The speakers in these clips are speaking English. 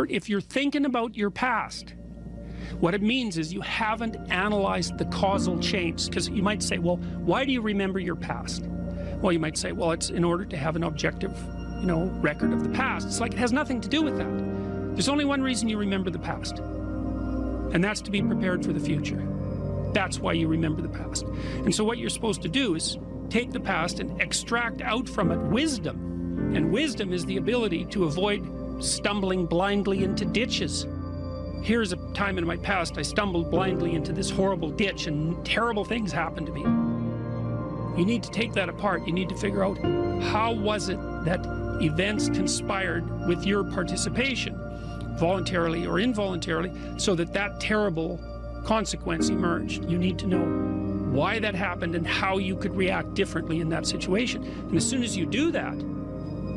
If you're thinking about your past, what it means is you haven't analyzed the causal chains. Because you might say, well, why do you remember your past? Well, you might say, well, it's in order to have an objective, record of the past. It's like it has nothing to do with that. There's only one reason you remember the past, and that's to be prepared for the future. That's why you remember the past. And so what you're supposed to do is take the past and extract out from it wisdom. And wisdom is the ability to avoid stumbling blindly into ditches. Here's a time in my past I stumbled blindly into this horrible ditch and terrible things happened to me. You need to take that apart. You need to figure out, how was it that events conspired with your participation, voluntarily or involuntarily, so that that terrible consequence emerged. You need to know why that happened and how you could react differently in that situation. And as soon as you do that,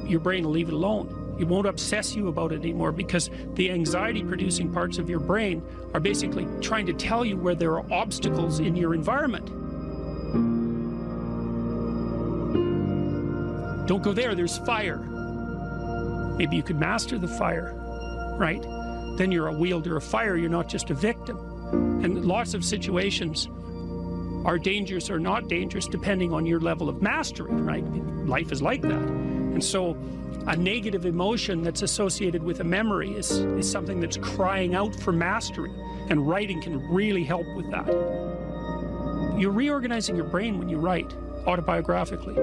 your brain will leave it alone. It won't obsess you about it anymore, because the anxiety-producing parts of your brain are basically trying to tell you where there are obstacles in your environment. Don't go there, there's fire. Maybe you could master the fire, right? Then you're a wielder of fire, you're not just a victim. And lots of situations are dangerous or not dangerous depending on your level of mastery, right? Life is like that. And so a negative emotion that's associated with a memory is something that's crying out for mastery, and writing can really help with that. You're reorganizing your brain when you write autobiographically.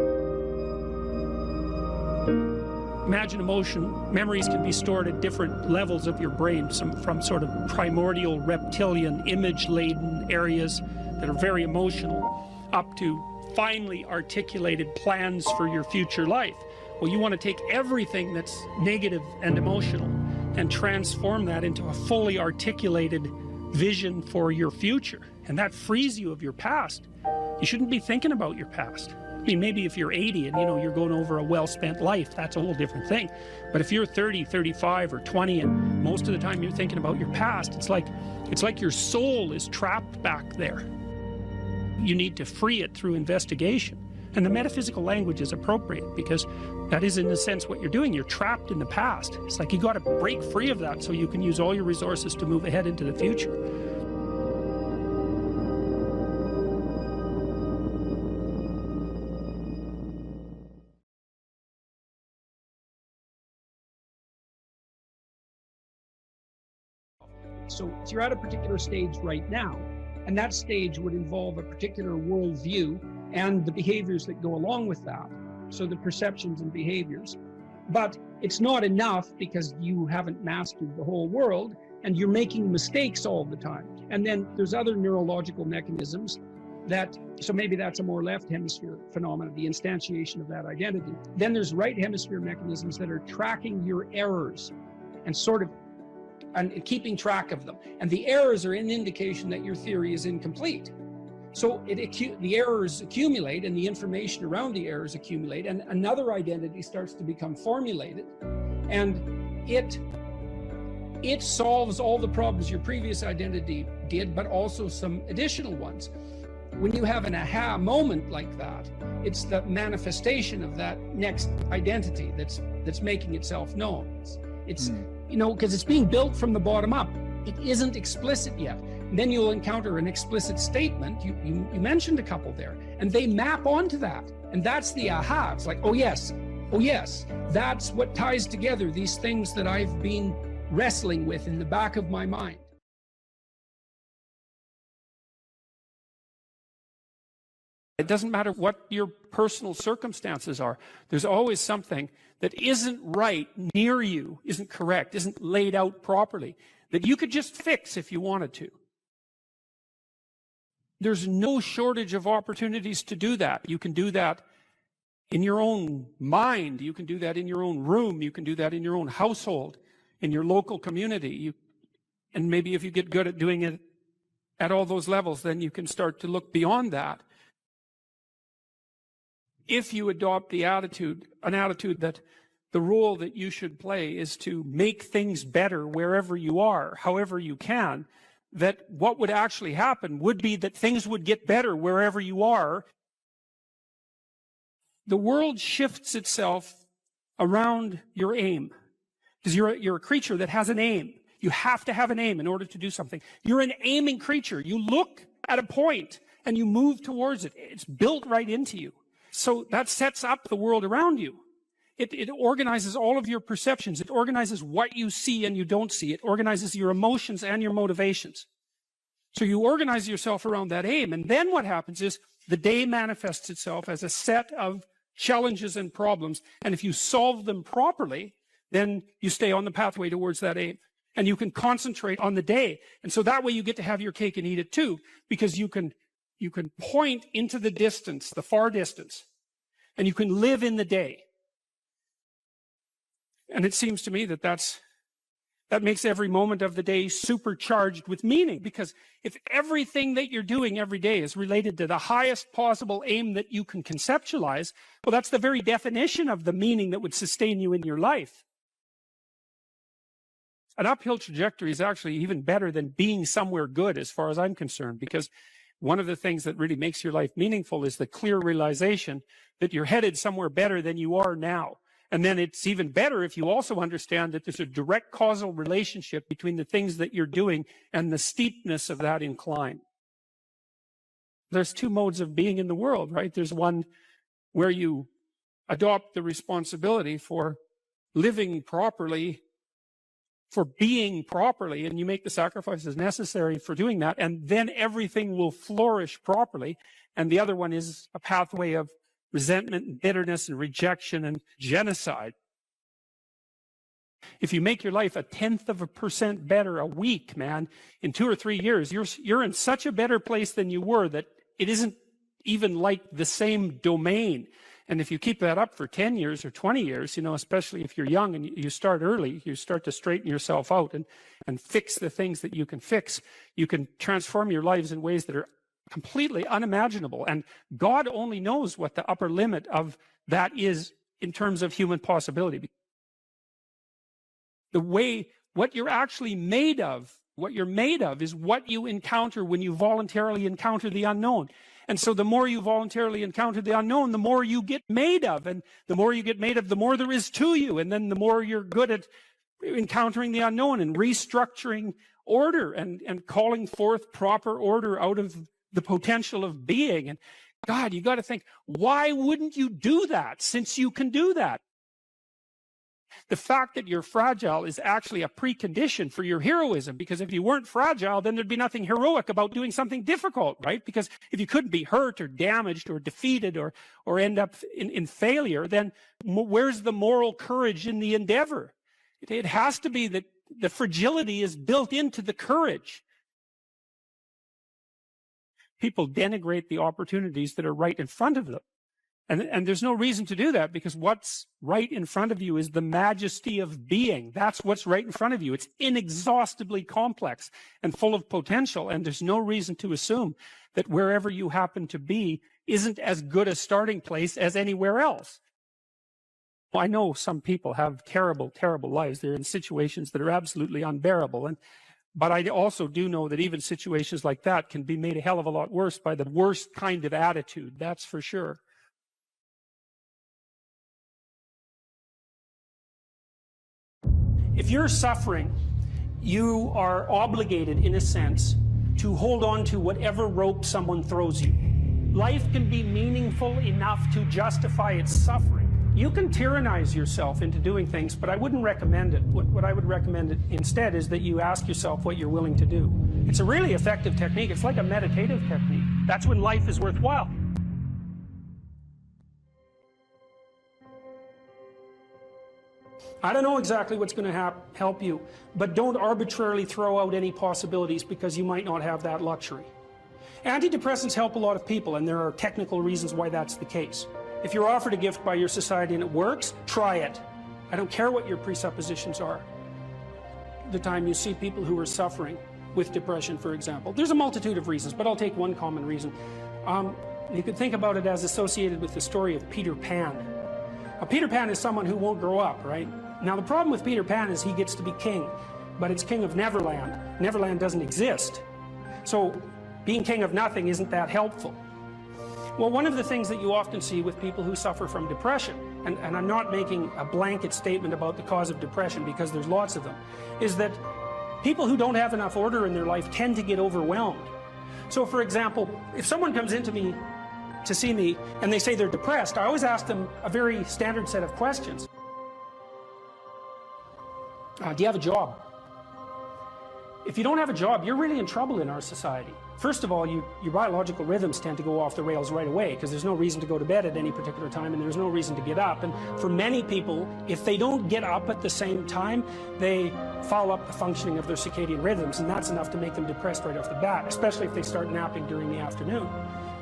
Imagine emotion, memories can be stored at different levels of your brain, from sort of primordial, reptilian, image-laden areas that are very emotional, up to finely articulated plans for your future life. Well, you want to take everything that's negative and emotional and transform that into a fully articulated vision for your future. And that frees you of your past. You shouldn't be thinking about your past. I mean, maybe if you're 80 and you're going over a well-spent life, that's a whole different thing. But if you're 30, 35 or 20 and most of the time you're thinking about your past, it's like your soul is trapped back there. You need to free it through investigation. And the metaphysical language is appropriate, because that is in a sense what you're doing. You're trapped in the past. It's like you got to break free of that so you can use all your resources to move ahead into the future. So you're at a particular stage right now, and that stage would involve a particular worldview and the behaviors that go along with that. So the perceptions and behaviors. But it's not enough, because you haven't mastered the whole world and you're making mistakes all the time. And then there's other neurological mechanisms that, so maybe that's a more left hemisphere phenomenon, the instantiation of that identity. Then there's right hemisphere mechanisms that are tracking your errors and and keeping track of them. And the errors are an indication that your theory is incomplete. So the errors accumulate, and the information around the errors accumulate, and another identity starts to become formulated, and it solves all the problems your previous identity did, but also some additional ones. When you have an aha moment like that, it's the manifestation of that next identity that's making itself known. It's because it's being built from the bottom up. It isn't explicit yet. And then you'll encounter an explicit statement. You mentioned a couple there, and they map onto that. And that's the aha. It's like, oh yes, that's what ties together these things that I've been wrestling with in the back of my mind. It doesn't matter what your personal circumstances are. There's always something that isn't right near you, isn't correct, isn't laid out properly, that you could just fix if you wanted to. There's no shortage of opportunities to do that. You can do that in your own mind. You can do that in your own room. You can do that in your own household, in your local community. And maybe if you get good at doing it at all those levels, then you can start to look beyond that. If you adopt an attitude that the role that you should play is to make things better wherever you are, however you can, that what would actually happen would be that things would get better wherever you are. The world shifts itself around your aim. Because you're a creature that has an aim. You have to have an aim in order to do something. You're an aiming creature. You look at a point and you move towards it. It's built right into you. So that sets up the world around you. It organizes all of your perceptions. It organizes what you see and you don't see. It organizes your emotions and your motivations. So you organize yourself around that aim. And then what happens is the day manifests itself as a set of challenges and problems. And if you solve them properly, then you stay on the pathway towards that aim. And you can concentrate on the day. And so that way you get to have your cake and eat it too, because you can point into the distance, the far distance, and you can live in the day. And it seems to me that makes every moment of the day supercharged with meaning, because if everything that you're doing every day is related to the highest possible aim that you can conceptualize, well, that's the very definition of the meaning that would sustain you in your life. An uphill trajectory is actually even better than being somewhere good, as far as I'm concerned, because one of the things that really makes your life meaningful is the clear realization that you're headed somewhere better than you are now. And then it's even better if you also understand that there's a direct causal relationship between the things that you're doing and the steepness of that incline. There's two modes of being in the world, right? There's one where you adopt the responsibility for living properly, for being properly, and you make the sacrifices necessary for doing that, and then everything will flourish properly. And the other one is a pathway of resentment and bitterness and rejection and genocide. If you make your life 0.1% better a week, man, in 2 or 3 years, you're in such a better place than you were that it isn't even like the same domain. And if you keep that up for 10 years or 20 years, especially if you're young and you start early, you start to straighten yourself out and fix the things that you can fix, you can transform your lives in ways that are completely unimaginable. And God only knows what the upper limit of that is in terms of human possibility. What you're actually made of, what you're made of is what you encounter when you voluntarily encounter the unknown. And so the more you voluntarily encounter the unknown, the more you get made of. And the more you get made of, the more there is to you. And then the more you're good at encountering the unknown and restructuring order and calling forth proper order out of the potential of being. And God, you got to think, why wouldn't you do that since you can do that? The fact that you're fragile is actually a precondition for your heroism, because if you weren't fragile, then there'd be nothing heroic about doing something difficult, right? Because if you couldn't be hurt or damaged or defeated or end up in failure, then where's the moral courage in the endeavor? It has to be that the fragility is built into the courage. People denigrate the opportunities that are right in front of them. And there's no reason to do that, because what's right in front of you is the majesty of being. That's what's right in front of you. It's inexhaustibly complex and full of potential, and there's no reason to assume that wherever you happen to be isn't as good a starting place as anywhere else. Well, I know some people have terrible, terrible lives. They're in situations that are absolutely unbearable. But I also do know that even situations like that can be made a hell of a lot worse by the worst kind of attitude. That's for sure. If you're suffering, you are obligated, in a sense, to hold on to whatever rope someone throws you. Life can be meaningful enough to justify its suffering. You can tyrannize yourself into doing things, but I wouldn't recommend it. What I would recommend instead is that you ask yourself what you're willing to do. It's a really effective technique. It's like a meditative technique. That's when life is worthwhile. I don't know exactly what's going to help you, but don't arbitrarily throw out any possibilities because you might not have that luxury. Antidepressants help a lot of people, and there are technical reasons why that's the case. If you're offered a gift by your society and it works, try it. I don't care what your presuppositions are. The time you see people who are suffering with depression, for example, there's a multitude of reasons, but I'll take one common reason. You could think about it as associated with the story of Peter Pan. Now, Peter Pan is someone who won't grow up, right? Now, the problem with Peter Pan is he gets to be king, but it's king of Neverland. Neverland doesn't exist. So being king of nothing isn't that helpful. Well, one of the things that you often see with people who suffer from depression, and I'm not making a blanket statement about the cause of depression because there's lots of them, is that people who don't have enough order in their life tend to get overwhelmed. So for example, if someone comes into me to see me and they say they're depressed, I always ask them a very standard set of questions. Do you have a job? If you don't have a job, you're really in trouble in our society. First of all, your biological rhythms tend to go off the rails right away because there's no reason to go to bed at any particular time and there's no reason to get up. And for many people, if they don't get up at the same time, they foul up the functioning of their circadian rhythms, and that's enough to make them depressed right off the bat, especially if they start napping during the afternoon.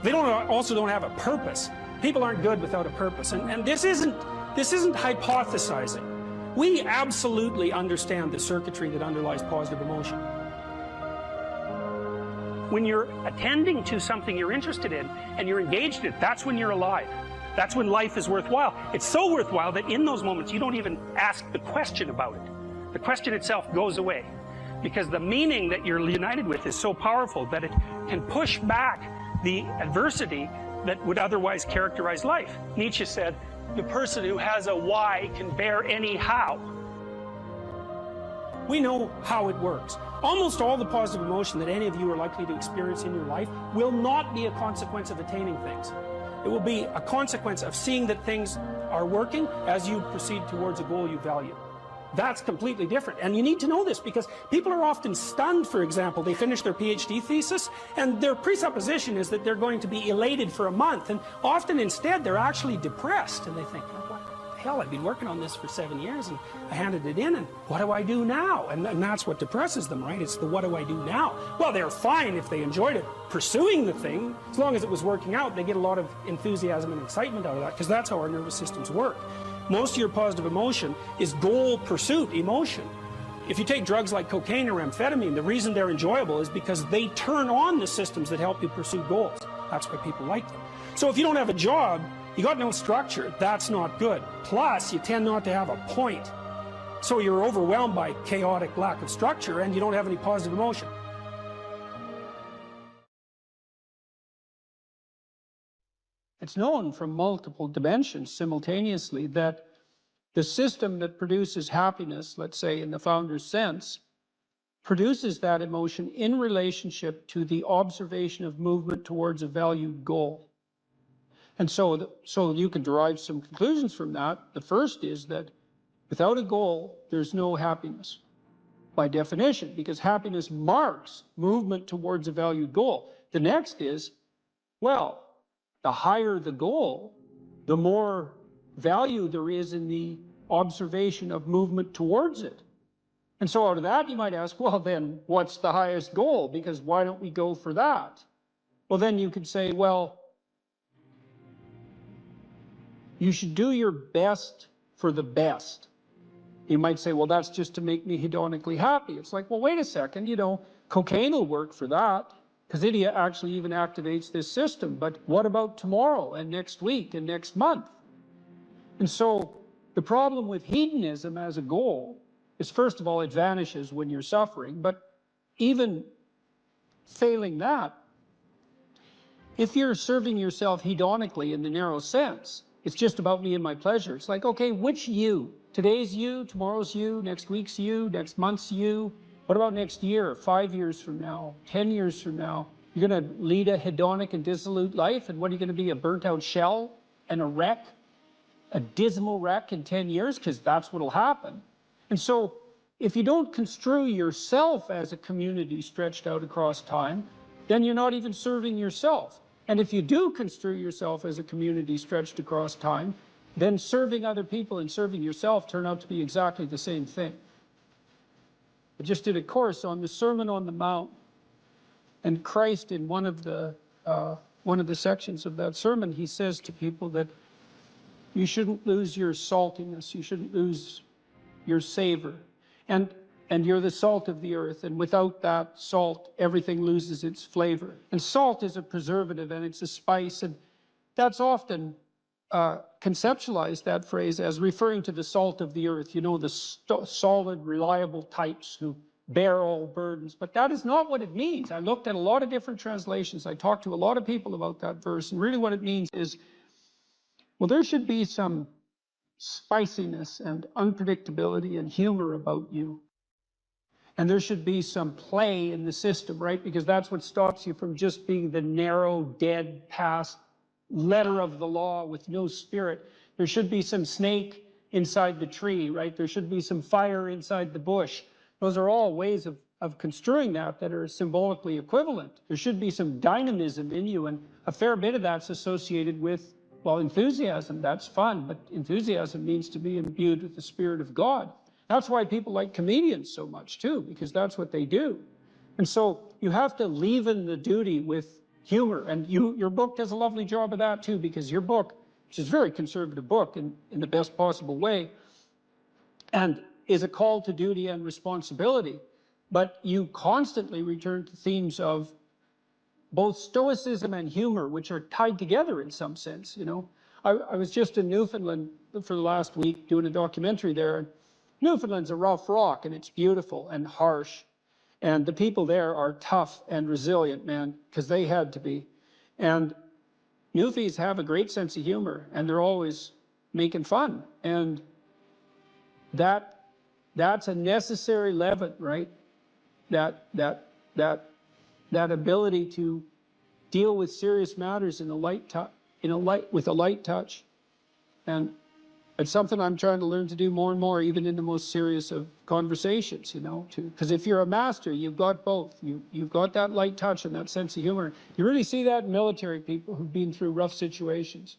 They also don't have a purpose. People aren't good without a purpose, and this isn't hypothesizing. We absolutely understand the circuitry that underlies positive emotion. When you're attending to something you're interested in and you're engaged in it, that's when you're alive. That's when life is worthwhile. It's so worthwhile that in those moments you don't even ask the question about it. The question itself goes away because the meaning that you're united with is so powerful that it can push back the adversity that would otherwise characterize life. Nietzsche said, the person who has a why can bear any how. We know how it works. Almost all the positive emotion that any of you are likely to experience in your life will not be a consequence of attaining things. It will be a consequence of seeing that things are working as you proceed towards a goal you value. That's completely different. And you need to know this because people are often stunned, for example. They finish their PhD thesis and their presupposition is that they're going to be elated for a month. And often instead they're actually depressed. And they think, oh, what the hell, I've been working on this for 7 years and I handed it in and what do I do now? And that's what depresses them, right? It's the what do I do now? Well, they're fine if they enjoyed it, pursuing the thing. As long as it was working out, they get a lot of enthusiasm and excitement out of that because that's how our nervous systems work. Most of your positive emotion is goal pursuit emotion. If you take drugs like cocaine or amphetamine, the reason they're enjoyable is because they turn on the systems that help you pursue goals. That's why people like them. So if you don't have a job, you got no structure, that's not good. Plus, you tend not to have a point. So you're overwhelmed by chaotic lack of structure and you don't have any positive emotion. It's known from multiple dimensions simultaneously that the system that produces happiness, let's say in the founder's sense, produces that emotion in relationship to the observation of movement towards a valued goal. And so you can derive some conclusions from that. The first is that without a goal, there's no happiness by definition, because happiness marks movement towards a valued goal. The next is, well, the higher the goal, the more value there is in the observation of movement towards it. And so out of that, you might ask, well, then what's the highest goal? Because why don't we go for that? Well, then you could say, well, you should do your best for the best. You might say, well, that's just to make me hedonically happy. It's like, well, wait a second, cocaine will work for that, because it actually even activates this system. But what about tomorrow and next week and next month? And so the problem with hedonism as a goal is, first of all, it vanishes when you're suffering. But even failing that, if you're serving yourself hedonically in the narrow sense, it's just about me and my pleasure. It's like, okay, which you? Today's you, tomorrow's you, next week's you, next month's you. What about next year, 5 years from now, 10 years from now? You're going to lead a hedonic and dissolute life, and what are you going to be, a burnt-out shell and a wreck, a dismal wreck in 10 years? Because that's what will happen. And so if you don't construe yourself as a community stretched out across time, then you're not even serving yourself. And if you do construe yourself as a community stretched across time, then serving other people and serving yourself turn out to be exactly the same thing. I just did a course on the Sermon on the Mount, and Christ, in one of the sections of that sermon, he says to people that you shouldn't lose your saltiness, you shouldn't lose your savor, and you're the salt of the earth, and without that salt, everything loses its flavor. And salt is a preservative, and it's a spice, and that's often conceptualized, that phrase, as referring to the salt of the earth, the solid, reliable types who bear all burdens. But that is not what it means. I looked at a lot of different translations. I talked to a lot of people about that verse. And really what it means is, well, there should be some spiciness and unpredictability and humor about you. And there should be some play in the system, right? Because that's what stops you from just being the narrow, dead, past letter of the law with no spirit. There should be some snake inside the tree, right? There should be some fire inside the bush. Those are all ways of construing that are symbolically equivalent. There should be some dynamism in you, and a fair bit of that's associated with, well, enthusiasm. That's fun, but enthusiasm means to be imbued with the Spirit of God. That's why people like comedians so much too, because that's what they do. And so you have to leaven the duty with humor, and your book does a lovely job of that too, because your book, which is a very conservative book in the best possible way, and is a call to duty and responsibility, but you constantly return to themes of both stoicism and humor, which are tied together in some sense, you know. I was just in Newfoundland for the last week doing a documentary there. Newfoundland's a rough rock, and it's beautiful and harsh. And the people there are tough and resilient, man, because they had to be. And Newfies have a great sense of humor, and they're always making fun. And that's a necessary leaven, right? That ability to deal with serious matters with a light touch. And it's something I'm trying to learn to do more and more, even in the most serious of conversations, you know, because if you're a master, you've got both. You've got that light touch and that sense of humor. You really see that in military people who've been through rough situations.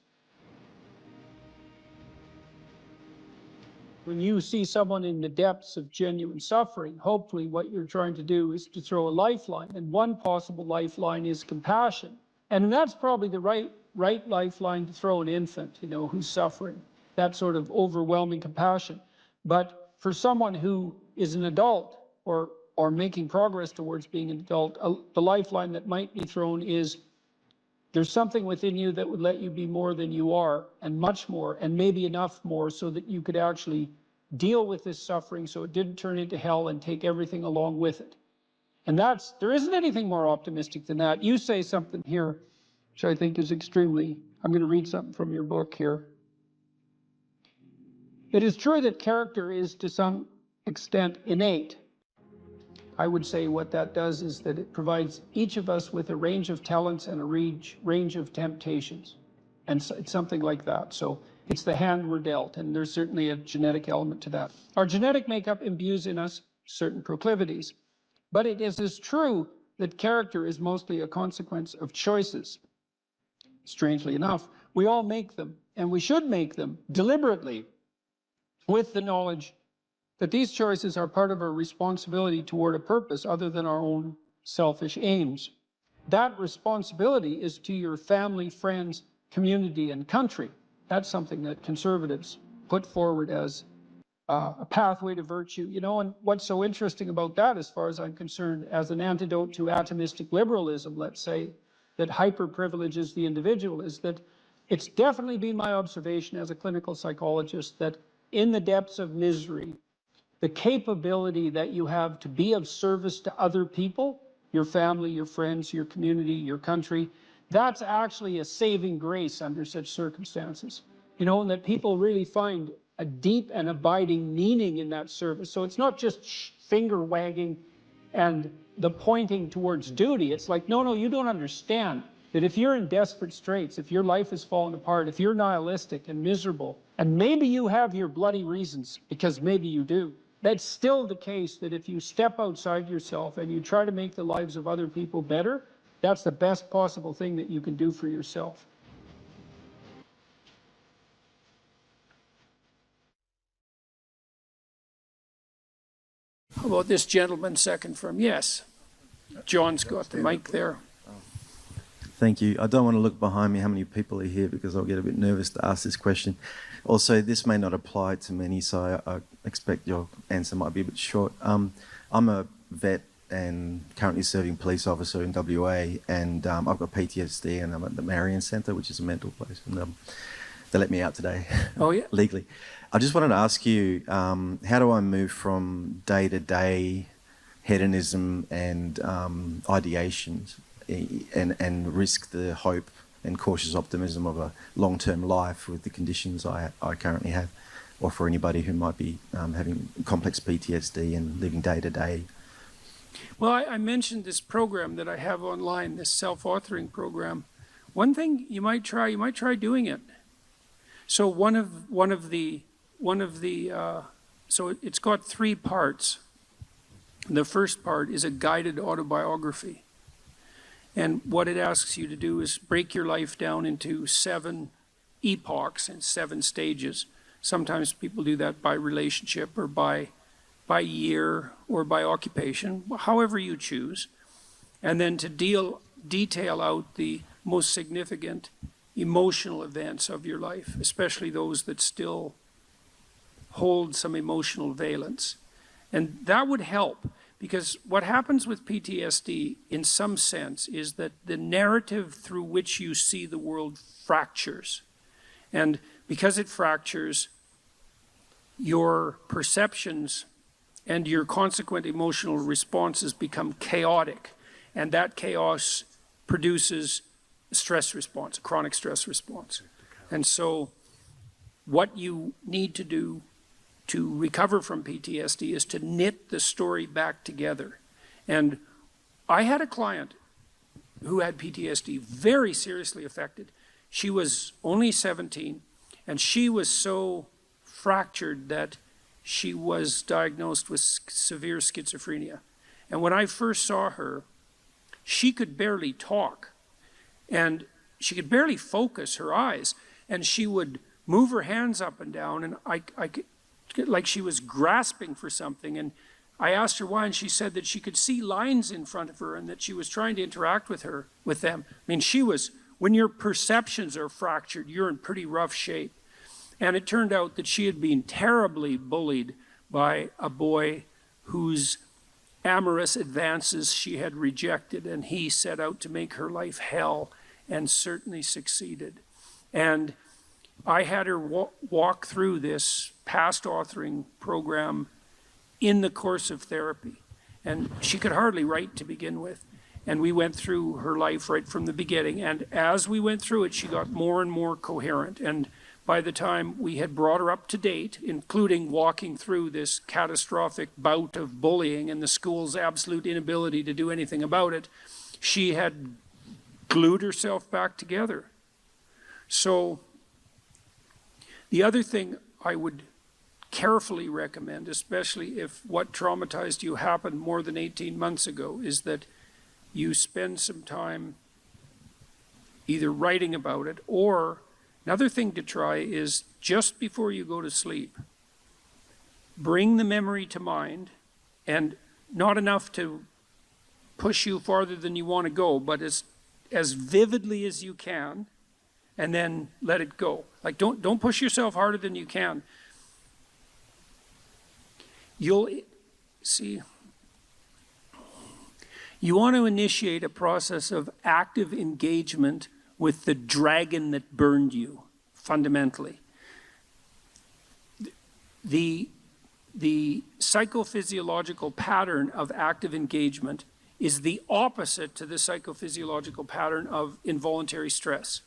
When you see someone in the depths of genuine suffering, hopefully what you're trying to do is to throw a lifeline. And one possible lifeline is compassion. And that's probably the right lifeline to throw an infant, you know, who's suffering. That sort of overwhelming compassion. But for someone who is an adult or making progress towards being an adult, the lifeline that might be thrown is there's something within you that would let you be more than you are, and much more, and maybe enough more so that you could actually deal with this suffering so it didn't turn into hell and take everything along with it. And there isn't anything more optimistic than that. You say something here, which I think is I'm going to read something from your book here. It is true that character is to some extent innate. I would say what that does is that it provides each of us with a range of talents and a range of temptations. And so it's something like that. So it's the hand we're dealt, and there's certainly a genetic element to that. Our genetic makeup imbues in us certain proclivities. But it is as true that character is mostly a consequence of choices. Strangely enough, we all make them, and we should make them deliberately, with the knowledge that these choices are part of our responsibility toward a purpose other than our own selfish aims. That responsibility is to your family, friends, community, and country. That's something that conservatives put forward as a pathway to virtue, you know. And what's so interesting about that, as far as I'm concerned, as an antidote to atomistic liberalism, let's say, that hyper-privileges the individual, is that it's definitely been my observation as a clinical psychologist that in the depths of misery, the capability that you have to be of service to other people, your family, your friends, your community, your country, that's actually a saving grace under such circumstances. You know, and that people really find a deep and abiding meaning in that service. So it's not just finger wagging and the pointing towards duty. It's like, no, you don't understand that if you're in desperate straits, if your life is falling apart, if you're nihilistic and miserable, and maybe you have your bloody reasons, because maybe you do, that's still the case that if you step outside yourself and you try to make the lives of other people better, that's the best possible thing that you can do for yourself. How about this gentleman second from? Yes. John's got the mic there. Thank you. I don't want to look behind me how many people are here because I'll get a bit nervous to ask this question. Also, this may not apply to many, so I expect your answer might be a bit short. I'm a vet and currently serving police officer in WA, and I've got PTSD, and I'm at the Marion Centre, which is a mental place, and they let me out today. Oh, yeah? Legally. I just wanted to ask you, how do I move from day to day hedonism and ideations, and risk the hope and cautious optimism of a long-term life with the conditions I currently have, or for anybody who might be having complex PTSD and living day to day. Well, I mentioned this program that I have online, this self-authoring program. One thing you might try doing it. So so it's got 3 parts. The first part is a guided autobiography. And what it asks you to do is break your life down into 7 epochs and 7 stages. Sometimes people do that by relationship or by year or by occupation, however you choose. And then to detail out the most significant emotional events of your life, especially those that still hold some emotional valence. And that would help, because what happens with PTSD in some sense is that the narrative through which you see the world fractures. And because it fractures, your perceptions and your consequent emotional responses become chaotic. And that chaos produces a stress response, a chronic stress response. And so what you need to do to recover from PTSD is to knit the story back together. And I had a client who had PTSD, very seriously affected. She was only 17, and she was so fractured that she was diagnosed with severe schizophrenia. And when I first saw her, she could barely talk, and she could barely focus her eyes, and she would move her hands up and down, and I could, like she was grasping for something. And I asked her why, and she said that she could see lines in front of her and that she was trying to interact with them. I mean, when your perceptions are fractured, you're in pretty rough shape. And it turned out that she had been terribly bullied by a boy whose amorous advances she had rejected, and he set out to make her life hell, and certainly succeeded. And I had her walk through this past authoring program in the course of therapy. And she could hardly write to begin with. And we went through her life right from the beginning. And as we went through it, she got more and more coherent. And by the time we had brought her up to date, including walking through this catastrophic bout of bullying and the school's absolute inability to do anything about it, she had glued herself back together. So the other thing I would carefully recommend, especially if what traumatized you happened more than 18 months ago, is that you spend some time either writing about it, or another thing to try is just before you go to sleep, bring the memory to mind, and not enough to push you farther than you want to go, but as vividly as you can, and then let it go. Like, don't push yourself harder than you can. You'll see, you want to initiate a process of active engagement with the dragon that burned you, fundamentally. The psychophysiological pattern of active engagement is the opposite to the psychophysiological pattern of involuntary stress.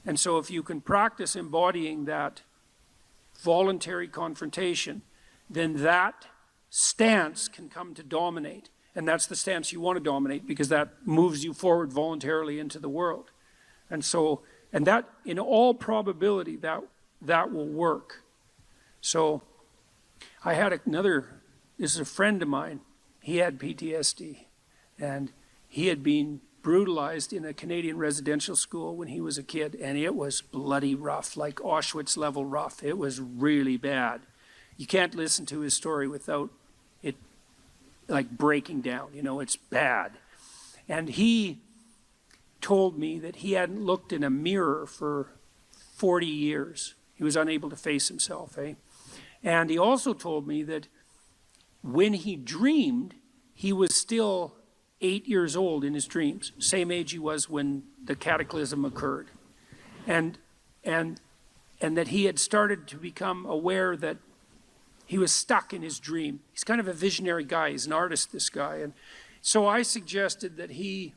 And so if you can practice embodying that voluntary confrontation, then that stance can come to dominate. And that's the stance you want to dominate, because that moves you forward voluntarily into the world. And so, and that, in all probability, that will work. So I had this is a friend of mine. He had PTSD, and he had been brutalized in a Canadian residential school when he was a kid, and it was bloody rough, like Auschwitz level rough. It was really bad. You can't listen to his story without it like breaking down, it's bad. And he told me that he hadn't looked in a mirror for 40 years. He was unable to face himself, And he also told me that when he dreamed, he was still 8 years old in his dreams, same age he was when the cataclysm occurred. And that he had started to become aware that he was stuck in his dream. He's kind of a visionary guy. He's an artist, this guy. And so I suggested that he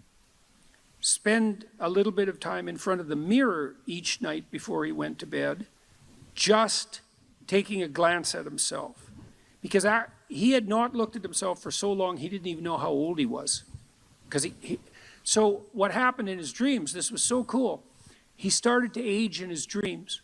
spend a little bit of time in front of the mirror each night before he went to bed, just taking a glance at himself. Because he had not looked at himself for so long, he didn't even know how old he was. So what happened in his dreams, this was so cool, he started to age in his dreams.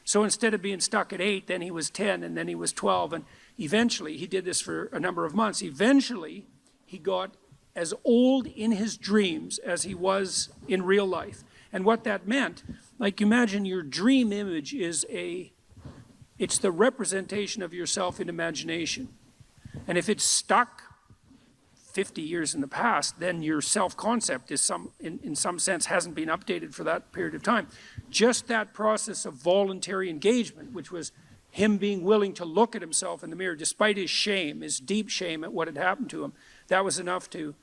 So instead of being stuck at 8, then he was 10, and then he was 12, and eventually, he did this for a number of months, eventually he got as old in his dreams as he was in real life. And what that meant, like imagine your dream image is it's the representation of yourself in imagination. And if it's stuck 50 years in the past, then your self-concept is in some sense hasn't been updated for that period of time. Just that process of voluntary engagement, which was him being willing to look at himself in the mirror despite his shame, his deep shame at what had happened to him, that was enough to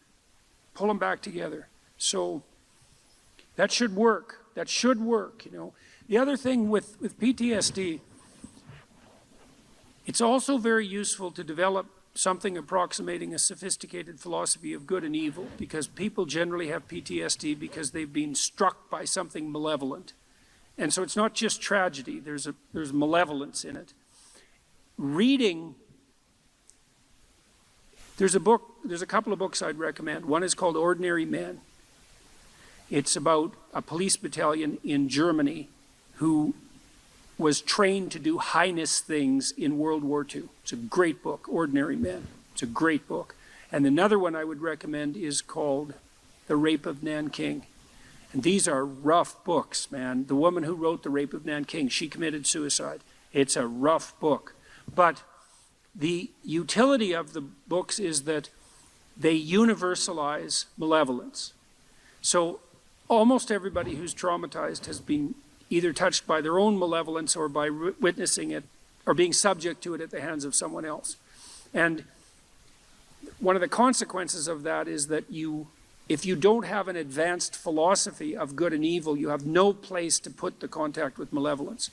pull him back together. So that should work. That should work, you know. The other thing with PTSD, it's also very useful to develop something approximating a sophisticated philosophy of good and evil, because people generally have PTSD because they've been struck by something malevolent. And so it's not just tragedy, there's malevolence in it. Reading, there's a couple of books I'd recommend. One is called Ordinary Men. It's about a police battalion in Germany who was trained to do heinous things in World War II. It's a great book, Ordinary Men. It's a great book. And another one I would recommend is called The Rape of Nanking. And these are rough books, man. The woman who wrote The Rape of Nanking, she committed suicide. It's a rough book. But the utility of the books is that they universalize malevolence. So almost everybody who's traumatized has been either touched by their own malevolence or by witnessing it or being subject to it at the hands of someone else. And one of the consequences of that is that if you don't have an advanced philosophy of good and evil, you have no place to put the contact with malevolence.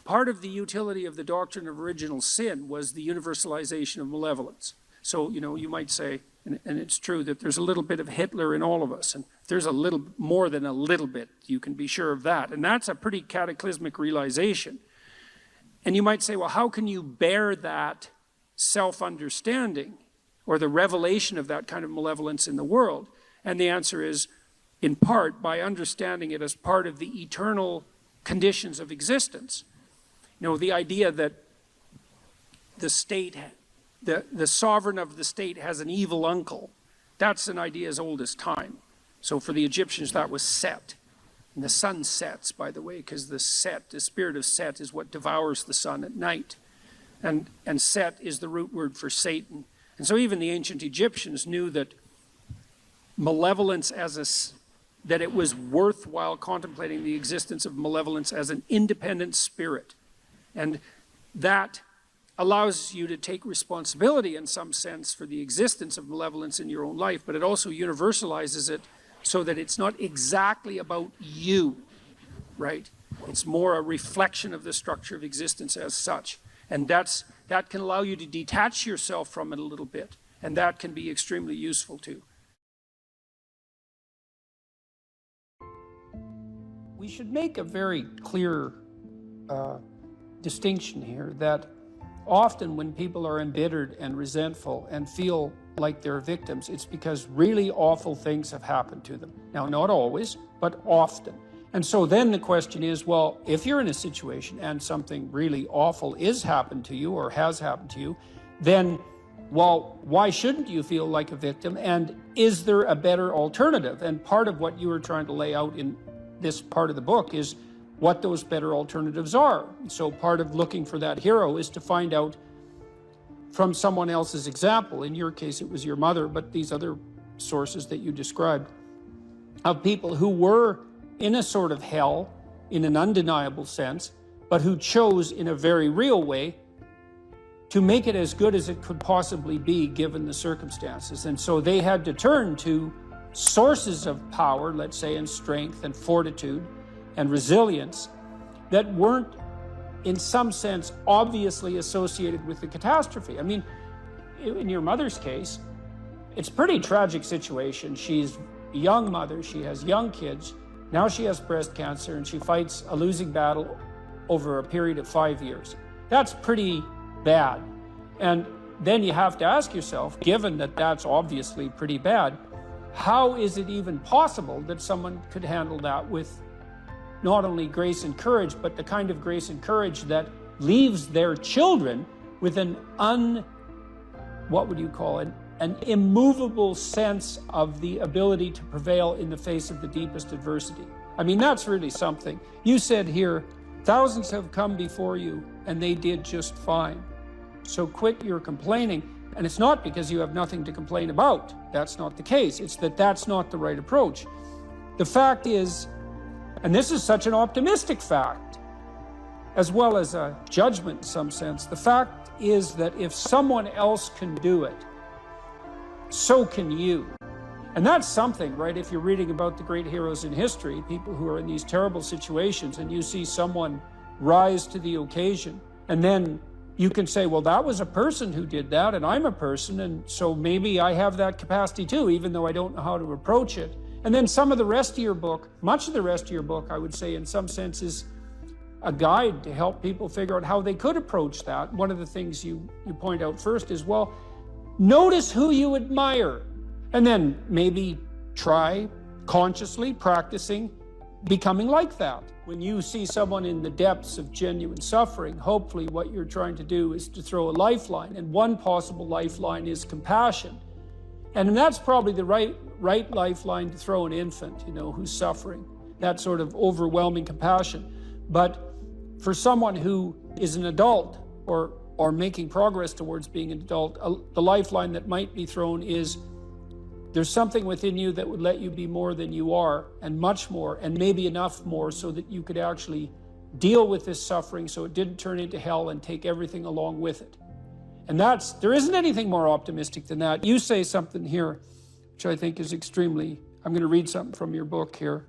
Part of the utility of the doctrine of original sin was the universalization of malevolence. So, you know, you might say, and it's true, that there's a little bit of Hitler in all of us, and there's a little more than a little bit, you can be sure of that. And that's a pretty cataclysmic realization. And you might say, well, how can you bear that self-understanding or the revelation of that kind of malevolence in the world? And the answer is, in part, by understanding it as part of the eternal conditions of existence. You know, the idea that the state, the sovereign of the state has an evil uncle, that's an idea as old as time. So for the Egyptians, that was Set. And the sun sets, by the way, because the spirit of Set is what devours the sun at night. And Set is the root word for Satan. And so even the ancient Egyptians knew that malevolence that it was worthwhile contemplating the existence of malevolence as an independent spirit. And that allows you to take responsibility in some sense for the existence of malevolence in your own life, but it also universalizes it so that it's not exactly about you, right? It's more a reflection of the structure of existence as such. And that can allow you to detach yourself from it a little bit, and that can be extremely useful too. We should make a very clear distinction here that often when people are embittered and resentful and feel like they're victims, it's because really awful things have happened to them. Now, not always, but often. And so then the question is, well, if you're in a situation and something really awful is happened to you or has happened to you, then, well, why shouldn't you feel like a victim? And is there a better alternative? And part of what you were trying to lay out in this part of the book is what those better alternatives are. So part of looking for that hero is to find out from someone else's example. In your case, it was your mother, but these other sources that you described of people who were in a sort of hell in an undeniable sense, but who chose in a very real way to make it as good as it could possibly be given the circumstances. And so they had to turn to sources of power, let's say, and strength and fortitude and resilience that weren't in some sense, obviously associated with the catastrophe. I mean, in your mother's case, it's a pretty tragic situation. She's a young mother, she has young kids, now she has breast cancer, and she fights a losing battle over a period of 5 years. That's pretty bad. And then you have to ask yourself, given that that's obviously pretty bad, how is it even possible that someone could handle that with not only grace and courage, but the kind of grace and courage that leaves their children with an an immovable sense of the ability to prevail in the face of the deepest adversity. I mean, that's really something. You said here, thousands have come before you and they did just fine. So quit your complaining. And it's not because you have nothing to complain about. That's not the case. It's that that's not the right approach. The fact is, and this is such an optimistic fact, as well as a judgment in some sense, the fact is that if someone else can do it, so can you. And that's something, right? If you're reading about the great heroes in history, people who are in these terrible situations, and you see someone rise to the occasion, and then you can say, well, that was a person who did that, and I'm a person, and so maybe I have that capacity too, even though I don't know how to approach it. And then some of the rest of your book, much of the rest of your book, I would say in some sense is a guide to help people figure out how they could approach that. One of the things you point out first is, well, notice who you admire, and then maybe try consciously practicing becoming like that. When you see someone in the depths of genuine suffering, hopefully what you're trying to do is to throw a lifeline, and one possible lifeline is compassion. And that's probably the right lifeline to throw an infant, who's suffering, that sort of overwhelming compassion. But for someone who is an adult or making progress towards being an adult, the lifeline that might be thrown is, there's something within you that would let you be more than you are, and much more, and maybe enough more so that you could actually deal with this suffering so it didn't turn into hell and take everything along with it. And there isn't anything more optimistic than that. You say something here, which I think is extremely, I'm going to read something from your book here.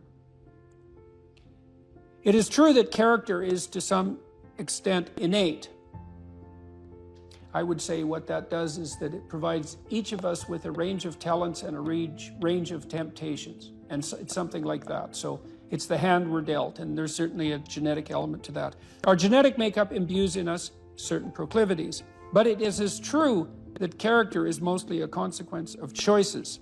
It is true that character is to some extent innate. I would say what that does is that it provides each of us with a range of talents and a range of temptations. And so it's something like that. So it's the hand we're dealt, and there's certainly a genetic element to that. Our genetic makeup imbues in us certain proclivities, but it is as true that character is mostly a consequence of choices.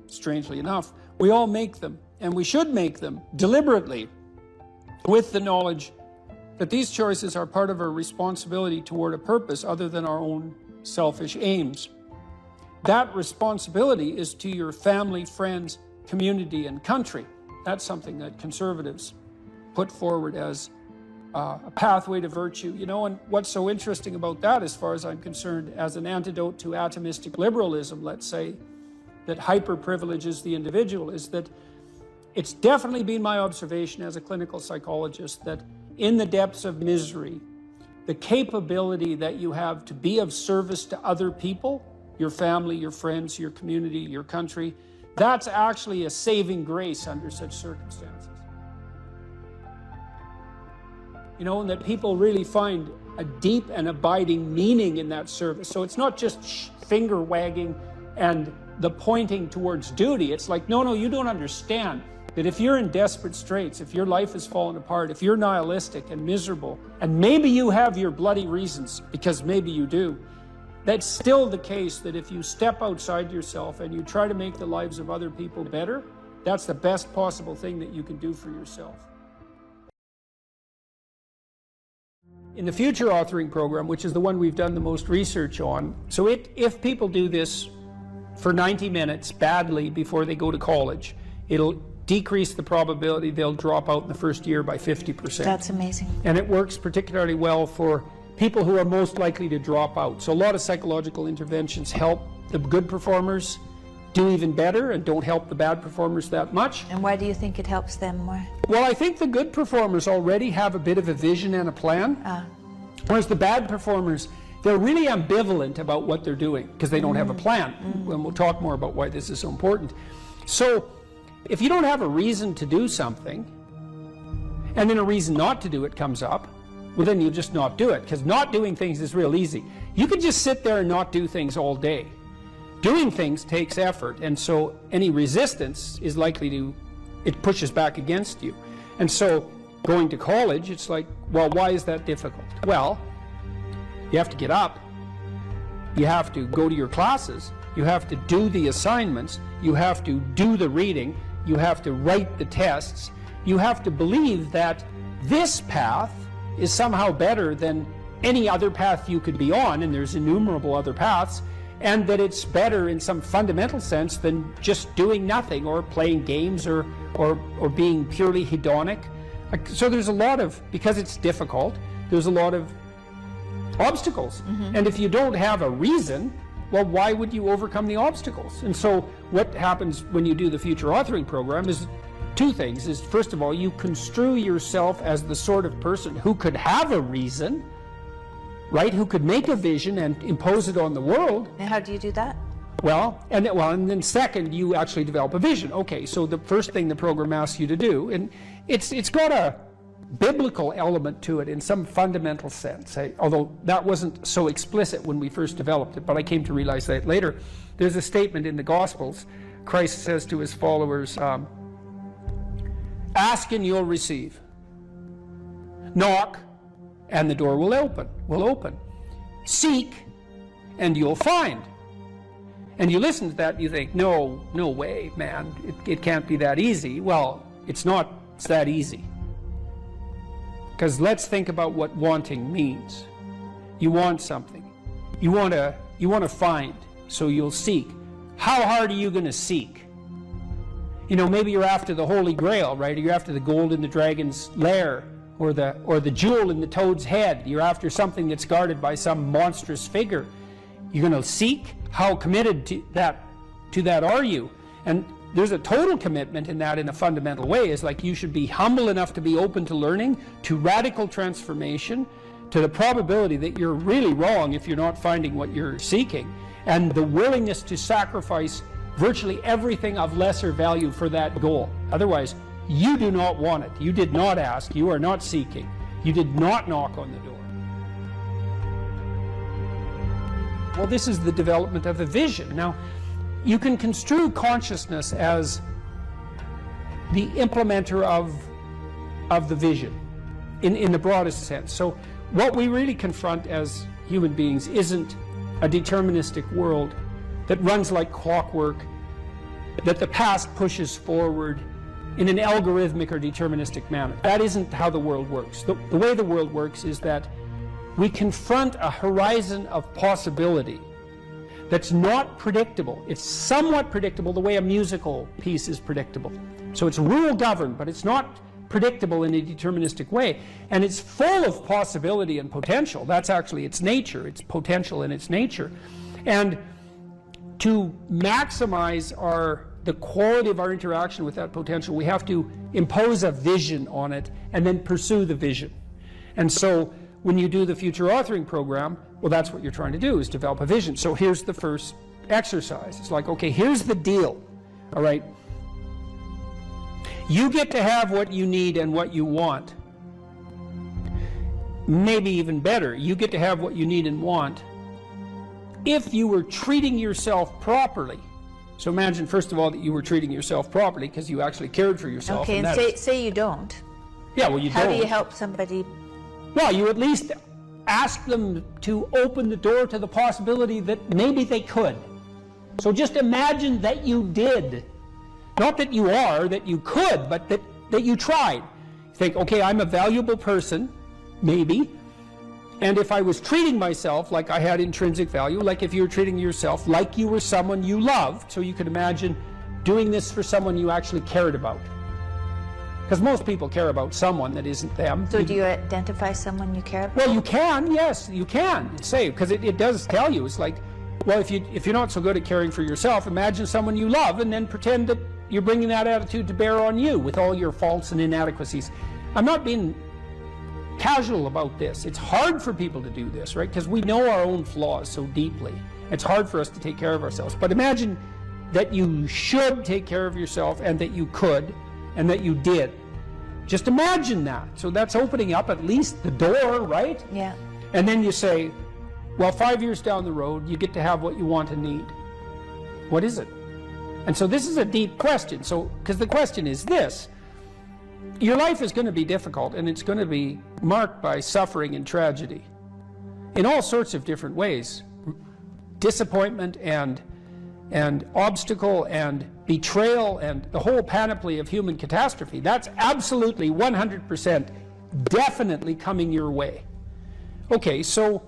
Strangely enough, we all make them, and we should make them deliberately, with the knowledge that these choices are part of our responsibility toward a purpose other than our own selfish aims. That responsibility is to your family, friends, community, and country. That's something that conservatives put forward as a pathway to virtue. And what's so interesting about that, as far as I'm concerned, as an antidote to atomistic liberalism, let's say, that hyper-privileges the individual, is that it's definitely been my observation as a clinical psychologist that in the depths of misery, the capability that you have to be of service to other people, your family, your friends, your community, your country, that's actually a saving grace under such circumstances. And that people really find a deep and abiding meaning in that service. So it's not just finger wagging and the pointing towards duty. It's like, no, you don't understand. That if you're in desperate straits, if your life has fallen apart, if you're nihilistic and miserable, and maybe you have your bloody reasons, because maybe you do, that's still the case that if you step outside yourself and you try to make the lives of other people better, that's the best possible thing that you can do for yourself. In the future authoring program, which is the one we've done the most research on, so if people do this for 90 minutes badly before they go to college, it'll decrease the probability they'll drop out in the first year by 50%. That's amazing. And it works particularly well for people who are most likely to drop out. So a lot of psychological interventions help the good performers do even better and don't help the bad performers that much. And why do you think it helps them more? Well, I think the good performers already have a bit of a vision and a plan, whereas the bad performers, they're really ambivalent about what they're doing because they don't have a plan. And we'll talk more about why this is so important. So if you don't have a reason to do something, and then a reason not to do it comes up, well, then you'll just not do it, because not doing things is real easy. You can just sit there and not do things all day. Doing things takes effort, and so any resistance is likely to, it pushes back against you. And so going to college, it's like, well, why is that difficult? Well, you have to get up, you have to go to your classes, you have to do the assignments, you have to do the reading, you have to write the tests, you have to believe that this path is somehow better than any other path you could be on, and there's innumerable other paths, and that it's better in some fundamental sense than just doing nothing or playing games or being purely hedonic. So there's a lot of, because it's difficult, there's a lot of obstacles. And if you don't have a reason, well, why would you overcome the obstacles? And so what happens when you do the future authoring program is two things. Is first of all, you construe yourself as the sort of person who could have a reason, right? Who could make a vision and impose it on the world. And how do you do that? Well, and then second, you actually develop a vision. Okay, so the first thing the program asks you to do, and it's got a biblical element to it in some fundamental sense, although that wasn't so explicit when we first developed it, but I came to realize that later. There's a statement in the Gospels. Christ says to his followers, ask and you'll receive. Knock and the door will open. Seek and you'll find. And you listen to that and you think, no way, man, it can't be that easy. Well, it's that easy. Because let's think about what wanting means. You want something. You want to find, so you'll seek. How hard are you going to seek? You know, maybe you're after the Holy Grail, right? Or you're after the gold in the dragon's lair, or the jewel in the toad's head. You're after something that's guarded by some monstrous figure. You're going to seek? How committed to that are you? And there's a total commitment in that in a fundamental way. Is like you should be humble enough to be open to learning, to radical transformation, to the probability that you're really wrong if you're not finding what you're seeking, and the willingness to sacrifice virtually everything of lesser value for that goal. Otherwise, you do not want it. You did not ask. You are not seeking. You did not knock on the door. Well, this is the development of a vision. Now, you can construe consciousness as the implementer of the vision in the broadest sense. So what we really confront as human beings isn't a deterministic world that runs like clockwork, that the past pushes forward in an algorithmic or deterministic manner. That isn't how the world works. The way the world works is that we confront a horizon of possibility that's not predictable. It's somewhat predictable the way a musical piece is predictable. So it's rule governed, but it's not predictable in a deterministic way. And it's full of possibility and potential. That's actually its nature. It's potential in its nature. And to maximize the quality of our interaction with that potential, we have to impose a vision on it and then pursue the vision. And so when you do the future authoring program, well, that's what you're trying to do, is develop a vision. So here's the first exercise. It's like, okay, here's the deal, all right? You get to have what you need and what you want. Maybe even better, you get to have what you need and want if you were treating yourself properly. So imagine, first of all, that you were treating yourself properly because you actually cared for yourself. Okay, and say you don't. Yeah, well, you don't. How do you help somebody? Well, you at least ask them to open the door to the possibility that maybe they could. So just imagine that you did. Not that you are, that you could, but that you tried. Think, okay, I'm a valuable person, maybe. And if I was treating myself like I had intrinsic value, like if you were treating yourself like you were someone you loved, so you could imagine doing this for someone you actually cared about. Because most people care about someone that isn't them. So do you identify someone you care about? Well, you can, yes, you can say, because it does tell you. It's like, well, if you're not so good at caring for yourself, imagine someone you love and then pretend that you're bringing that attitude to bear on you with all your faults and inadequacies. I'm not being casual about this. It's hard for people to do this, right? Because we know our own flaws so deeply. It's hard for us to take care of ourselves. But imagine that you should take care of yourself and that you could and that you did. Just imagine that. So that's opening up at least the door, right? Yeah. And then you say, well, 5 years down the road, you get to have what you want and need. What is it? And so this is a deep question. So, because the question is this: your life is going to be difficult, and it's going to be marked by suffering and tragedy in all sorts of different ways. Disappointment and obstacle and betrayal and the whole panoply of human catastrophe. That's absolutely 100% definitely coming your way. Okay, so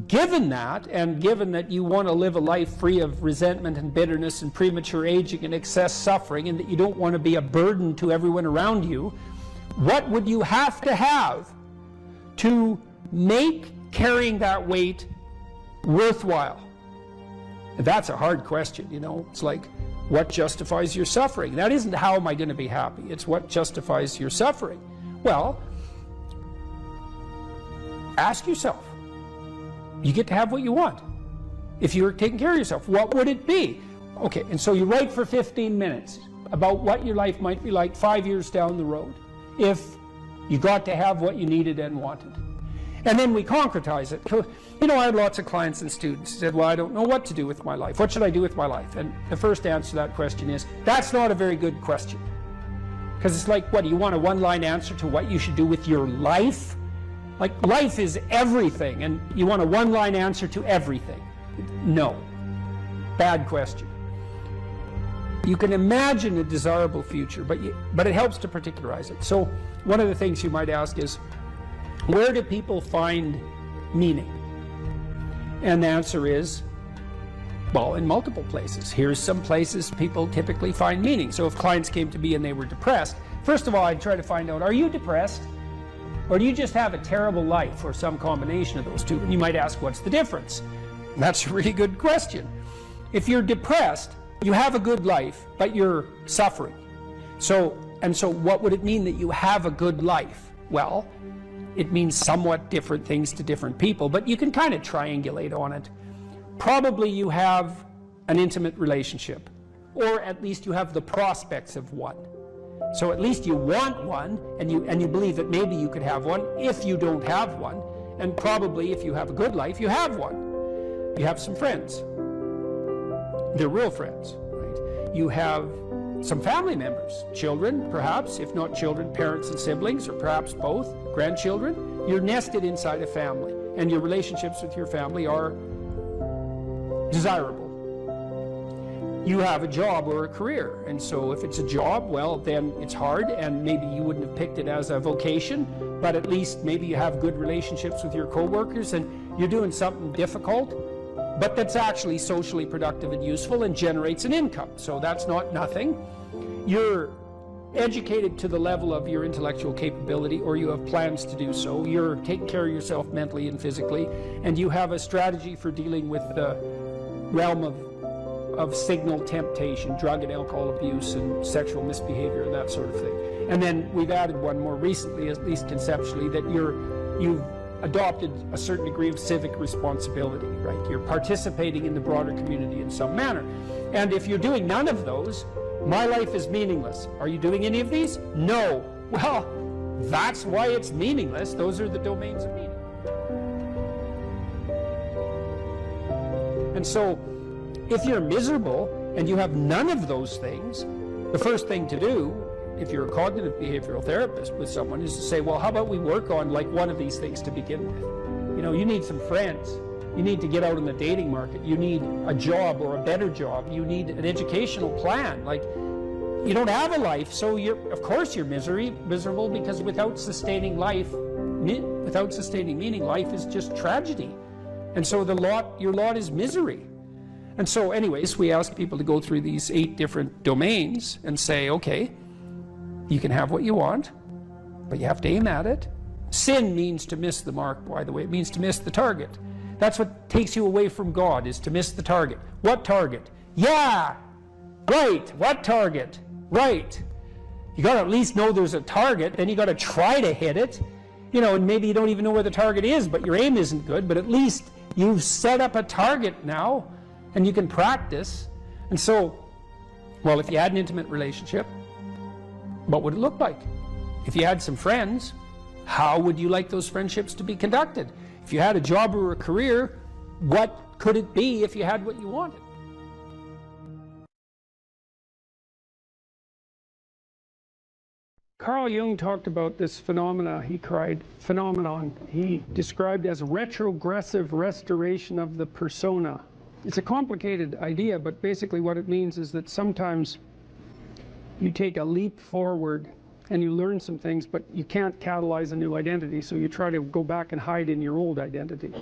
given that, and given that you want to live a life free of resentment and bitterness and premature aging and excess suffering, and that you don't want to be a burden to everyone around you, what would you have to make carrying that weight worthwhile? That's a hard question, you know. It's like, what justifies your suffering? That isn't how am I going to be happy. It's what justifies your suffering. Well, ask yourself. You get to have what you want. If you're taking care of yourself, what would it be? Okay, and so you write for 15 minutes about what your life might be like 5 years down the road if you got to have what you needed and wanted. And then we concretize it. You know, I had lots of clients and students who said, well, I don't know what to do with my life. What should I do with my life? And the first answer to that question is, that's not a very good question. Because it's like, what, do you want a one-line answer to what you should do with your life? Like, life is everything, and you want a one-line answer to everything. No. Bad question. You can imagine a desirable future, but it helps to particularize it. So one of the things you might ask is, where do people find meaning? And the answer is, well, in multiple places. Here's some places people typically find meaning. So if clients came to me and they were depressed, first of all, I'd try to find out, are you depressed? Or do you just have a terrible life, or some combination of those two? And you might ask, what's the difference? And that's a really good question. If you're depressed, you have a good life, but you're suffering. So what would it mean that you have a good life? Well, it means somewhat different things to different people, but you can kind of triangulate on it. Probably you have an intimate relationship, or at least you have the prospects of one. So at least you want one, and you believe that maybe you could have one if you don't have one, and probably if you have a good life, you have one. You have some friends. They're real friends, right? You have some family members, children perhaps, if not children, parents and siblings, or perhaps both, grandchildren. You're nested inside a family, and your relationships with your family are desirable. You have a job or a career, and so if it's a job, well, then it's hard, and maybe you wouldn't have picked it as a vocation, but at least maybe you have good relationships with your coworkers, and you're doing something difficult, but that's actually socially productive and useful and generates an income. So that's not nothing. You're educated to the level of your intellectual capability, or you have plans to do so. You're taking care of yourself mentally and physically, and you have a strategy for dealing with the realm of signal temptation, drug and alcohol abuse and sexual misbehavior and that sort of thing. And then we've added one more recently, at least conceptually, that you've adopted a certain degree of civic responsibility, right? You're participating in the broader community in some manner. And if you're doing none of those, my life is meaningless. Are you doing any of these? No. Well, that's why it's meaningless. Those are the domains of meaning. And so, if you're miserable and you have none of those things, the first thing to do, if you're a cognitive behavioral therapist with someone, is to say, well, how about we work on like one of these things to begin with? You know, you need some friends. You need to get out in the dating market. You need a job or a better job. You need an educational plan. Like, you don't have a life, so of course you're miserable, because without sustaining meaning, life is just tragedy. And so your lot is misery. And so anyways, we ask people to go through these 8 different domains and say, okay, you can have what you want, but you have to aim at it. Sin means to miss the mark, by the way. It means to miss the target. That's what takes you away from God, is to miss the target. What target? Yeah, right. What target? Right. You got to at least know there's a target, then you got to try to hit it. You know, and maybe you don't even know where the target is, but your aim isn't good, but at least you've set up a target now, and you can practice. And so, well, if you had an intimate relationship, what would it look like? If you had some friends, how would you like those friendships to be conducted? If you had a job or a career, what could it be if you had what you wanted? Carl Jung talked about this phenomenon he described as retrogressive restoration of the persona. It's a complicated idea, but basically what it means is that sometimes you take a leap forward and you learn some things, but you can't catalyze a new identity, so you try to go back and hide in your old identity.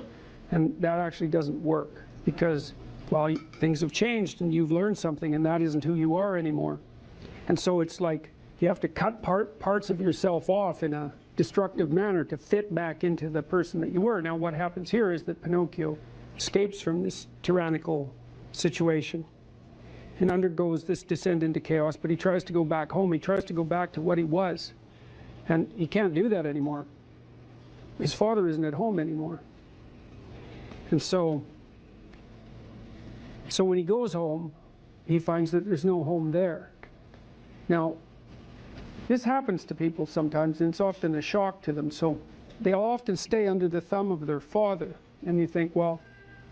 And that actually doesn't work, because, well, things have changed and you've learned something, and that isn't who you are anymore. And so it's like you have to cut parts of yourself off in a destructive manner to fit back into the person that you were. Now what happens here is that Pinocchio escapes from this tyrannical situation and undergoes this descent into chaos, but he tries to go back home. He tries to go back to what he was, and he can't do that anymore. His father isn't at home anymore. And so when he goes home, he finds that there's no home there. Now, this happens to people sometimes, and it's often a shock to them. So they'll often stay under the thumb of their father. And you think, well,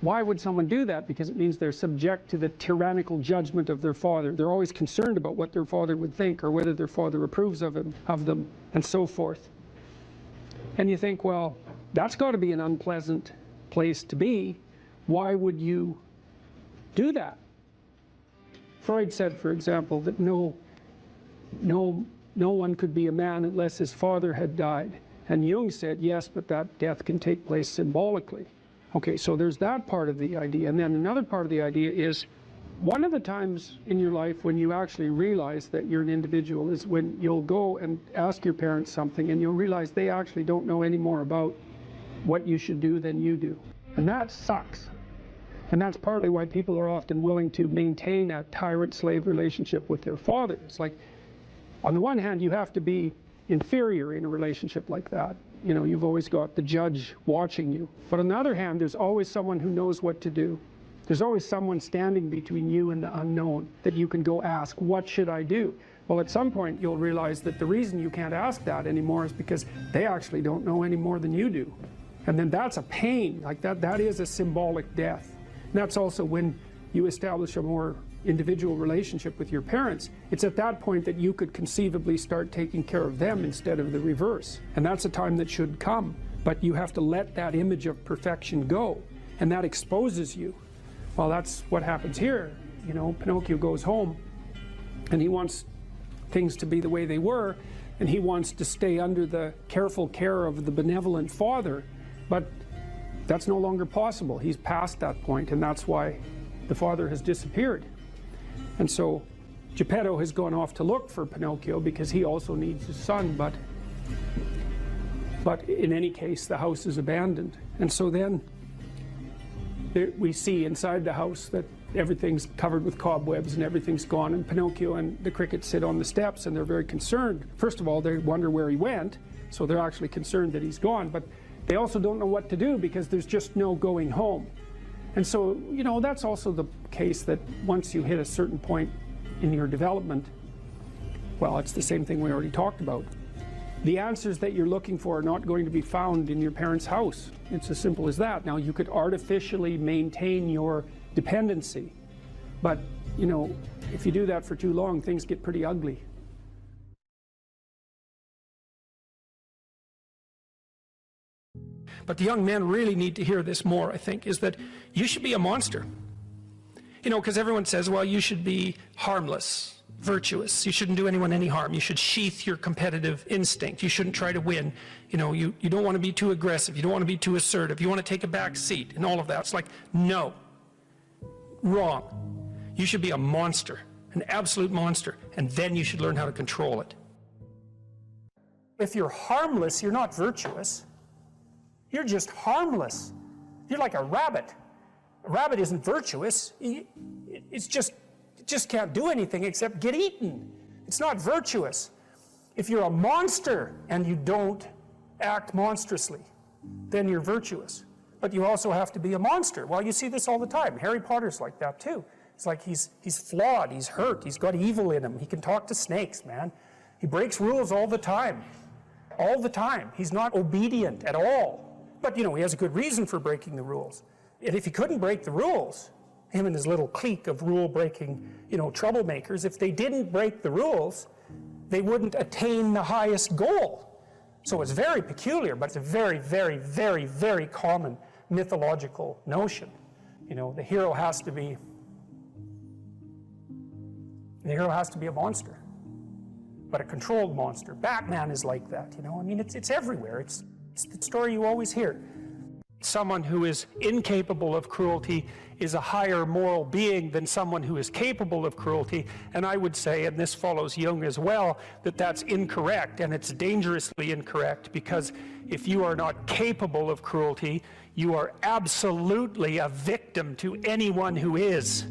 why would someone do that? Because it means they're subject to the tyrannical judgment of their father. They're always concerned about what their father would think, or whether their father approves of them, and so forth. And you think, well, that's got to be an unpleasant place to be. Why would you do that? Freud said, for example, that no one could be a man unless his father had died. And Jung said, yes, but that death can take place symbolically. Okay, so there's that part of the idea. And then another part of the idea is, one of the times in your life when you actually realize that you're an individual is when you'll go and ask your parents something and you'll realize they actually don't know any more about what you should do than you do. And that sucks. And that's partly why people are often willing to maintain a tyrant-slave relationship with their father. It's like, on the one hand, you have to be inferior in a relationship like that. You know, you've always got the judge watching you. But on the other hand, there's always someone who knows what to do. There's always someone standing between you and the unknown that you can go ask, what should I do? Well, at some point, you'll realize that the reason you can't ask that anymore is because they actually don't know any more than you do. And then that's a pain. Like that is a symbolic death. And that's also when you establish a more individual relationship with your parents. It's at that point that you could conceivably start taking care of them instead of the reverse. And that's a time that should come. But you have to let that image of perfection go. And that exposes you. Well, that's what happens here. You know, Pinocchio goes home and he wants things to be the way they were, and he wants to stay under the careful care of the benevolent father. But that's no longer possible. He's past that point, and that's why the father has disappeared. And so Geppetto has gone off to look for Pinocchio because he also needs his son, but in any case, the house is abandoned. And so then we see inside the house that everything's covered with cobwebs and everything's gone, and Pinocchio and the crickets sit on the steps and they're very concerned. First of all, they wonder where he went, so they're actually concerned that he's gone, but they also don't know what to do because there's just no going home. And so, you know, that's also the case that once you hit a certain point in your development, well, it's the same thing we already talked about. The answers that you're looking for are not going to be found in your parents' house. It's as simple as that. Now, you could artificially maintain your dependency, but, you know, if you do that for too long, things get pretty ugly. But the young men really need to hear this more, I think, is that you should be a monster. You know, because everyone says, well, you should be harmless, virtuous. You shouldn't do anyone any harm. You should sheath your competitive instinct. You shouldn't try to win. You know, you don't want to be too aggressive. You don't want to be too assertive. You want to take a back seat and all of that. It's like, no. Wrong. You should be a monster, an absolute monster, and then you should learn how to control it. If you're harmless, you're not virtuous. You're just harmless. You're like a rabbit. A rabbit isn't virtuous. It just can't do anything except get eaten. It's not virtuous. If you're a monster and you don't act monstrously, then you're virtuous. But you also have to be a monster. Well, you see this all the time. Harry Potter's like that too. It's like he's flawed, he's hurt, he's got evil in him. He can talk to snakes, man. He breaks rules all the time. all the time. He's not obedient at all. But, he has a good reason for breaking the rules. And if he couldn't break the rules, him and his little clique of rule-breaking, troublemakers, if they didn't break the rules, they wouldn't attain the highest goal. So it's very peculiar, but it's a very, very, very, very common mythological notion. The hero has to be a monster, but a controlled monster. Batman is like that, it's everywhere. It's the story you always hear. Someone who is incapable of cruelty is a higher moral being than someone who is capable of cruelty. And I would say, and this follows Jung as well, that that's incorrect, and it's dangerously incorrect, because if you are not capable of cruelty, you are absolutely a victim to anyone who is.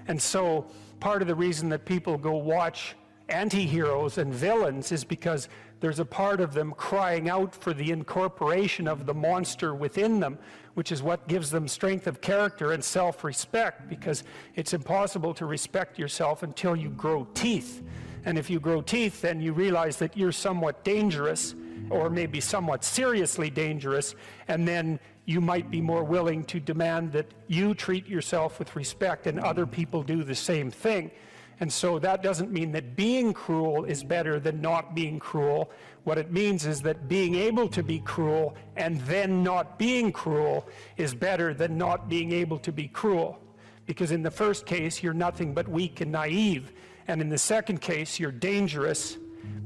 And so part of the reason that people go watch anti-heroes and villains is because there's a part of them crying out for the incorporation of the monster within them, which is what gives them strength of character and self-respect, because it's impossible to respect yourself until you grow teeth. And if you grow teeth, then you realize that you're somewhat dangerous, or maybe somewhat seriously dangerous, and then you might be more willing to demand that you treat yourself with respect and other people do the same thing. And so that doesn't mean that being cruel is better than not being cruel. What it means is that being able to be cruel and then not being cruel is better than not being able to be cruel. Because in the first case, you're nothing but weak and naive. And in the second case, you're dangerous,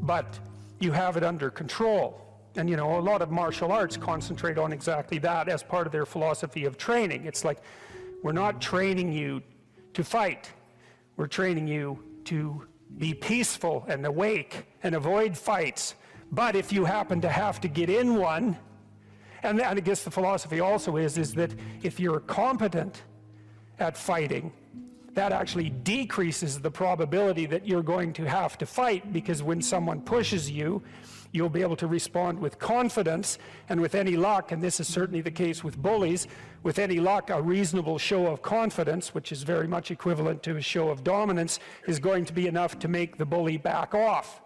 but you have it under control. And a lot of martial arts concentrate on exactly that as part of their philosophy of training. It's like, we're not training you to fight. We're training you to be peaceful and awake and avoid fights. But if you happen to have to get in one, and I guess the philosophy also is that if you're competent at fighting, that actually decreases the probability that you're going to have to fight, because when someone pushes you, you'll be able to respond with confidence, and with any luck, and this is certainly the case with bullies, with any luck, a reasonable show of confidence, which is very much equivalent to a show of dominance, is going to be enough to make the bully back off.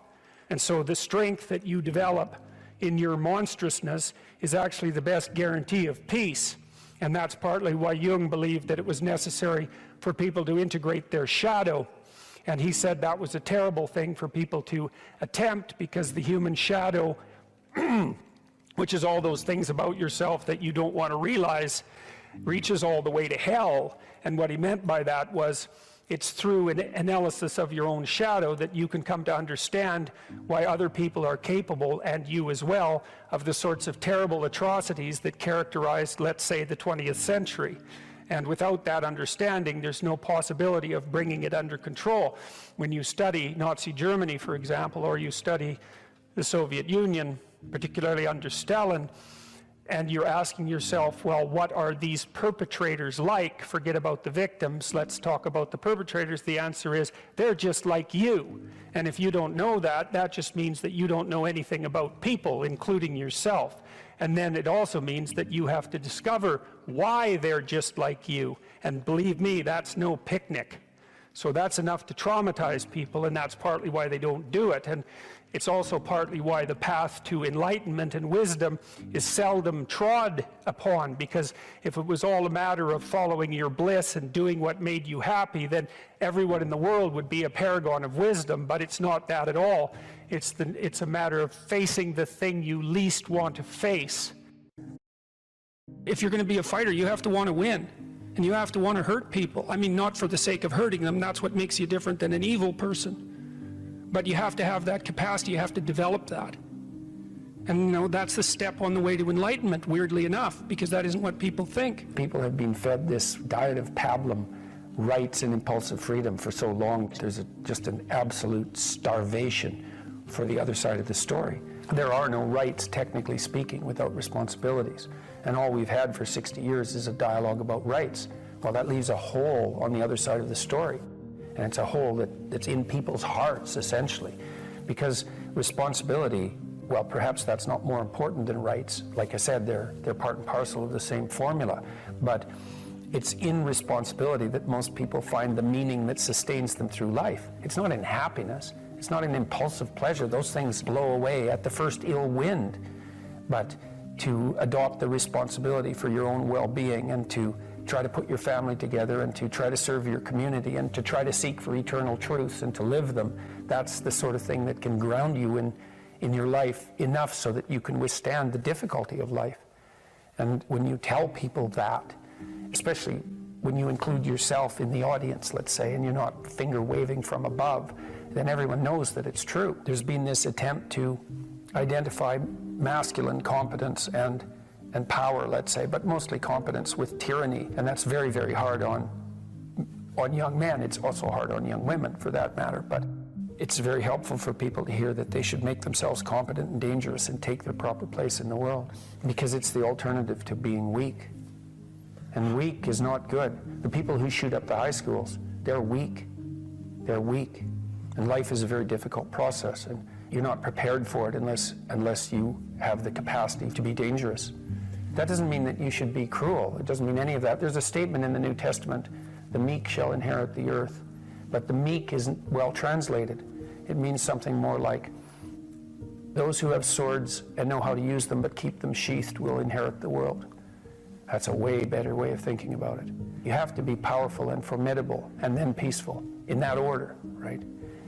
And so the strength that you develop in your monstrousness is actually the best guarantee of peace. And that's partly why Jung believed that it was necessary for people to integrate their shadow. And he said that was a terrible thing for people to attempt, because the human shadow, which is all those things about yourself that you don't want to realize, reaches all the way to hell. And what he meant by that was, it's through an analysis of your own shadow that you can come to understand why other people are capable, and you as well, of the sorts of terrible atrocities that characterized, let's say, the 20th century. And without that understanding, there's no possibility of bringing it under control. When you study Nazi Germany, for example, or you study the Soviet Union, particularly under Stalin, and you're asking yourself, well, what are these perpetrators like? Forget about the victims, let's talk about the perpetrators. The answer is, they're just like you. And if you don't know that, that just means that you don't know anything about people, including yourself. And then it also means that you have to discover why they're just like you. And believe me, that's no picnic. So that's enough to traumatize people, and that's partly why they don't do it. And it's also partly why the path to enlightenment and wisdom is seldom trod upon, because if it was all a matter of following your bliss and doing what made you happy, then everyone in the world would be a paragon of wisdom. But it's not that at all. It's a matter of facing the thing you least want to face. If you're going to be a fighter, you have to want to win. And you have to want to hurt people. I mean, not for the sake of hurting them. That's what makes you different than an evil person. But you have to have that capacity. You have to develop that. And that's the step on the way to enlightenment, weirdly enough, because that isn't what people think. People have been fed this diet of pablum, rights and impulsive freedom, for so long. There's just an absolute starvation for the other side of the story. There are no rights, technically speaking, without responsibilities. And all we've had for 60 years is a dialogue about rights. Well, that leaves a hole on the other side of the story. And it's a hole that's in people's hearts, essentially. Because responsibility, well, perhaps that's not more important than rights. Like I said, they're part and parcel of the same formula. But it's in responsibility that most people find the meaning that sustains them through life. It's not in happiness. It's not an impulsive pleasure. Those things blow away at the first ill wind. But to adopt the responsibility for your own well-being and to try to put your family together and to try to serve your community and to try to seek for eternal truths and to live them, that's the sort of thing that can ground you in your life enough so that you can withstand the difficulty of life. And when you tell people that, especially when you include yourself in the audience, let's say, and you're not finger waving from above, then everyone knows that it's true. There's been this attempt to identify masculine competence and power, let's say, but mostly competence with tyranny, and that's very, very hard on young men. It's also hard on young women, for that matter, but it's very helpful for people to hear that they should make themselves competent and dangerous and take their proper place in the world, because it's the alternative to being weak. And weak is not good. The people who shoot up the high schools, they're weak. They're weak. And life is a very difficult process, and you're not prepared for it unless you have the capacity to be dangerous. That doesn't mean that you should be cruel. It doesn't mean any of that. There's a statement in the New Testament, the meek shall inherit the earth. But the meek isn't well translated. It means something more like, those who have swords and know how to use them but keep them sheathed will inherit the world. That's a way better way of thinking about it. You have to be powerful and formidable and then peaceful, in that order, right?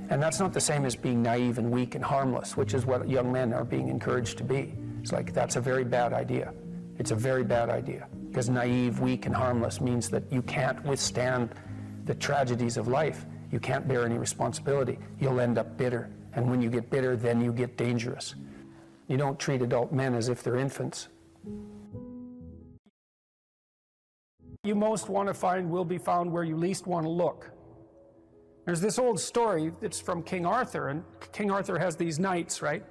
And that's not the same as being naive and weak and harmless, which is what young men are being encouraged to be. It's like, that's a very bad idea. It's a very bad idea, because naive, weak, and harmless means that you can't withstand the tragedies of life. You can't bear any responsibility. You'll end up bitter. And when you get bitter, then you get dangerous. You don't treat adult men as if they're infants. You most want to find will be found where you least want to look. There's this old story that's from King Arthur, and King Arthur has these knights, right?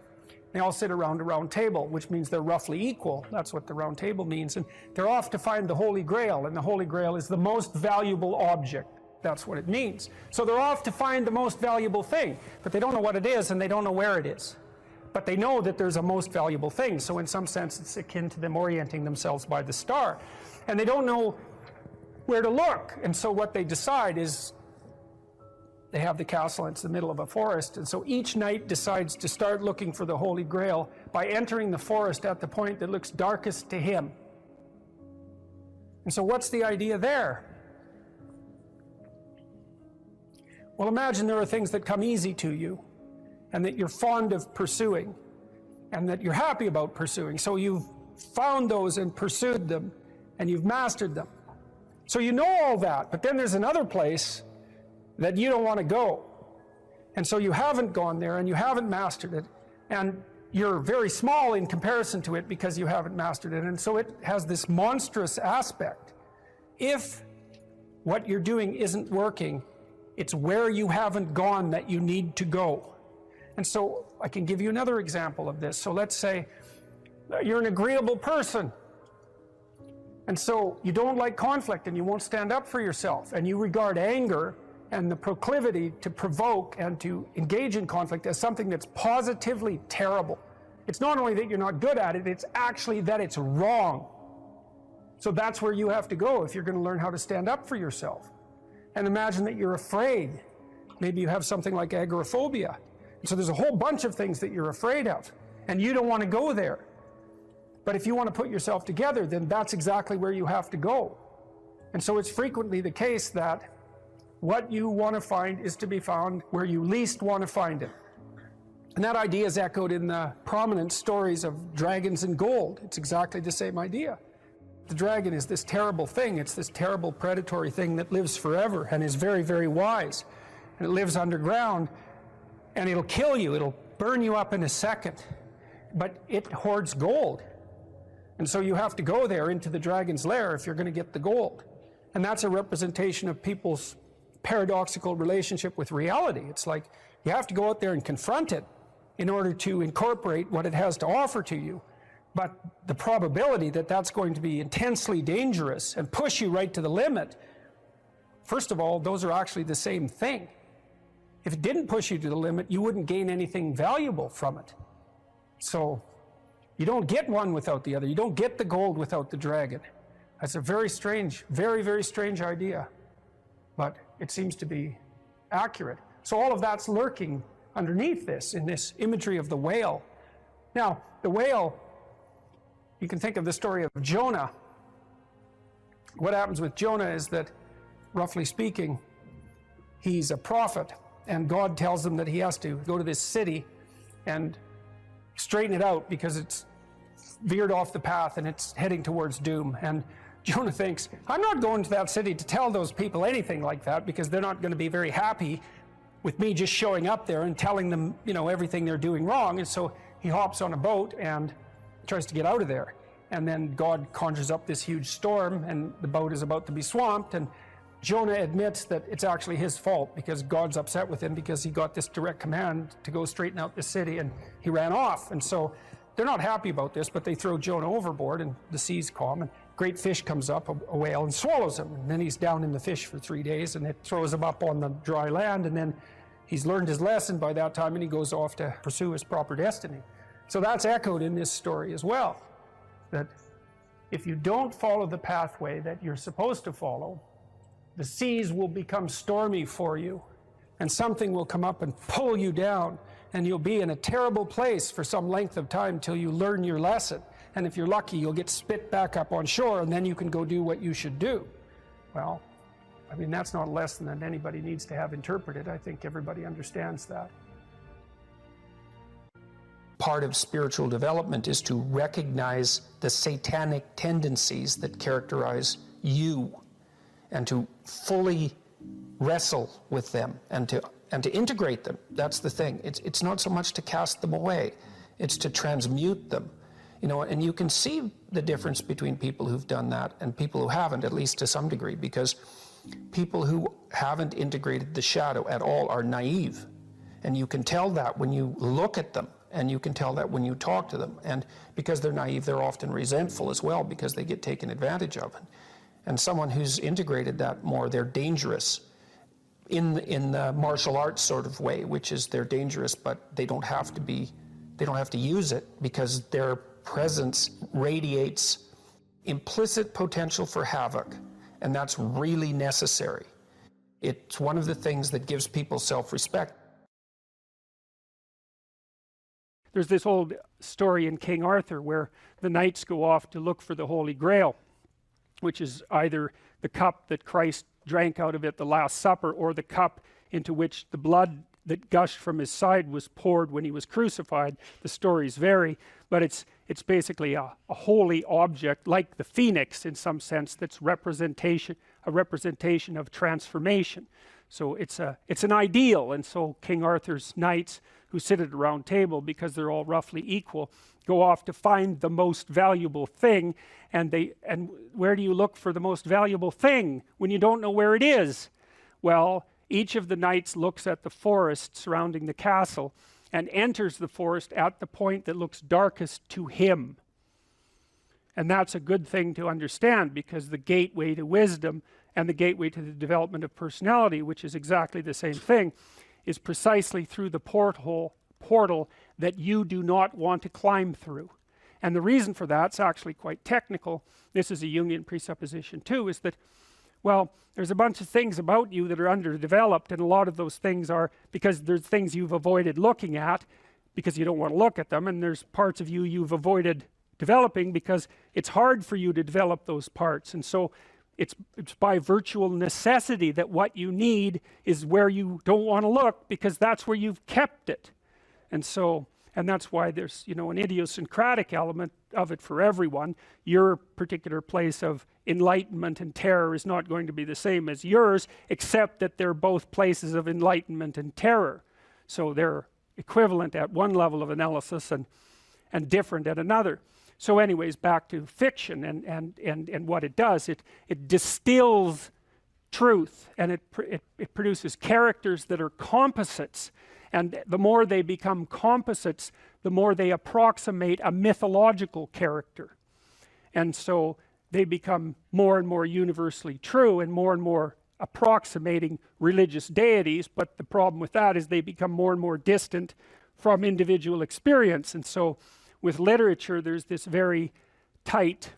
They all sit around a round table, which means they're roughly equal. That's what the round table means. And they're off to find the Holy Grail, and the Holy Grail is the most valuable object. That's what it means. So they're off to find the most valuable thing, but they don't know what it is, and they don't know where it is. But they know that there's a most valuable thing, so in some sense it's akin to them orienting themselves by the star. And they don't know where to look, and so what they decide is, they have the castle, and it's the middle of a forest, and so each knight decides to start looking for the Holy Grail by entering the forest at the point that looks darkest to him. And so what's the idea there? Well, imagine there are things that come easy to you, and that you're fond of pursuing, and that you're happy about pursuing. So you've found those and pursued them, and you've mastered them. So you know all that, but then there's another place that you don't want to go. And so you haven't gone there, and you haven't mastered it, and you're very small in comparison to it because you haven't mastered it, and so it has this monstrous aspect. If what you're doing isn't working, it's where you haven't gone that you need to go. And so I can give you another example of this. So let's say you're an agreeable person, and so you don't like conflict, and you won't stand up for yourself, and you regard anger and the proclivity to provoke and to engage in conflict as something that's positively terrible. It's not only that you're not good at it, it's actually that it's wrong. So that's where you have to go if you're going to learn how to stand up for yourself. And imagine that you're afraid. Maybe you have something like agoraphobia. So there's a whole bunch of things that you're afraid of, and you don't want to go there. But if you want to put yourself together, then that's exactly where you have to go. And so it's frequently the case that what you want to find is to be found where you least want to find it. And that idea is echoed in the prominent stories of dragons and gold. It's exactly the same idea. The dragon is this terrible thing. It's this terrible predatory thing that lives forever and is very, very wise. And it lives underground, and it'll kill you. It'll burn you up in a second. But it hoards gold. And so you have to go there into the dragon's lair if you're going to get the gold. And that's a representation of people's paradoxical relationship with reality. It's like you have to go out there and confront it in order to incorporate what it has to offer to you. But the probability that that's going to be intensely dangerous and push you right to the limit, first of all, those are actually the same thing. If it didn't push you to the limit, you wouldn't gain anything valuable from it. So you don't get one without the other. You don't get the gold without the dragon. That's a very strange, very, very strange idea. But it seems to be accurate. So all of that's lurking underneath this, in this imagery of the whale. Now, the whale, you can think of the story of Jonah. What happens with Jonah is that, roughly speaking, he's a prophet, and God tells him that he has to go to this city and straighten it out because it's veered off the path and it's heading towards doom. And Jonah thinks, I'm not going to that city to tell those people anything like that, because they're not going to be very happy with me just showing up there and telling them, you know, everything they're doing wrong. And so he hops on a boat and tries to get out of there. And then God conjures up this huge storm, and the boat is about to be swamped, and Jonah admits that it's actually his fault because God's upset with him because he got this direct command to go straighten out the city, and he ran off. And so they're not happy about this, but they throw Jonah overboard, and the seas calm, and great fish comes up, a whale, and swallows him. And then he's down in the fish for 3 days, and it throws him up on the dry land, and then he's learned his lesson by that time, and he goes off to pursue his proper destiny. So that's echoed in this story as well, that if you don't follow the pathway that you're supposed to follow, the seas will become stormy for you, and something will come up and pull you down, and you'll be in a terrible place for some length of time till you learn your lesson. And if you're lucky, you'll get spit back up on shore, and then you can go do what you should do. Well, I mean, that's not a lesson that anybody needs to have interpreted. I think everybody understands that. Part of spiritual development is to recognize the satanic tendencies that characterize you, and to fully wrestle with them, and to integrate them. That's the thing. It's not so much to cast them away, it's to transmute them. You know, and you can see the difference between people who've done that and people who haven't, at least to some degree, because people who haven't integrated the shadow at all are naive. And you can tell that when you look at them, and you can tell that when you talk to them. And because they're naive, they're often resentful as well, because they get taken advantage of. And someone who's integrated that more, they're dangerous in the martial arts sort of way, which is they're dangerous, but they don't have to use it, because their presence radiates implicit potential for havoc, and that's really necessary. It's one of the things that gives people self-respect. There's this old story in King Arthur where the knights go off to look for the Holy Grail, which is either the cup that Christ drank out of at the Last Supper, or the cup into which the blood that gushed from his side was poured when he was crucified. The stories vary, but it's basically a holy object, like the phoenix in some sense, that's a representation of transformation. So it's an ideal. And so King Arthur's knights, who sit at a round table because they're all roughly equal, go off to find the most valuable thing. And where do you look for the most valuable thing when you don't know where it is? Well, each of the knights looks at the forest surrounding the castle and enters the forest at the point that looks darkest to him. And that's a good thing to understand, because the gateway to wisdom and the gateway to the development of personality, which is exactly the same thing, is precisely through the portal that you do not want to climb through. And the reason for that's actually quite technical. This is a Jungian presupposition too, is that, well, there's a bunch of things about you that are underdeveloped, and a lot of those things are because there's things you've avoided looking at because you don't want to look at them, and there's parts of you you've avoided developing because it's hard for you to develop those parts. And so it's by virtual necessity that what you need is where you don't want to look, because that's where you've kept it. And that's why there's, you know, an idiosyncratic element of it for everyone. Your particular place of enlightenment and terror is not going to be the same as yours, except that they're both places of enlightenment and terror. So they're equivalent at one level of analysis and different at another. So anyways, back to fiction and what it does. It distills truth, and it produces characters that are composites. And the more they become composites, the more they approximate a mythological character. And so they become more and more universally true and more approximating religious deities. But the problem with that is they become more and more distant from individual experience. And so with literature, there's this very tight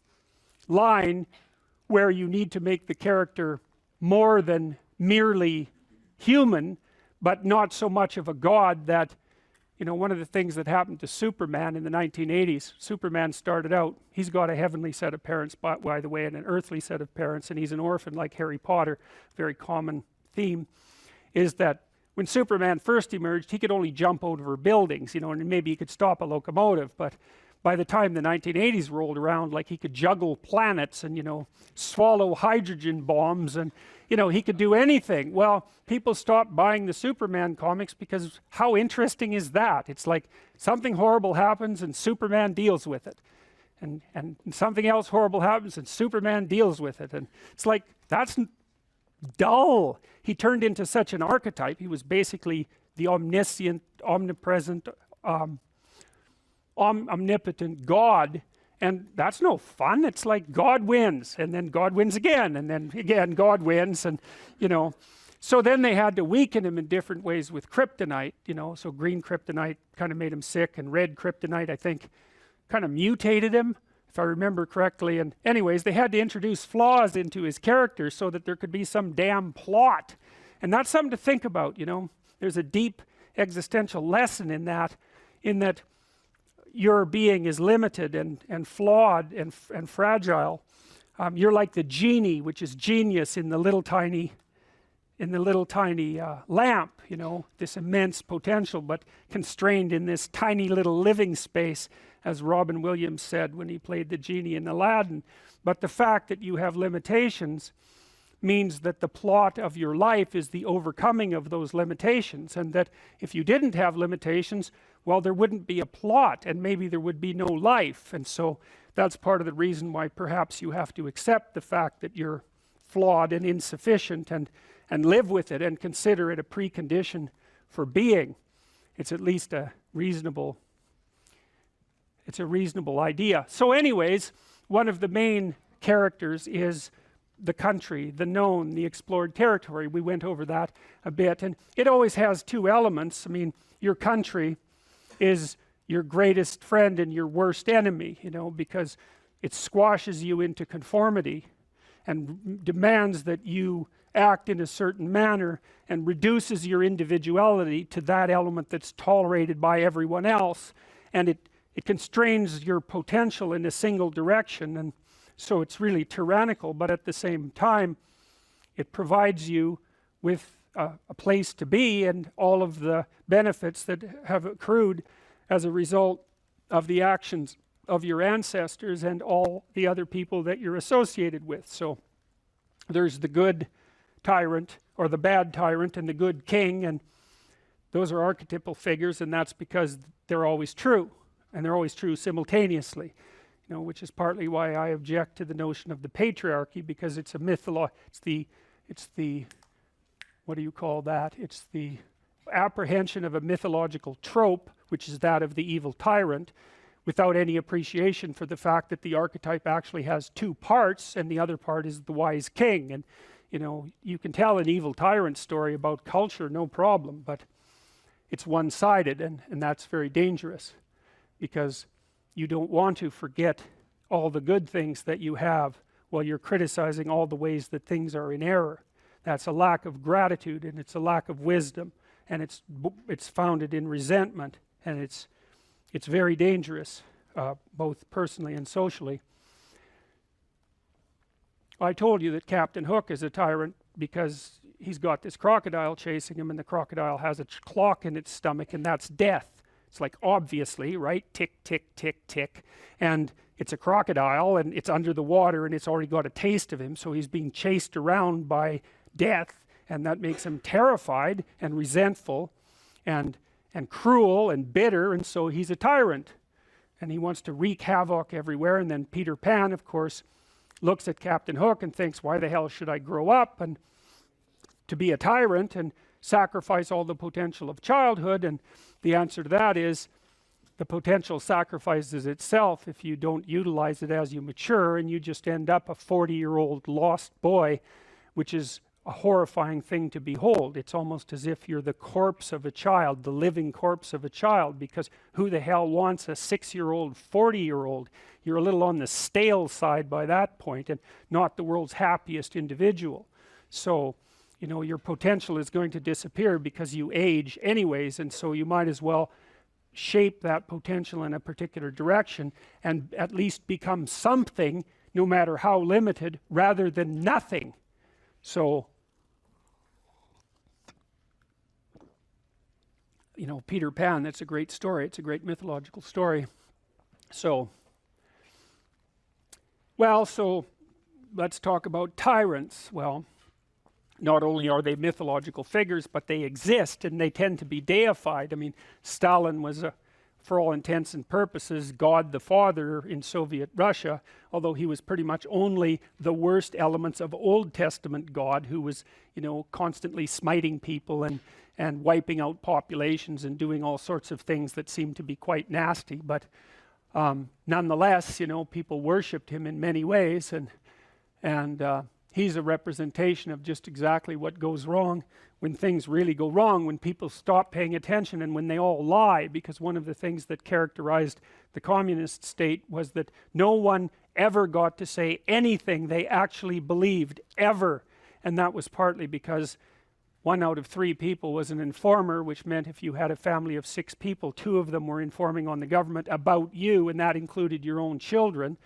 line where you need to make the character more than merely human, but not so much of a god that, you know, one of the things that happened to Superman in the 1980s, Superman started out, he's got a heavenly set of parents, by the way, and an earthly set of parents, and he's an orphan like Harry Potter. Very common theme is that when Superman first emerged, he could only jump over buildings, you know, and maybe he could stop a locomotive, but by the time the 1980s rolled around, like, he could juggle planets and, you know, swallow hydrogen bombs, and, you know, he could do anything. Well, people stopped buying the Superman comics because how interesting is that? It's like something horrible happens and Superman deals with it, and something else horrible happens and Superman deals with it, and it's like, that's dull. He turned into such an archetype. He was basically the omniscient, omnipresent, omnipotent God, and that's no fun. It's like God wins, and then God wins again, and then again God wins, and, you know, so then they had to weaken him in different ways with kryptonite, you know. So green kryptonite kind of made him sick, and red kryptonite, I think, kind of mutated him, if I remember correctly. And anyways, they had to introduce flaws into his character so that there could be some damn plot, and that's something to think about, you know. There's a deep existential lesson in that your being is limited and flawed and fragile. You're like the genie, which is genius in the little tiny lamp, you know, this immense potential, but constrained in this tiny little living space, as Robin Williams said when he played the genie in Aladdin. But the fact that you have limitations means that the plot of your life is the overcoming of those limitations, and that if you didn't have limitations, well, there wouldn't be a plot, and maybe there would be no life. And so that's part of the reason why perhaps you have to accept the fact that you're flawed and insufficient, and live with it and consider it a precondition for being. It's at least a reasonable idea. So anyways, one of the main characters is the country, the known, the explored territory. We went over that a bit, and it always has two elements. I mean, your country is your greatest friend and your worst enemy, you know, because it squashes you into conformity and demands that you act in a certain manner, and reduces your individuality to that element that's tolerated by everyone else, and it constrains your potential in a single direction. And so it's really tyrannical, but at the same time it provides you with a place to be and all of the benefits that have accrued as a result of the actions of your ancestors and all the other people that you're associated with. So there's the good tyrant, or the bad tyrant, and the good king, and those are archetypal figures, and that's because they're always true, and they're always true simultaneously, you know, which is partly why I object to the notion of the patriarchy, because it's a it's the what do you call that? It's the apprehension of a mythological trope, which is that of the evil tyrant, without any appreciation for the fact that the archetype actually has two parts, and the other part is the wise king. And you know, you can tell an evil tyrant story about culture, no problem, but it's one-sided, and that's very dangerous, because you don't want to forget all the good things that you have while you're criticizing all the ways that things are in error. That's a lack of gratitude, and it's a lack of wisdom, and it's founded in resentment, and it's very dangerous, both personally and socially. I told you that Captain Hook is a tyrant because he's got this crocodile chasing him, and the crocodile has a clock in its stomach, and that's death. It's like, obviously, right? Tick, tick, tick, tick. And it's a crocodile, and it's under the water, and it's already got a taste of him, so he's being chased around by death, and that makes him terrified and resentful and cruel and bitter, and so he's a tyrant. And he wants to wreak havoc everywhere. And then Peter Pan, of course, looks at Captain Hook and thinks, why the hell should I grow up and to be a tyrant and sacrifice all the potential of childhood? And the answer to that is, the potential sacrifices itself if you don't utilize it as you mature, and you just end up a 40-year-old lost boy, which is a horrifying thing to behold. It's almost as if you're the corpse of a child, the living corpse of a child, because who the hell wants a 6-year-old, 40-year-old? You're a little on the stale side by that point, and not the world's happiest individual. So, you know, your potential is going to disappear because you age anyways, and so you might as well shape that potential in a particular direction and at least become something, no matter how limited, rather than nothing. So, you know, Peter Pan, that's a great story. It's a great mythological story. So, well, so let's talk about tyrants. Well, not only are they mythological figures, but they exist and they tend to be deified. I mean, Stalin was, for all intents and purposes, God the Father in Soviet Russia, although he was pretty much only the worst elements of Old Testament God, who was, you know, constantly smiting people and wiping out populations and doing all sorts of things that seemed to be quite nasty. But nonetheless, you know, people worshipped him in many ways, and he's a representation of just exactly what goes wrong when things really go wrong, when people stop paying attention and when they all lie. Because one of the things that characterized the communist state was that no one ever got to say anything they actually believed, ever. And that was partly because 1 out of 3 people was an informer, which meant if you had a family of 6 people, 2 of them were informing on the government about you, and that included your own children.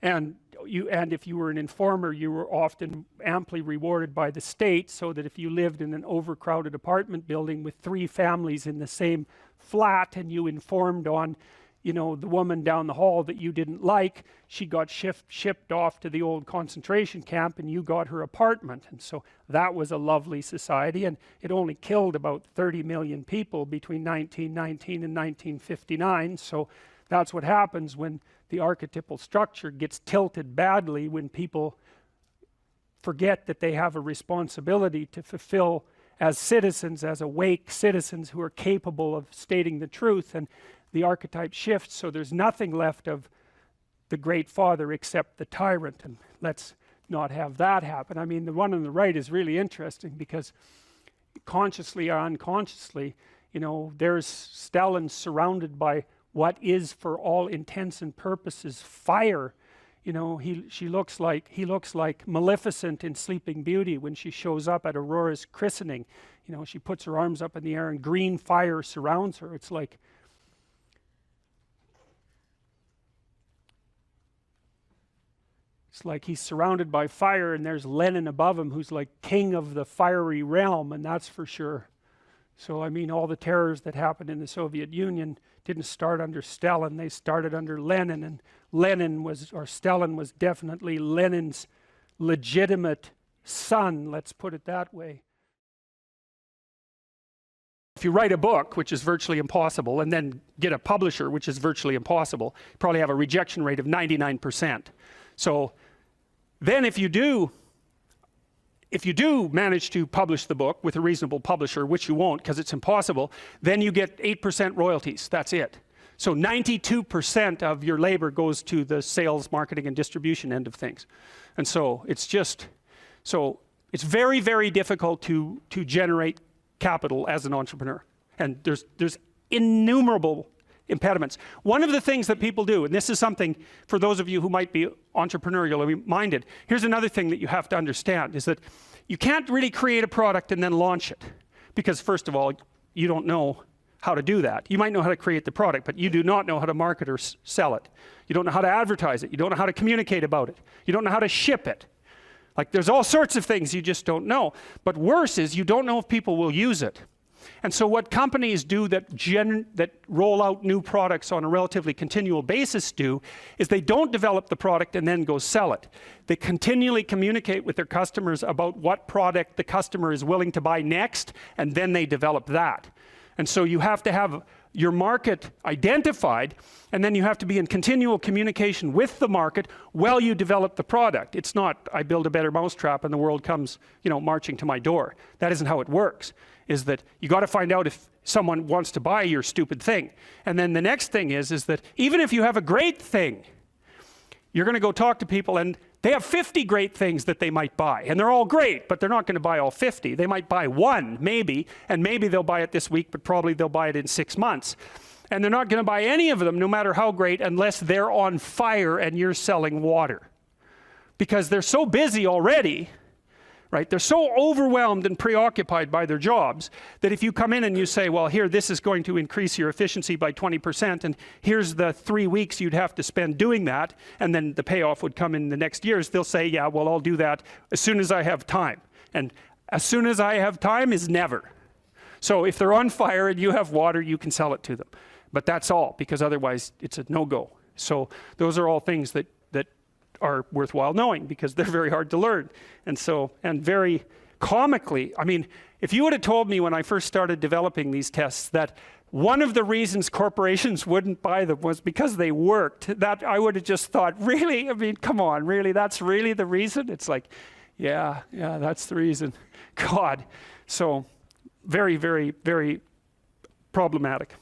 And if you were an informer, you were often amply rewarded by the state, so that if you lived in an overcrowded apartment building with 3 families in the same flat and you informed on, you know, the woman down the hall that you didn't like, she got shipped off to the old concentration camp and you got her apartment. And so that was a lovely society, and it only killed about 30 million people between 1919 and 1959. So that's what happens when the archetypal structure gets tilted badly, when people forget that they have a responsibility to fulfill as citizens, as awake citizens who are capable of stating the truth, and the archetype shifts, so there's nothing left of the great father except the tyrant. And let's not have that happen. I mean, the one on the right is really interesting, because consciously or unconsciously, you know, there's Stalin surrounded by what is, for all intents and purposes, fire. You know, he looks like Maleficent in Sleeping Beauty when she shows up at Aurora's christening. You know, she puts her arms up in the air and green fire surrounds her. It's like he's surrounded by fire, and there's Lenin above him, who's like king of the fiery realm, and that's for sure. So, I mean, all the terrors that happened in the Soviet Union didn't start under Stalin, they started under Lenin, and Stalin was definitely Lenin's legitimate son, let's put it that way. If you write a book, which is virtually impossible, and then get a publisher, which is virtually impossible, you probably have a rejection rate of 99%. So then if you do manage to publish the book with a reasonable publisher, which you won't because it's impossible, then you get 8% royalties. That's it. So 92% of your labor goes to the sales, marketing, and distribution end of things. And so it's very, very difficult to generate capital as an entrepreneur. And there's innumerable impediments. One of the things that people do, and this is something for those of you who might be entrepreneurially minded, here's another thing that you have to understand, is that you can't really create a product and then launch it. Because first of all, you don't know how to do that. You might know how to create the product, but you do not know how to market or sell it. You don't know how to advertise it. You don't know how to communicate about it. You don't know how to ship it. Like, there's all sorts of things you just don't know. But worse is, you don't know if people will use it. And so what companies do that roll out new products on a relatively continual basis do is they don't develop the product and then go sell it. They continually communicate with their customers about what product the customer is willing to buy next, and then they develop that. And so you have to have your market identified, and then you have to be in continual communication with the market while you develop the product. It's not, I build a better mousetrap and the world comes, you know, marching to my door. That isn't how it works. Is that you got to find out if someone wants to buy your stupid thing. And then the next thing is that even if you have a great thing, you're going to go talk to people and they have 50 great things that they might buy. And they're all great, but they're not going to buy all 50. They might buy one, maybe, and maybe they'll buy it this week, but probably they'll buy it in 6 months. And they're not going to buy any of them, no matter how great, unless they're on fire and you're selling water. Because they're so busy already right? They're so overwhelmed and preoccupied by their jobs that if you come in and you say, well, here, this is going to increase your efficiency by 20%, and here's the 3 weeks you'd have to spend doing that, and then the payoff would come in the next years, they'll say, yeah, well, I'll do that as soon as I have time. And as soon as I have time is never. So if they're on fire and you have water, you can sell it to them. But that's all, because otherwise it's a no-go. So those are all things that are worthwhile knowing, because they're very hard to learn. And so, and very comically, I mean, if you would have told me when I first started developing these tests that one of the reasons corporations wouldn't buy them was because they worked, that I would have just thought, really? I mean, come on, really? That's really the reason? It's like, yeah, that's the reason. God. So very, very, very problematic.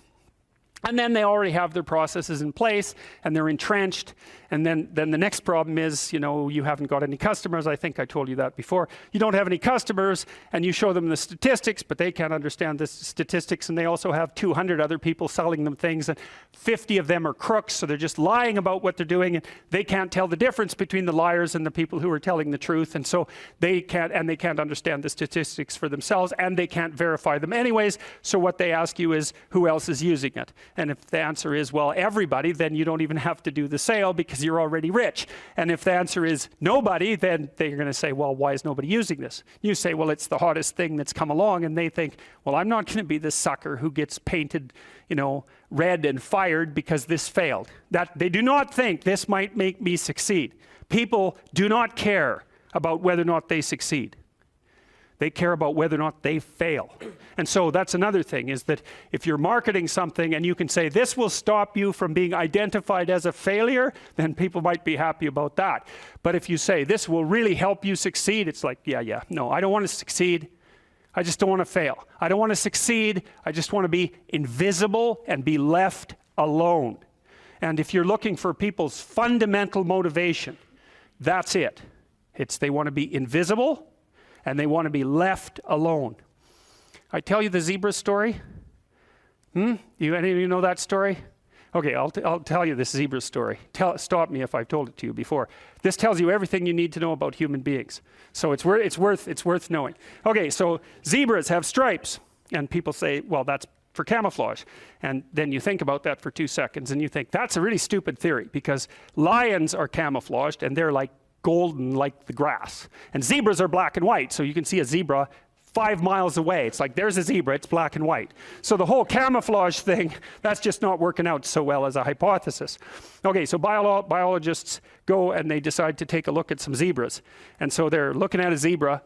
And then they already have their processes in place and they're entrenched. And then the next problem is, you know, you haven't got any customers. I think I told you that before. You don't have any customers and you show them the statistics, but they can't understand the statistics. And they also have 200 other people selling them things, and 50 of them are crooks. So they're just lying about what they're doing. And they can't tell the difference between the liars and the people who are telling the truth. And so they can't understand the statistics for themselves, and they can't verify them anyways. So what they ask you is, who else is using it? And if the answer is, well, everybody, then you don't even have to do the sale because you're already rich. And if the answer is nobody, then they're going to say, well, why is nobody using this? You say, well, it's the hottest thing that's come along. And they think, well, I'm not going to be the sucker who gets painted, you know, red and fired because this failed. That they do not think this might make me succeed. People do not care about whether or not they succeed. They care about whether or not they fail. And so that's another thing, is that if you're marketing something and you can say, this will stop you from being identified as a failure, then people might be happy about that. But if you say, this will really help you succeed, it's like, yeah, no, I don't want to succeed. I just don't want to fail. I don't want to succeed. I just want to be invisible and be left alone. And if you're looking for people's fundamental motivation, that's it. It's they want to be invisible and they want to be left alone. I tell you the zebra story? Any of you know that story? Okay, I'll tell you this zebra story. Stop me if I've told it to you before. This tells you everything you need to know about human beings. So it's worth knowing. Okay, so zebras have stripes. And people say, well, that's for camouflage. And then you think about that for 2 seconds and you think, that's a really stupid theory, because lions are camouflaged and they're like golden like the grass. And zebras are black and white, so you can see a zebra 5 miles away. It's like, there's a zebra, it's black and white. So the whole camouflage thing, that's just not working out so well as a hypothesis. Okay, so biologists go and they decide to take a look at some zebras. And so they're looking at a zebra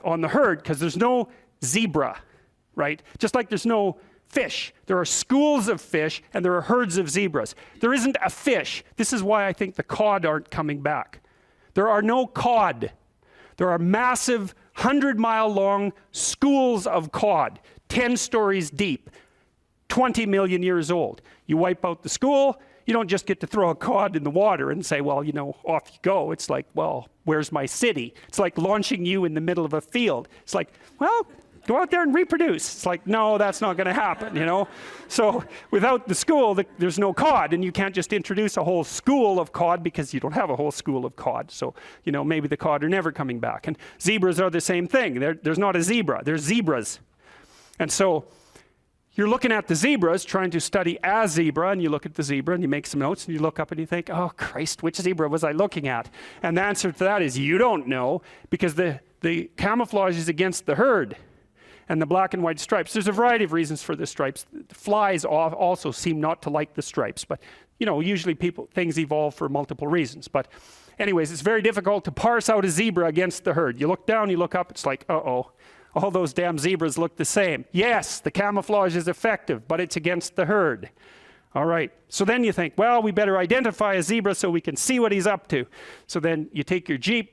on the herd, because there's no zebra, right? Just like there's no fish. There are schools of fish and there are herds of zebras. There isn't a fish. This is why I think the cod aren't coming back. There are no cod. There are massive 100-mile-long schools of cod, 10 stories deep, 20 million years old. You wipe out the school, you don't just get to throw a cod in the water and say, well, you know, off you go. It's like, well, where's my city? It's like launching you in the middle of a field. It's like, well, go out there and reproduce. It's like, no, that's not going to happen, you know? So without the school, there's no cod, and you can't just introduce a whole school of cod because you don't have a whole school of cod. So, you know, maybe the cod are never coming back. And zebras are the same thing. There's not a zebra. There's zebras. And so you're looking at the zebras, trying to study a zebra, and you look at the zebra and you make some notes and you look up and you think, oh, Christ, which zebra was I looking at? And the answer to that is you don't know, because the camouflage is against the herd. And the black and white stripes. There's a variety of reasons for the stripes. The flies also seem not to like the stripes, but you know, usually things evolve for multiple reasons. But anyways, it's very difficult to parse out a zebra against the herd. You look down, you look up, it's like, uh-oh, all those damn zebras look the same. Yes, the camouflage is effective, but it's against the herd. All right, so then you think, well, we better identify a zebra so we can see what he's up to. So then you take your Jeep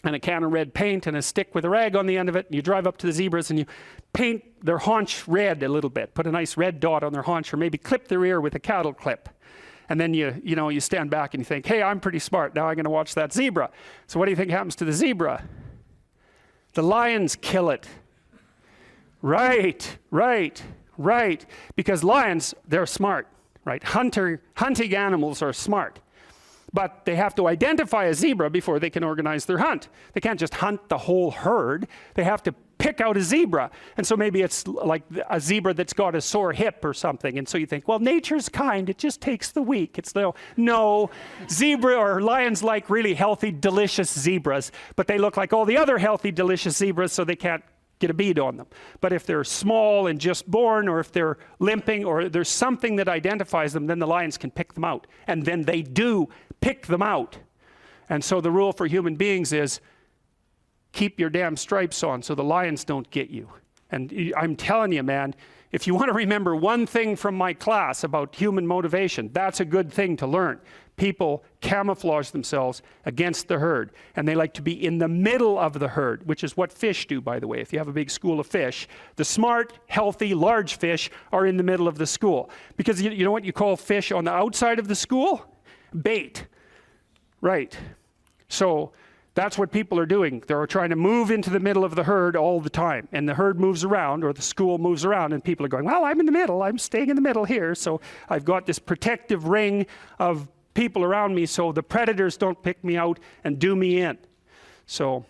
and a can of red paint and a stick with a rag on the end of it, and you drive up to the zebras and you paint their haunch red a little bit, put a nice red dot on their haunch, or maybe clip their ear with a cattle clip. And then you stand back and you think, hey, I'm pretty smart, now I'm going to watch that zebra. So what do you think happens to the zebra? The lions kill it. Right. Because lions, they're smart, right? Hunting animals are smart. But they have to identify a zebra before they can organize their hunt. They can't just hunt the whole herd. They have to pick out a zebra. And so maybe it's like a zebra that's got a sore hip or something. And so you think, well, nature's kind. It just takes the weak. It's no, zebra or lions like really healthy, delicious zebras. But they look like all the other healthy, delicious zebras, so they can't get a bead on them. But if they're small and just born, or if they're limping, or there's something that identifies them, then the lions can pick them out. And then they do pick them out. And so the rule for human beings is keep your damn stripes on so the lions don't get you. And I'm telling you, man, if you want to remember one thing from my class about human motivation, that's a good thing to learn. People camouflage themselves against the herd, and they like to be in the middle of the herd, which is what fish do, by the way. If you have a big school of fish, the smart, healthy, large fish are in the middle of the school. Because you know what you call fish on the outside of the school? Bait. Right. So that's what people are doing. They're trying to move into the middle of the herd all the time. And the herd moves around, or the school moves around, and people are going, well, I'm in the middle. I'm staying in the middle here. So I've got this protective ring of people around me so the predators don't pick me out and do me in. So,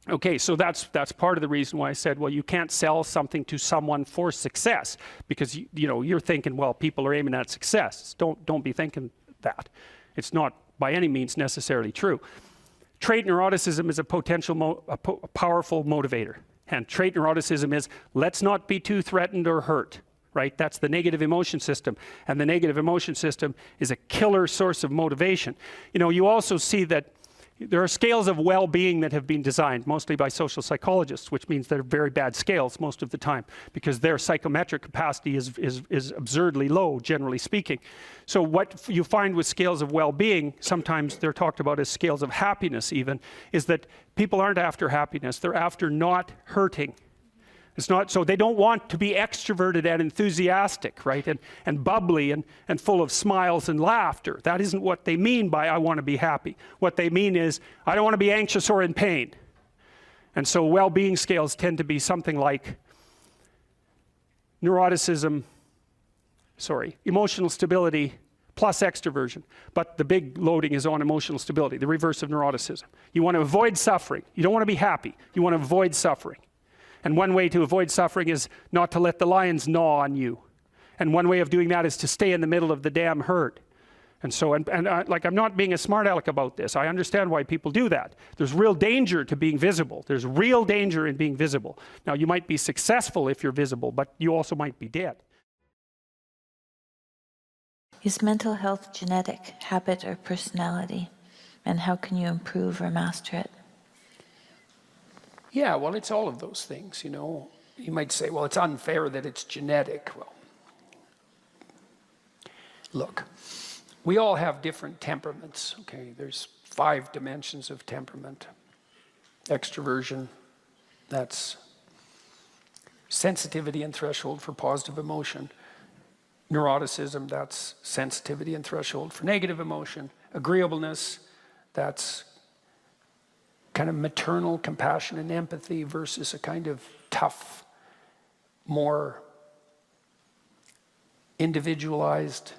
okay, so that's part of the reason why I said, well, you can't sell something to someone for success, because you know, you're thinking, well, people are aiming at success. Don't be thinking that. It's not by any means necessarily true. Trait neuroticism is a powerful motivator. And trait neuroticism is, let's not be too threatened or hurt. Right? That's the negative emotion system. And the negative emotion system is a killer source of motivation. You know, you also see that there are scales of well-being that have been designed, mostly by social psychologists, which means they're very bad scales most of the time, because their psychometric capacity is absurdly low, generally speaking. So what you find with scales of well-being, sometimes they're talked about as scales of happiness even, is that people aren't after happiness, they're after not hurting. It's not, so they don't want to be extroverted and enthusiastic, right? And bubbly and full of smiles and laughter. That isn't what they mean by I want to be happy. What they mean is I don't want to be anxious or in pain. And so well-being scales tend to be something like emotional stability plus extroversion. But the big loading is on emotional stability, the reverse of neuroticism. You want to avoid suffering. You don't want to be happy. You want to avoid suffering. And one way to avoid suffering is not to let the lions gnaw on you. And one way of doing that is to stay in the middle of the damn herd. And so, like, I'm not being a smart aleck about this. I understand why people do that. There's real danger to being visible. There's real danger in being visible. Now, you might be successful if you're visible, but you also might be dead. Is mental health genetic, habit, or personality? And how can you improve or master it? Yeah, well, it's all of those things, you know. You might say, well, it's unfair that it's genetic. Well, look, we all have different temperaments, okay? There's 5 dimensions of temperament. Extroversion, that's sensitivity and threshold for positive emotion. Neuroticism, that's sensitivity and threshold for negative emotion. Agreeableness, that's kind of maternal compassion and empathy versus a kind of tough, more individualized,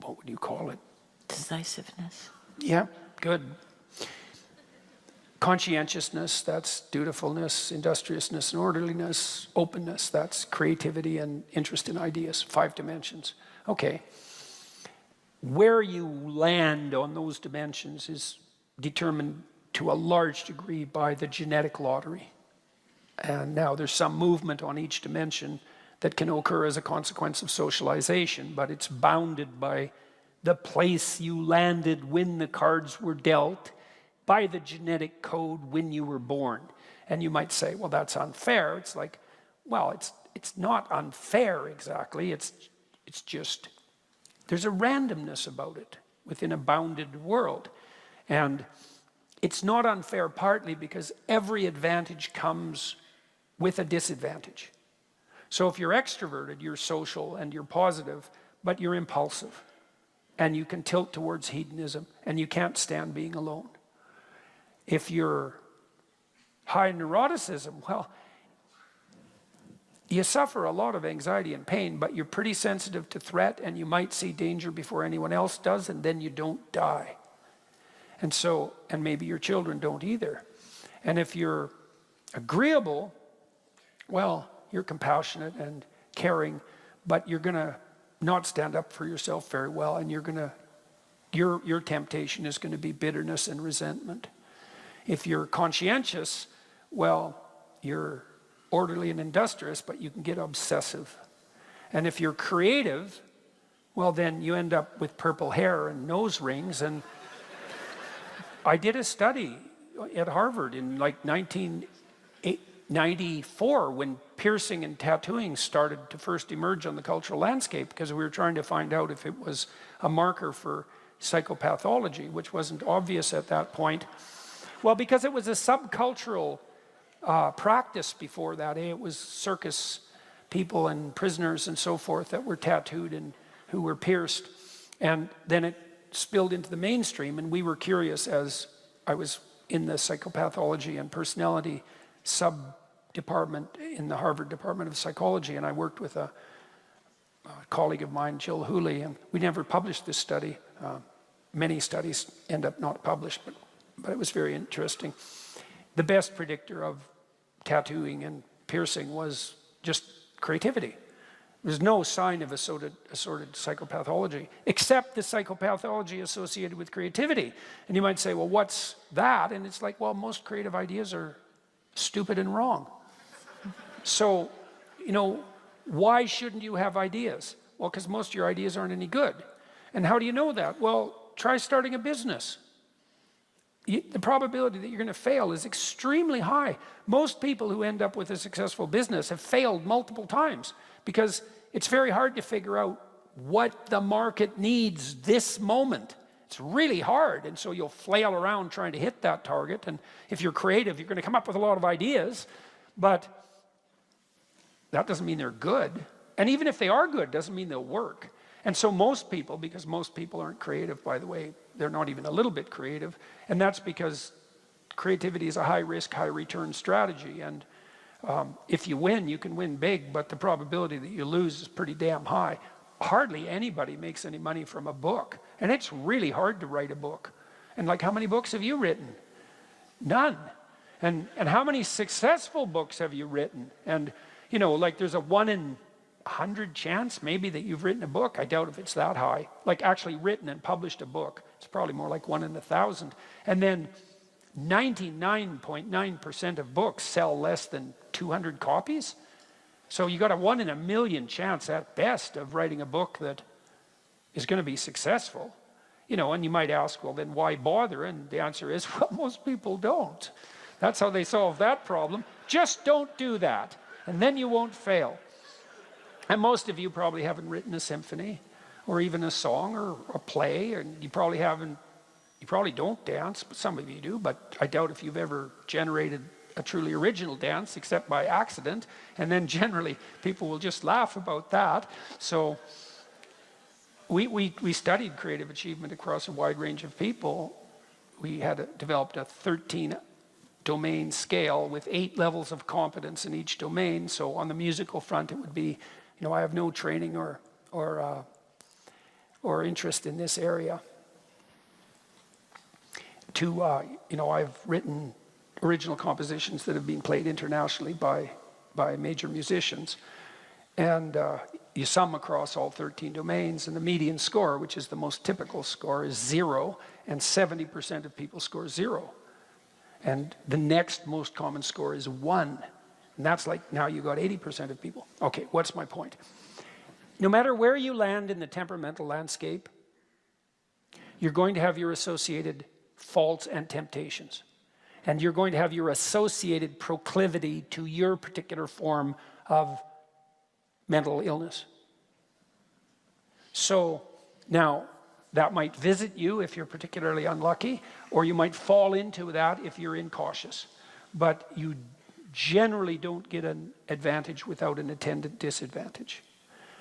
what would you call it? Decisiveness. Yeah, good. Conscientiousness, that's dutifulness, industriousness and orderliness. Openness, that's creativity and interest in ideas. 5 dimensions. Okay. Where you land on those dimensions is determined to a large degree by the genetic lottery. And now there's some movement on each dimension that can occur as a consequence of socialization, but it's bounded by the place you landed when the cards were dealt, by the genetic code when you were born. And you might say, well, that's unfair. It's like, well, it's not unfair exactly. It's just, there's a randomness about it within a bounded world. And it's not unfair partly because every advantage comes with a disadvantage. So if you're extroverted, you're social and you're positive, but you're impulsive. And you can tilt towards hedonism and you can't stand being alone. If you're high neuroticism, well, you suffer a lot of anxiety and pain, but you're pretty sensitive to threat, and you might see danger before anyone else does, and then you don't die. And so, and maybe your children don't either. And if you're agreeable, well, you're compassionate and caring, but you're going to not stand up for yourself very well, and your temptation is going to be bitterness and resentment. If you're conscientious, well, you're orderly and industrious, but you can get obsessive. And if you're creative, well, then you end up with purple hair and nose rings. And I did a study at Harvard in like 1994 when piercing and tattooing started to first emerge on the cultural landscape, because we were trying to find out if it was a marker for psychopathology, which wasn't obvious at that point. Well, because it was a subcultural practice before that. It was circus people and prisoners and so forth that were tattooed and who were pierced. And then it spilled into the mainstream, and we were curious, as I was in the psychopathology and personality sub-department in the Harvard Department of Psychology, and I worked with a colleague of mine, Jill Hooley, and we never published this study. Many studies end up not published, but it was very interesting. The best predictor of tattooing and piercing was just creativity. There's no sign of assorted psychopathology, except the psychopathology associated with creativity. And you might say, well, what's that? And it's like, well, most creative ideas are stupid and wrong. So, why shouldn't you have ideas? Well, because most of your ideas aren't any good. And how do you know that? Well, try starting a business. The probability that you're going to fail is extremely high. Most people who end up with a successful business have failed multiple times, because it's very hard to figure out what the market needs this moment. It's really hard, and so you'll flail around trying to hit that target. And if you're creative, you're going to come up with a lot of ideas, but that doesn't mean they're good. And even if they are good, doesn't mean they'll work. And so most people, because most people aren't creative, by the way, they're not even a little bit creative, and that's because creativity is a high-risk, high-return strategy. And if you win, you can win big, but the probability that you lose is pretty damn high. Hardly anybody makes any money from a book, and it's really hard to write a book. And like, how many books have you written? None. And how many successful books have you written? And like, there's a 1 in 100 chance maybe that you've written a book. I doubt if it's that high. Like, actually written and published a book. It's probably more like 1 in 1,000. And then 99.9% of books sell less than 200 copies. So you got a 1 in a million chance at best of writing a book that is going to be successful. And you might ask, well, then why bother? And the answer is, well, most people don't. That's how they solve that problem. Just don't do that, and then you won't fail. And most of you probably haven't written a symphony or even a song or a play, and you probably don't dance, but some of you do, but I doubt if you've ever generated a truly original dance except by accident, and then generally people will just laugh about that. So we studied creative achievement across a wide range of people. We had developed a 13-domain scale with 8 levels of competence in each domain. So on the musical front, it would be, I have no training or interest in this area. I've written original compositions that have been played internationally by major musicians, and you sum across all 13 domains, and the median score, which is the most typical score, is 0, and 70% of people score 0. And the next most common score is 1. And that's like, now you got 80% of people. Okay, what's my point? No matter where you land in the temperamental landscape, you're going to have your associated faults and temptations. And you're going to have your associated proclivity to your particular form of mental illness. So now, that might visit you if you're particularly unlucky, or you might fall into that if you're incautious. But you generally don't get an advantage without an attendant disadvantage.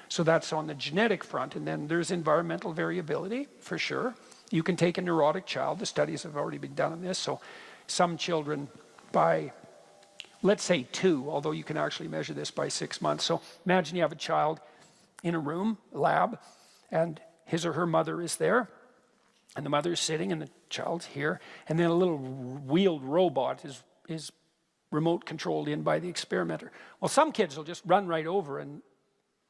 So that's on the genetic front. And then there's environmental variability, for sure. You can take a neurotic child. The studies have already been done on this. So some children, by let's say 2, although you can actually measure this by 6 months. So imagine you have a child in a room, a lab, and his or her mother is there, and the mother is sitting and the child's here, and then a little wheeled robot is remote controlled in by the experimenter. Well, some kids will just run right over and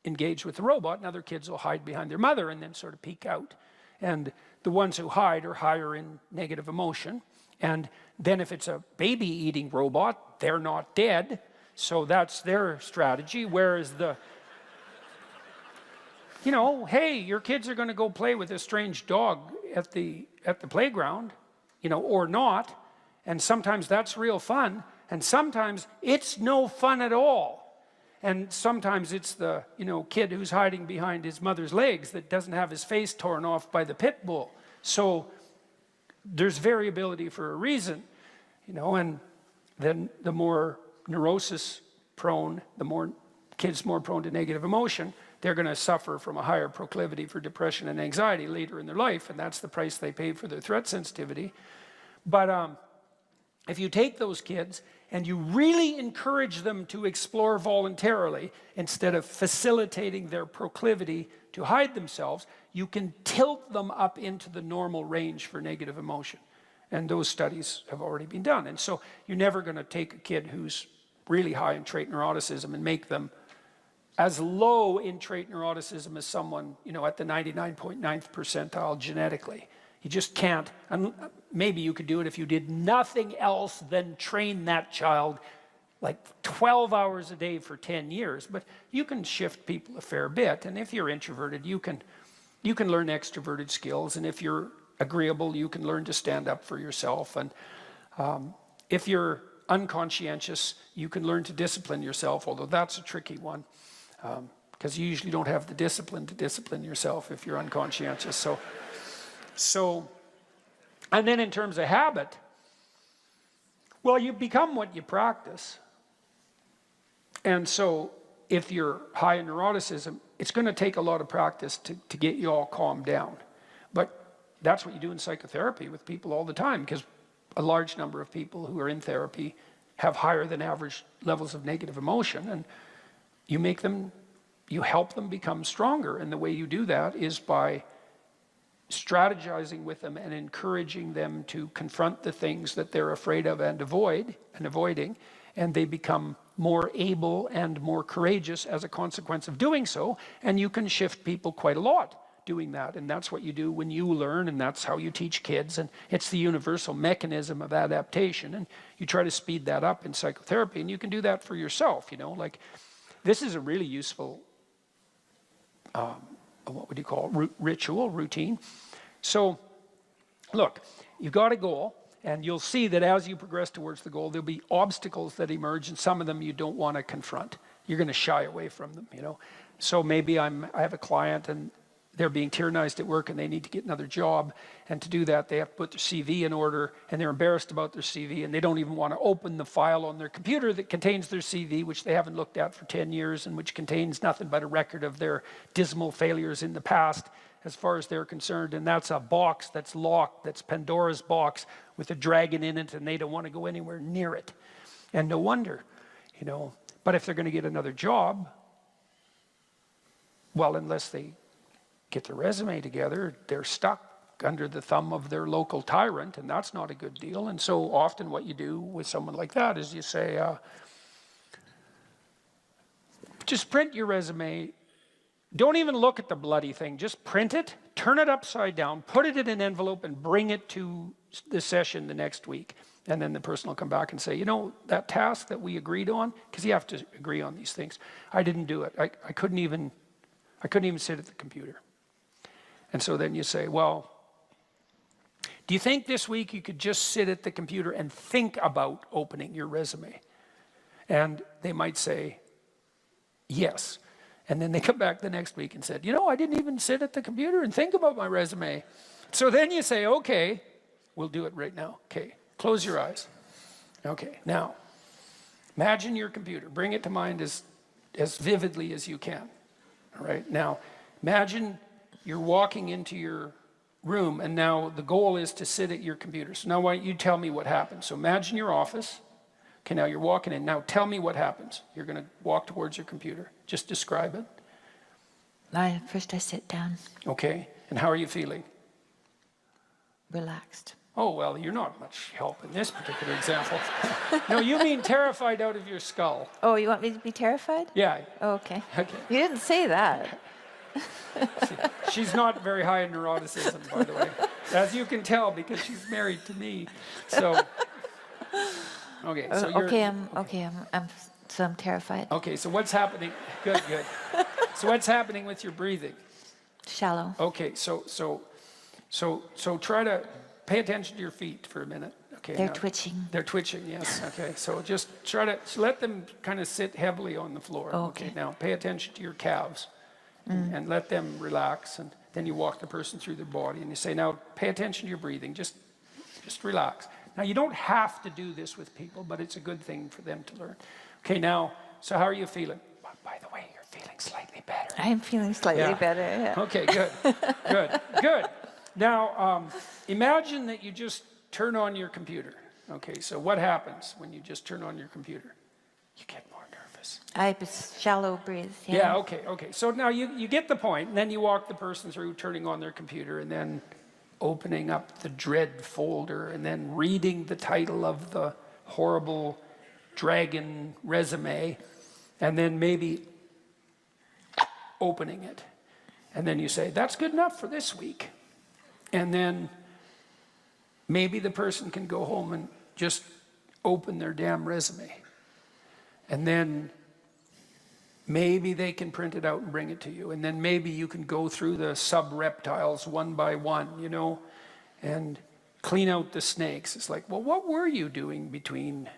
engage with the robot, and other kids will hide behind their mother and then sort of peek out. And the ones who hide are higher in negative emotion. And then if it's a baby-eating robot, they're not dead, so that's their strategy. Whereas the, you know, hey, your kids are going to go play with a strange dog at the playground, you know, or not. And sometimes that's real fun, and sometimes it's no fun at all. And sometimes it's the, you know, kid who's hiding behind his mother's legs that doesn't have his face torn off by the pit bull. So there's variability for a reason, you know. And then the more neurosis prone, the more kids more prone to negative emotion, they're going to suffer from a higher proclivity for depression and anxiety later in their life, and that's the price they pay for their threat sensitivity. But if you take those kids and you really encourage them to explore voluntarily instead of facilitating their proclivity to hide themselves, you can tilt them up into the normal range for negative emotion. And those studies have already been done. And so you're never going to take a kid who's really high in trait neuroticism and make them as low in trait neuroticism as someone, you know, at the 99.9th percentile genetically. You just can't. And maybe you could do it if you did nothing else than train that child like 12 hours a day for 10 years. But you can shift people a fair bit. And if you're introverted, you can learn extroverted skills. And if you're agreeable, you can learn to stand up for yourself. And if you're unconscientious, you can learn to discipline yourself, although that's a tricky one. Because you usually don't have the discipline to discipline yourself if you're unconscientious. So, and then in terms of habit, well, you become what you practice. And so if you're high in neuroticism, it's going to take a lot of practice to get you all calmed down. But that's what you do in psychotherapy with people all the time, because a large number of people who are in therapy have higher than average levels of negative emotion, and you help them become stronger. And the way you do that is by strategizing with them and encouraging them to confront the things that they're afraid of and avoiding, and they become more able and more courageous as a consequence of doing so. And you can shift people quite a lot doing that, and that's what you do when you learn, and that's how you teach kids, and it's the universal mechanism of adaptation. And you try to speed that up in psychotherapy, and you can do that for yourself, you know. Like, this is a really useful what would you call it? Routine. So, look, you've got a goal, and you'll see that as you progress towards the goal, there'll be obstacles that emerge, and some of them you don't want to confront. You're going to shy away from them, you know. So maybe I have a client, and they're being tyrannized at work, and they need to get another job. And to do that, they have to put their CV in order, and they're embarrassed about their CV, and they don't even want to open the file on their computer that contains their CV, which they haven't looked at for 10 years, and which contains nothing but a record of their dismal failures in the past, as far as they're concerned. And that's a box that's locked, that's Pandora's box with a dragon in it, and they don't want to go anywhere near it. And no wonder, you know. But if they're going to get another job, well, unless they get their resume together, they're stuck under the thumb of their local tyrant, and that's not a good deal. And so often what you do with someone like that is you say, just print your resume. Don't even look at the bloody thing. Just print it, turn it upside down, put it in an envelope, and bring it to the session the next week. And then the person will come back and say, you know, that task that we agreed on, because you have to agree on these things, I didn't do it. I couldn't even sit at the computer. And so then you say, well, do you think this week you could just sit at the computer and think about opening your resume? And they might say, yes. And then they come back the next week and said, you know, I didn't even sit at the computer and think about my resume. So then you say, okay, we'll do it right now. Okay, close your eyes. Okay, now, imagine your computer. Bring it to mind as vividly as you can. All right, now, imagine you're walking into your room, and now the goal is to sit at your computer. So now why don't you tell me what happened? So imagine your office. Okay, now you're walking in. Now tell me what happens. You're going to walk towards your computer. Just describe it. First I sit down, Okay, and how are you feeling? relaxed. Oh, well, you're not much help in this particular example. No, you mean terrified out of your skull. Oh, you want me to be terrified? Yeah. Oh, okay. Okay. You didn't say that. She's not very high in neuroticism, by the way, as you can tell because she's married to me. So, okay. So I'm terrified. Okay, so what's happening? Good, good. So what's happening with your breathing? Shallow. Okay, so try to pay attention to your feet for a minute. Okay. They're twitching. They're twitching, yes. Okay, so just try to let them kind of sit heavily on the floor. Okay. Now pay attention to your calves and let them relax. And then you walk the person through their body and you say, now pay attention to your breathing. Just relax. Now you don't have to do this with people, but it's a good thing for them to learn. Okay, now, so how are you feeling? By the way, you're feeling slightly better. I'm feeling slightly better. Yeah. Okay, good, good. Now, imagine that you just turn on your computer. Okay, so what happens when you just turn on your computer? You get more nervous. I shallow breathe. Yeah, okay. So now you get the point, and then you walk the person through turning on their computer and then opening up the dread folder and then reading the title of the horrible dragon resume and then maybe opening it. And then you say, that's good enough for this week. And then maybe the person can go home and just open their damn resume. And then maybe they can print it out and bring it to you. And then maybe you can go through the sub-reptiles one by one, and clean out the snakes. It's like, well, what were you doing between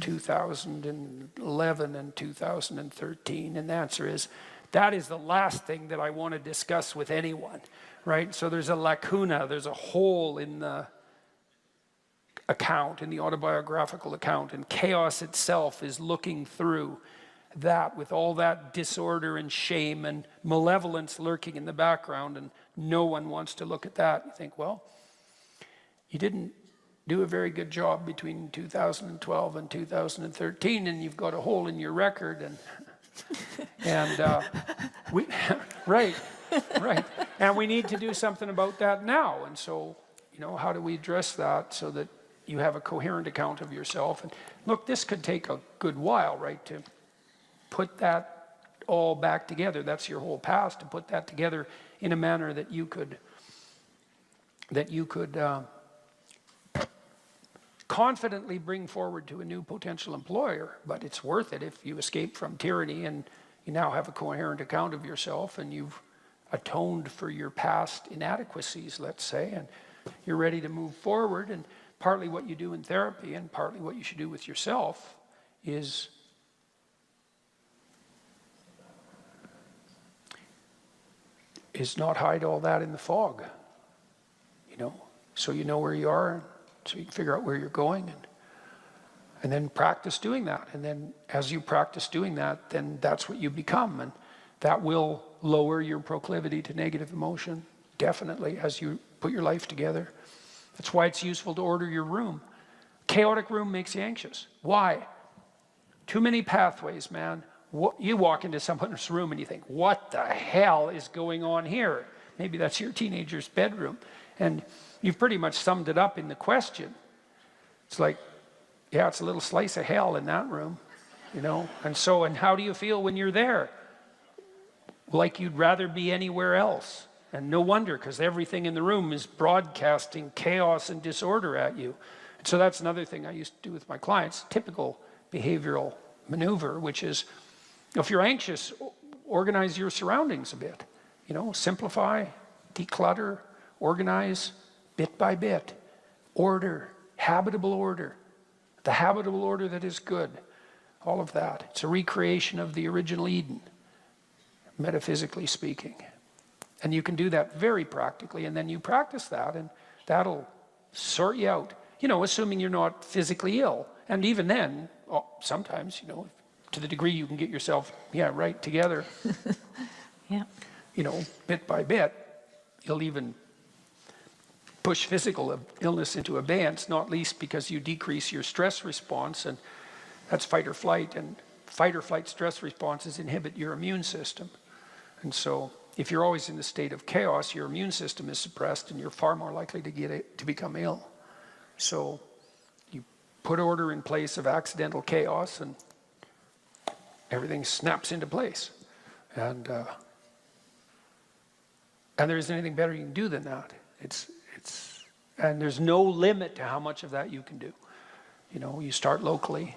2011 and 2013? And the answer is, that is the last thing that I want to discuss with anyone, right? So there's a lacuna, there's a hole in the account, in the autobiographical account, and chaos itself is looking through that with all that disorder and shame and malevolence lurking in the background, and no one wants to look at that. You think, well, you didn't do a very good job between 2012 and 2013, and you've got a hole in your record, right, and we need to do something about that now. And so, how do we address that so that you have a coherent account of yourself? And look, this could take a good while, right, to put that all back together. That's your whole past, to put that together in a manner that you could confidently bring forward to a new potential employer. But it's worth it if you escape from tyranny and you now have a coherent account of yourself and you've atoned for your past inadequacies, let's say, and you're ready to move forward. And partly what you do in therapy and partly what you should do with yourself is not hide all that in the fog, so you know where you are, and so you can figure out where you're going, and then practice doing that. And then as you practice doing that, then that's what you become, and that will lower your proclivity to negative emotion, definitely, as you put your life together. That's why it's useful to order your room. Chaotic room makes you anxious. Why? Too many pathways, man. You walk into someone's room and you think, what the hell is going on here? Maybe that's your teenager's bedroom. And you've pretty much summed it up in the question. It's like, yeah, it's a little slice of hell in that room, And how do you feel when you're there? Like you'd rather be anywhere else. And no wonder, because everything in the room is broadcasting chaos and disorder at you. And so that's another thing I used to do with my clients, typical behavioral maneuver, which is, if you're anxious, organize your surroundings a bit. Simplify, declutter, organize bit by bit. Order, habitable order. The habitable order that is good. All of that. It's a recreation of the original Eden, metaphysically speaking. And you can do that very practically, and then you practice that, and that'll sort you out. Assuming you're not physically ill. And even then, sometimes, to the degree you can get yourself, together, yeah, bit by bit, you'll even push physical illness into abeyance, not least because you decrease your stress response, and That's fight or flight, and fight or flight stress responses inhibit your immune system. And so if you're always in a state of chaos, your immune system is suppressed and you're far more likely to become ill. So you put order in place of accidental chaos and everything snaps into place. And there isn't anything better you can do than that. And there's no limit to how much of that you can do. You know, you start locally.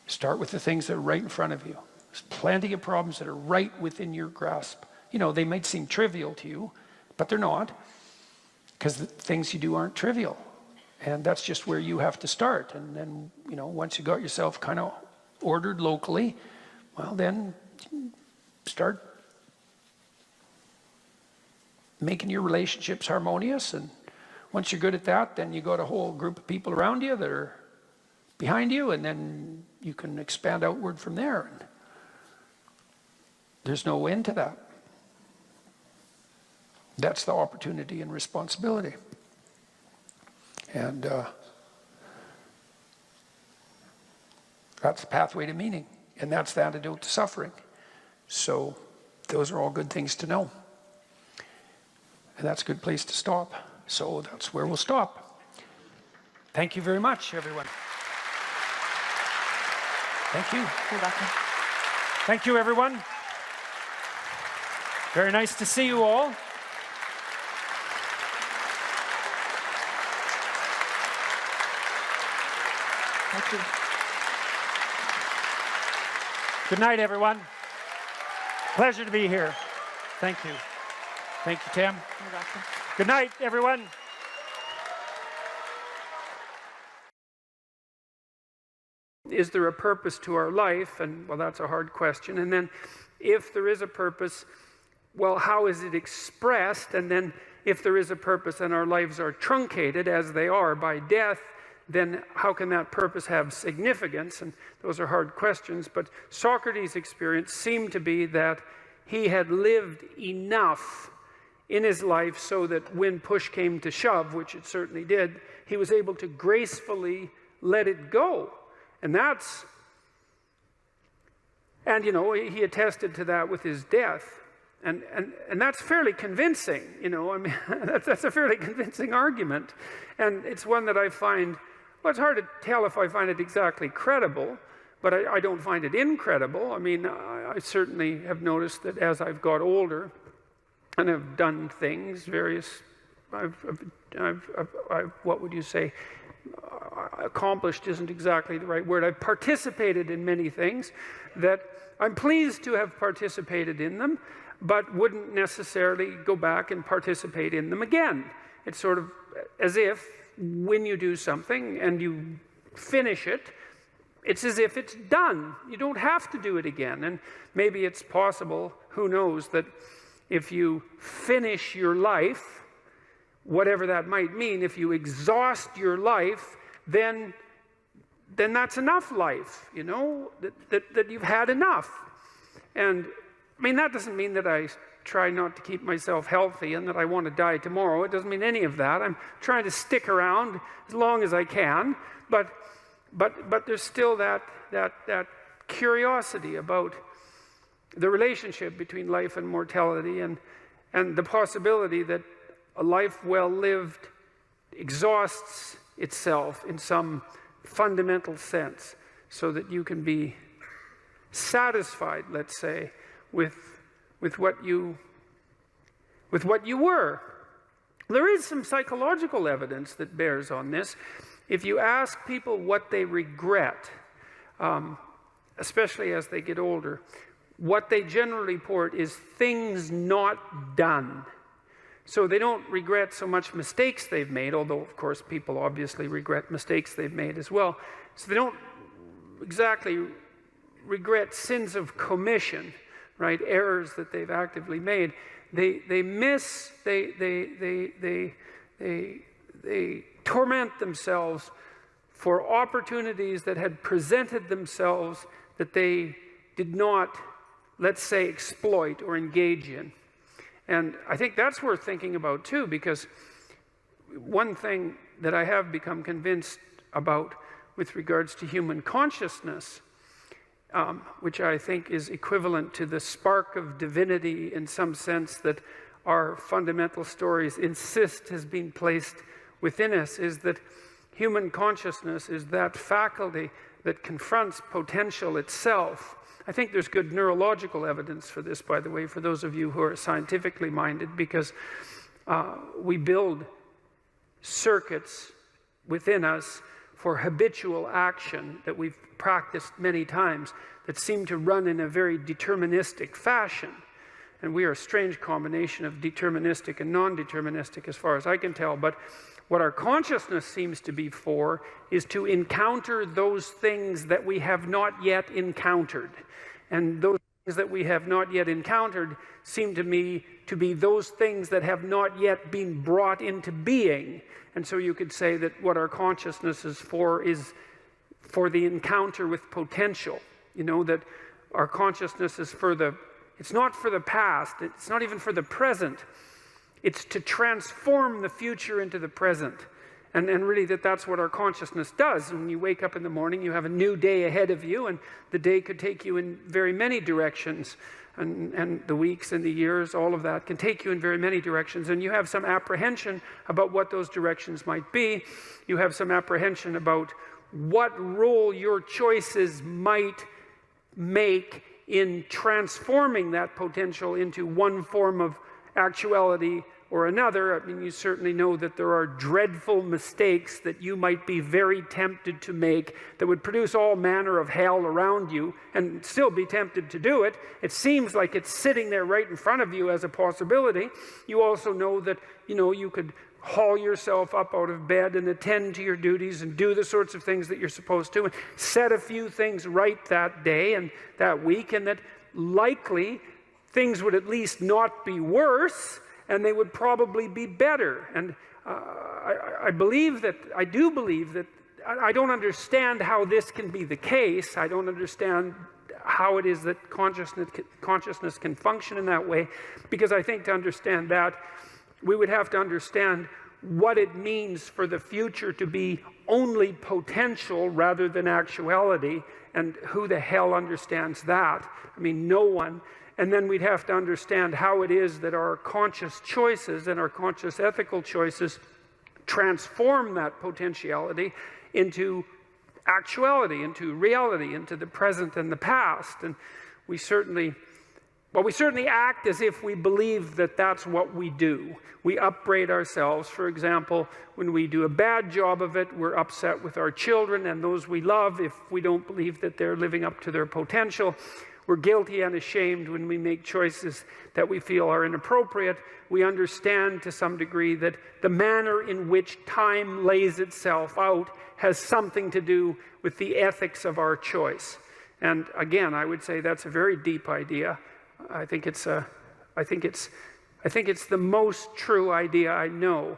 Start with the things that are right in front of you. There's plenty of problems that are right within your grasp. You know, they might seem trivial to you, but they're not, because the things you do aren't trivial. And that's just where you have to start. And then, you know, once you got yourself kind of ordered locally, well, then start making your relationships harmonious. And once you're good at that, then you got a whole group of people around you that are behind you, and then you can expand outward from there. And there's no end to that. That's the opportunity and responsibility. And that's the pathway to meaning. And that's the antidote to suffering. So those are all good things to know. And that's a good place to stop. So that's where we'll stop. Thank you very much, everyone. Thank you. You're welcome. Thank you, everyone. Very nice to see you all. Thank you. Good night, everyone. Pleasure to be here. Thank you. Thank you, Tim. You're welcome. Good night, everyone. Is there a purpose to our life? And, well, that's a hard question. And then, if there is a purpose, well, how is it expressed? And then, if there is a purpose and our lives are truncated, as they are by death, then how can that purpose have significance? And those are hard questions. But Socrates' experience seemed to be that he had lived enough in his life so that when push came to shove, which it certainly did, he was able to gracefully let it go. And you know, he attested to that with his death. And that's fairly convincing, you know. I mean, that's a fairly convincing argument. And it's one that I find, well, it's hard to tell if I find it exactly credible, but I don't find it incredible. I mean, I certainly have noticed that as I've got older and have done things, what would you say? Accomplished isn't exactly the right word. I've participated in many things that I'm pleased to have participated in them, but wouldn't necessarily go back and participate in them again. It's sort of as if when you do something and you finish it, it's as if it's done. You don't have to do it again. And maybe it's possible, who knows, that if you finish your life, whatever that might mean, if you exhaust your life, then that's enough life, you know, that you've had enough. And I mean, that doesn't mean that I try not to keep myself healthy and that I want to die tomorrow. It doesn't mean any of that. I'm trying to stick around as long as I can, but there's still that curiosity about the relationship between life and mortality, and the possibility that a life well lived exhausts itself in some fundamental sense, so that you can be satisfied, let's say, with what you were. There is some psychological evidence that bears on this. If you ask people what they regret, especially as they get older, what they generally report is things not done. So they don't regret so much mistakes they've made, although, of course, people obviously regret mistakes they've made as well. So they don't exactly regret sins of commission, right? Errors that they've actively made. They torment themselves for opportunities that had presented themselves that they did not, let's say, exploit or engage in. And I think that's worth thinking about too, because one thing that I have become convinced about with regards to human consciousness, which I think is equivalent to the spark of divinity in some sense that our fundamental stories insist has been placed within us, is that human consciousness is that faculty that confronts potential itself. I think there's good neurological evidence for this, by the way, for those of you who are scientifically minded, because we build circuits within us for habitual action that we've practiced many times that seem to run in a very deterministic fashion. And we are a strange combination of deterministic and non-deterministic as far as I can tell. But what our consciousness seems to be for is to encounter those things that we have not yet encountered. And those things that we have not yet encountered seem to me to be those things that have not yet been brought into being. And so you could say that what our consciousness is for the encounter with potential. You know, that our consciousness is it's not for the past, it's not even for the present. It's to transform the future into the present. And really that's what our consciousness does. When you wake up in the morning, you have a new day ahead of you, and the day could take you in very many directions. And the weeks and the years, all of that can take you in very many directions. And you have some apprehension about what those directions might be. You have some apprehension about what role your choices might make in transforming that potential into one form of actuality or another. I mean, you certainly know that there are dreadful mistakes that you might be very tempted to make that would produce all manner of hell around you and still be tempted to do it. It seems like it's sitting there right in front of you as a possibility. You also know that, you could haul yourself up out of bed and attend to your duties and do the sorts of things that you're supposed to and set a few things right that day and that week, and that likely things would at least not be worse, and they would probably be better. And I do believe that I don't understand how this can be the case. I don't understand how it is that consciousness can function in that way, because I think to understand that, we would have to understand what it means for the future to be only potential rather than actuality, and who the hell understands that? I mean, no one. And then we'd have to understand how it is that our conscious choices and our conscious ethical choices transform that potentiality into actuality, into reality, into the present and the past. And we certainly act as if we believe that that's what we do. We upbraid ourselves. For example, when we do a bad job of it, we're upset with our children and those we love if we don't believe that they're living up to their potential. We're guilty and ashamed when we make choices that we feel are inappropriate. We understand to some degree that the manner in which time lays itself out has something to do with the ethics of our choice. And again, I would say that's a very deep idea. I think it's the most true idea I know.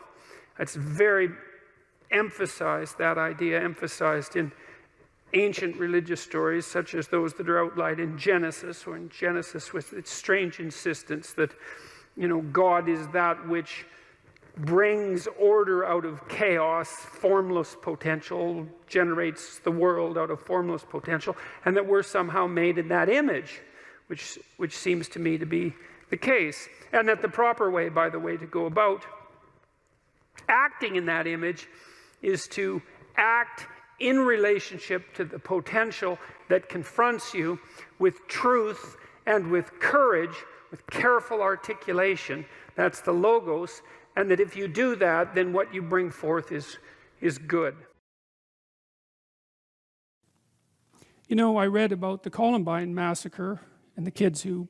It's very emphasized, that idea emphasized in ancient religious stories such as those that are outlined in Genesis, or in Genesis with its strange insistence that, God is that which brings order out of chaos, formless potential, generates the world out of formless potential, and that we're somehow made in that image, which seems to me to be the case. And that the proper way, by the way, to go about acting in that image is to act in relationship to the potential that confronts you with truth and with courage, with careful articulation. That's the logos. And that if you do that, then what you bring forth is good. I read about the Columbine massacre and the kids who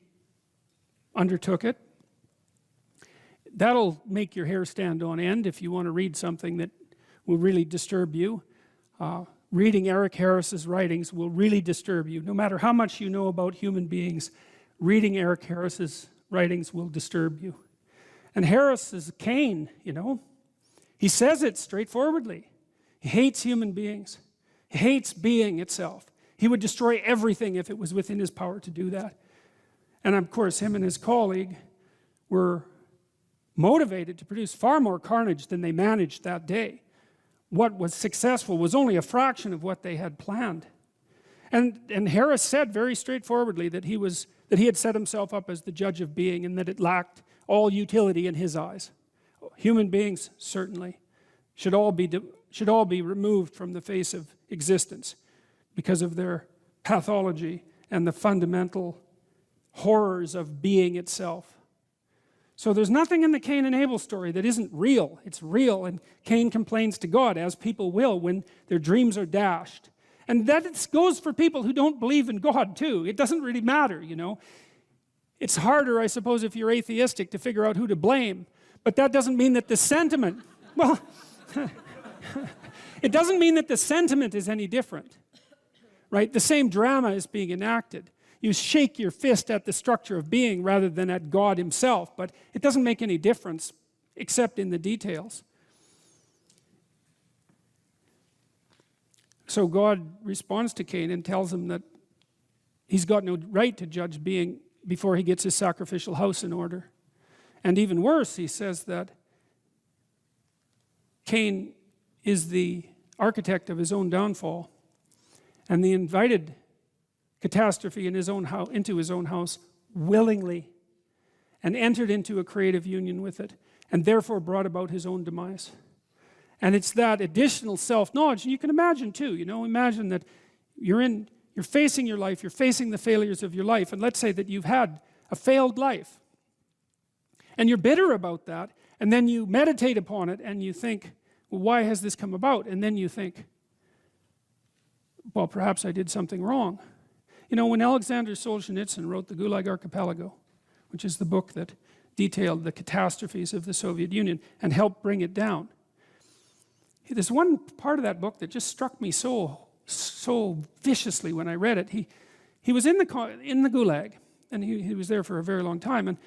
undertook it. That'll make your hair stand on end if you want to read something that will really disturb you. Reading Eric Harris's writings will really disturb you. No matter how much you know about human beings, reading Eric Harris's writings will disturb you. And Harris is Cain, He says it straightforwardly. He hates human beings. He hates being itself. He would destroy everything if it was within his power to do that. And of course, him and his colleague were motivated to produce far more carnage than they managed that day. what was successful was only a fraction of what they had planned. And Harris said very straightforwardly that he had set himself up as the judge of being, and that it lacked all utility in his eyes. Human beings certainly should all be removed from the face of existence because of their pathology and the fundamental horrors of being itself. So there's nothing in the Cain and Abel story that isn't real. It's real, and Cain complains to God, as people will when their dreams are dashed. And that goes for people who don't believe in God too. It doesn't really matter, you know. It's harder, I suppose, if you're atheistic to figure out who to blame. But that doesn't mean that the sentiment, well, it doesn't mean that the sentiment is any different, right? The same drama is being enacted. You shake your fist at the structure of being rather than at God himself, but it doesn't make any difference except in the details. So God responds to Cain and tells him that he's got no right to judge being before he gets his sacrificial house in order. And even worse, he says that Cain is the architect of his own downfall, and the invited catastrophe in into his own house willingly, and entered into a creative union with it, and therefore brought about his own demise. And it's that additional self-knowledge, and you can imagine too, you know, imagine that you're facing your life, you're facing the failures of your life, and let's say that you've had a failed life, and you're bitter about that, and then you meditate upon it, and you think, well, why has this come about? And then you think, well, perhaps I did something wrong. You know, when Alexander Solzhenitsyn wrote the Gulag Archipelago, which is the book that detailed the catastrophes of the Soviet Union and helped bring it down, there's one part of that book that just struck me so viciously when I read it. He was in the Gulag, and he was there for a very long time, and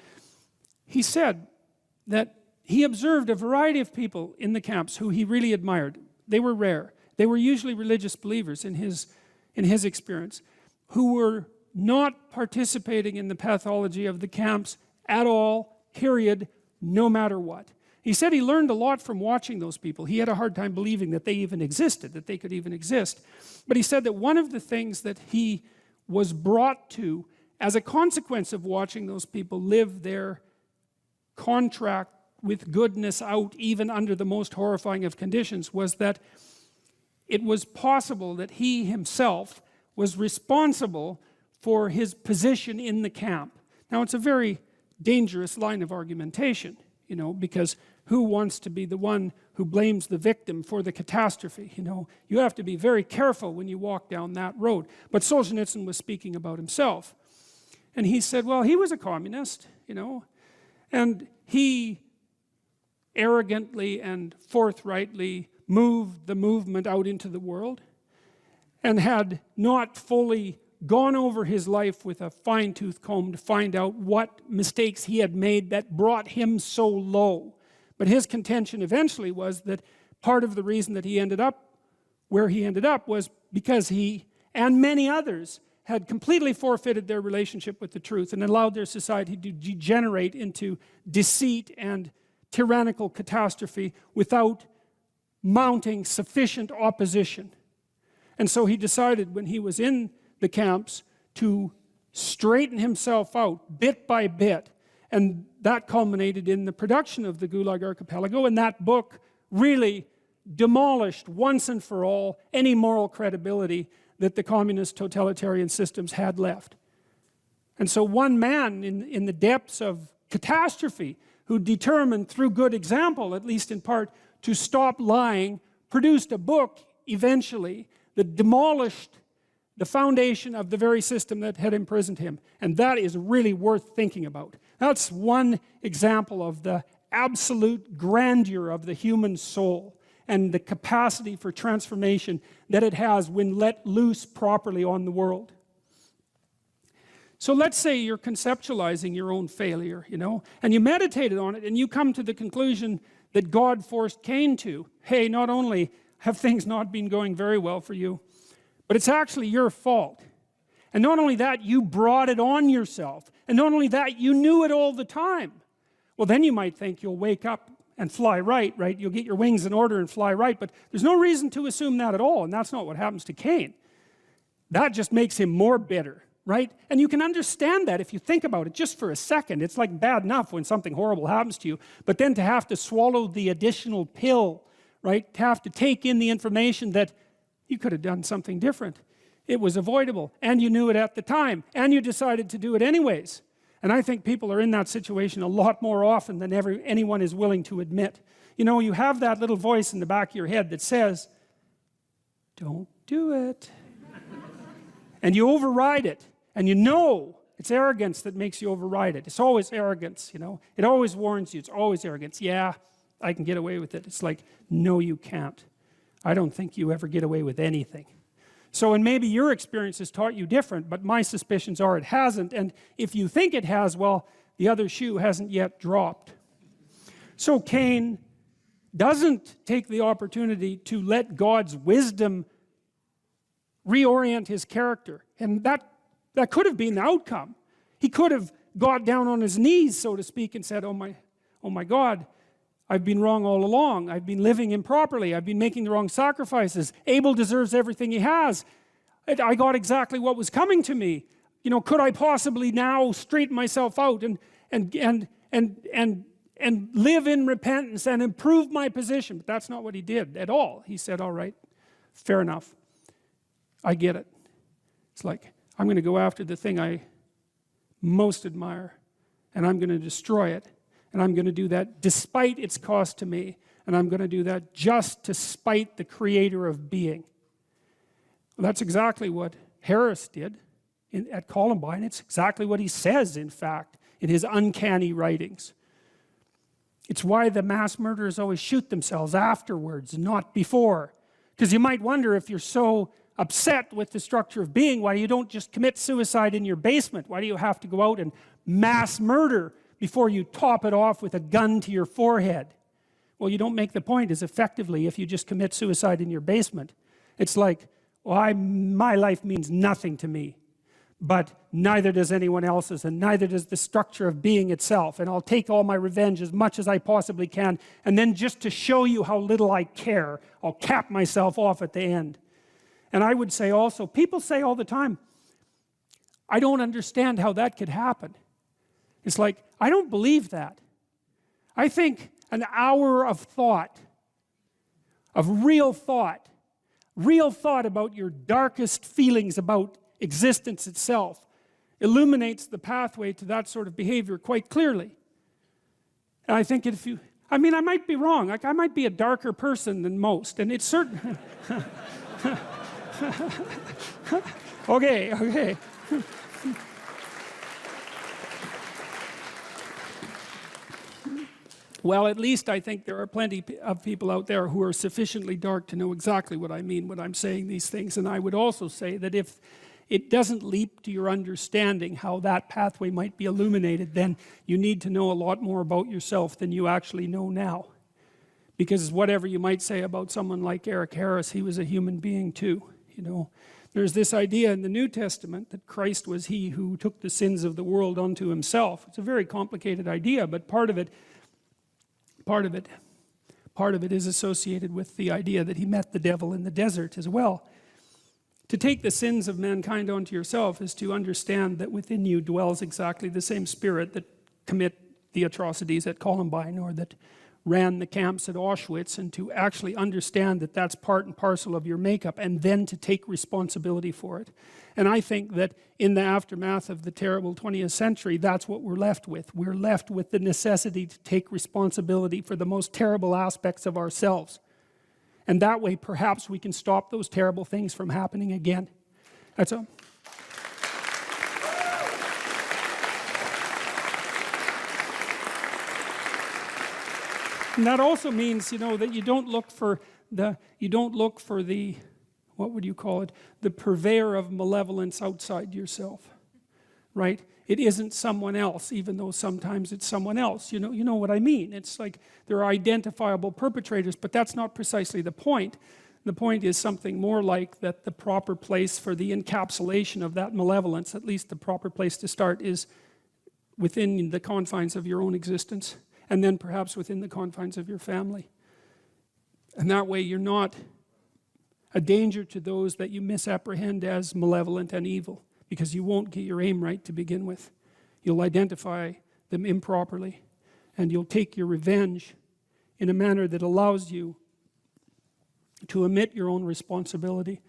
he said that he observed a variety of people in the camps who he really admired. They were rare. They were usually religious believers in his experience, who were not participating in the pathology of the camps at all, period, no matter what. He said he learned a lot from watching those people. He had a hard time believing that they even existed, that they could even exist. But he said that one of the things that he was brought to as a consequence of watching those people live their contract with goodness out even under the most horrifying of conditions was that it was possible that he himself was responsible for his position in the camp. Now, it's a very dangerous line of argumentation, you know, because who wants to be the one who blames the victim for the catastrophe? You know, you have to be very careful when you walk down that road. But Solzhenitsyn was speaking about himself. And he said, well, he was a communist, you know, and he arrogantly and forthrightly moved the movement out into the world and had not fully gone over his life with a fine-tooth comb to find out what mistakes he had made that brought him so low. But his contention eventually was that part of the reason that he ended up where he ended up was because he and many others had completely forfeited their relationship with the truth and allowed their society to degenerate into deceit and tyrannical catastrophe without mounting sufficient opposition. And so he decided when he was in the camps to straighten himself out bit by bit, and that culminated in the production of the Gulag Archipelago, and that book really demolished once and for all any moral credibility that the communist totalitarian systems had left. And so one man in the depths of catastrophe who determined through good example, at least in part, to stop lying, produced a book eventually that demolished the foundation of the very system that had imprisoned him. And that is really worth thinking about. That's one example of the absolute grandeur of the human soul and the capacity for transformation that it has when let loose properly on the world. So let's say you're conceptualizing your own failure, you know, and you meditated on it and you come to the conclusion that God forced Cain to. Hey, not only have things not been going very well for you, but it's actually your fault. And not only that, you brought it on yourself. And not only that, you knew it all the time. Well, then you might think you'll wake up and fly right, right? You'll get your wings in order and fly right, but there's no reason to assume that at all, and that's not what happens to Cain. That just makes him more bitter, right? And you can understand that if you think about it just for a second. It's like bad enough when something horrible happens to you, but then to have to swallow the additional pill, right? To have to take in the information that you could have done something different. It was avoidable, and you knew it at the time, and you decided to do it anyways. And I think people are in that situation a lot more often than anyone is willing to admit. You know, you have that little voice in the back of your head that says, don't do it. And you override it. And you know it's arrogance that makes you override it. It's always arrogance, you know. It always warns you. It's always arrogance. Yeah, I can get away with it. It's like, no, you can't. I don't think you ever get away with anything. So, and maybe your experience has taught you different, but my suspicions are it hasn't. And if you think it has, well, the other shoe hasn't yet dropped. So Cain doesn't take the opportunity to let God's wisdom reorient his character. And that could have been the outcome. He could have got down on his knees, so to speak, and said, oh my God, I've been wrong all along. I've been living improperly. I've been making the wrong sacrifices. Abel deserves everything he has. I got exactly what was coming to me. You know, could I possibly now straighten myself out and live in repentance and improve my position? But that's not what he did at all. He said, all right, fair enough. I get it. It's like, I'm going to go after the thing I most admire, and I'm going to destroy it. And I'm going to do that despite its cost to me. And I'm going to do that just to spite the creator of being. Well, that's exactly what Harris did at Columbine. It's exactly what he says, in fact, in his uncanny writings. It's why the mass murderers always shoot themselves afterwards, not before. Because you might wonder, if you're so upset with the structure of being, why you don't just commit suicide in your basement? Why do you have to go out and mass murder before you top it off with a gun to your forehead? Well, you don't make the point as effectively if you just commit suicide in your basement. It's like, well, my life means nothing to me, but neither does anyone else's, and neither does the structure of being itself, and I'll take all my revenge as much as I possibly can, and then just to show you how little I care, I'll cap myself off at the end. And I would say also, people say all the time, I don't understand how that could happen. It's like, I don't believe that. I think an hour of thought, of real thought about your darkest feelings about existence itself, illuminates the pathway to that sort of behavior quite clearly. And I think if you, I mean, I might be wrong. Like, I might be a darker person than most, and it's certain. Okay. Well, at least I think there are plenty of people out there who are sufficiently dark to know exactly what I mean when I'm saying these things. And I would also say that if it doesn't leap to your understanding how that pathway might be illuminated, then you need to know a lot more about yourself than you actually know now. Because whatever you might say about someone like Eric Harris, he was a human being too, you know. There's this idea in the New Testament that Christ was he who took the sins of the world unto himself. It's a very complicated idea, but part of it is associated with the idea that he met the devil in the desert as well. To take the sins of mankind onto yourself is to understand that within you dwells exactly the same spirit that commit the atrocities at Columbine or that ran the camps at Auschwitz, and to actually understand that that's part and parcel of your makeup, and then to take responsibility for it. And I think that in the aftermath of the terrible 20th century, that's what we're left with. We're left with the necessity to take responsibility for the most terrible aspects of ourselves. And that way, perhaps we can stop those terrible things from happening again. That's all. And that also means, you know, that you don't look for the, what would you call it, the purveyor of malevolence outside yourself, right? It isn't someone else, even though sometimes it's someone else. You know what I mean? It's like there are identifiable perpetrators, but that's not precisely the point. The point is something more like that the proper place for the encapsulation of that malevolence, at least the proper place to start, is within the confines of your own existence. and then perhaps within the confines of your family. And that way you're not a danger to those that you misapprehend as malevolent and evil, because you won't get your aim right to begin with. You'll identify them improperly, and you'll take your revenge in a manner that allows you to omit your own responsibility,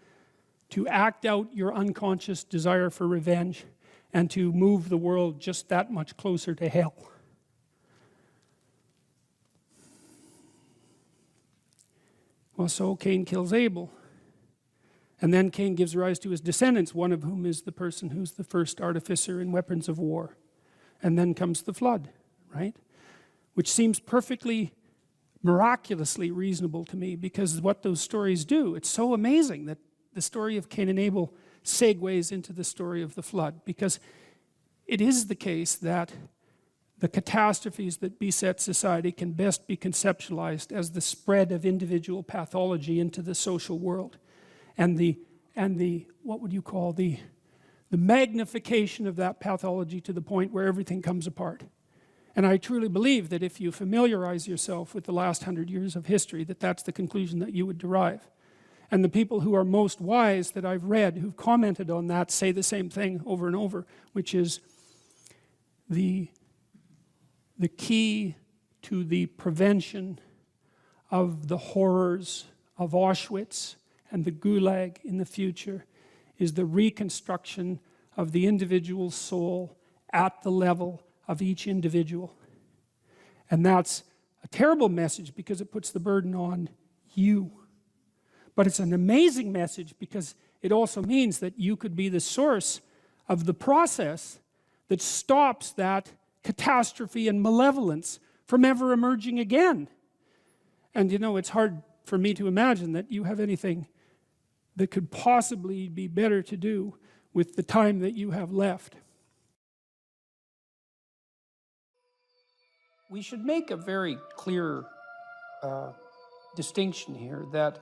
to act out your unconscious desire for revenge, and to move the world just that much closer to hell. Well, so Cain kills Abel. And then Cain gives rise to his descendants, one of whom is the person who's the first artificer in weapons of war. And then comes the flood, right? Which seems perfectly, miraculously reasonable to me, because what those stories do, it's so amazing that the story of Cain and Abel segues into the story of the flood, because it is the case that the catastrophes that beset society can best be conceptualized as the spread of individual pathology into the social world, and the what would you call the magnification of that pathology to the point where everything comes apart. And I truly believe that if you familiarize yourself with the last 100 years of history, that that's the conclusion that you would derive. And the people who are most wise that I've read, who've commented on that, say the same thing over and over, which is the key to the prevention of the horrors of Auschwitz and the Gulag in the future is the reconstruction of the individual soul at the level of each individual. And that's a terrible message because it puts the burden on you. But it's an amazing message because it also means that you could be the source of the process that stops that catastrophe and malevolence from ever emerging again. And you know, it's hard for me to imagine that you have anything that could possibly be better to do with the time that you have left. We should make a very clear distinction here that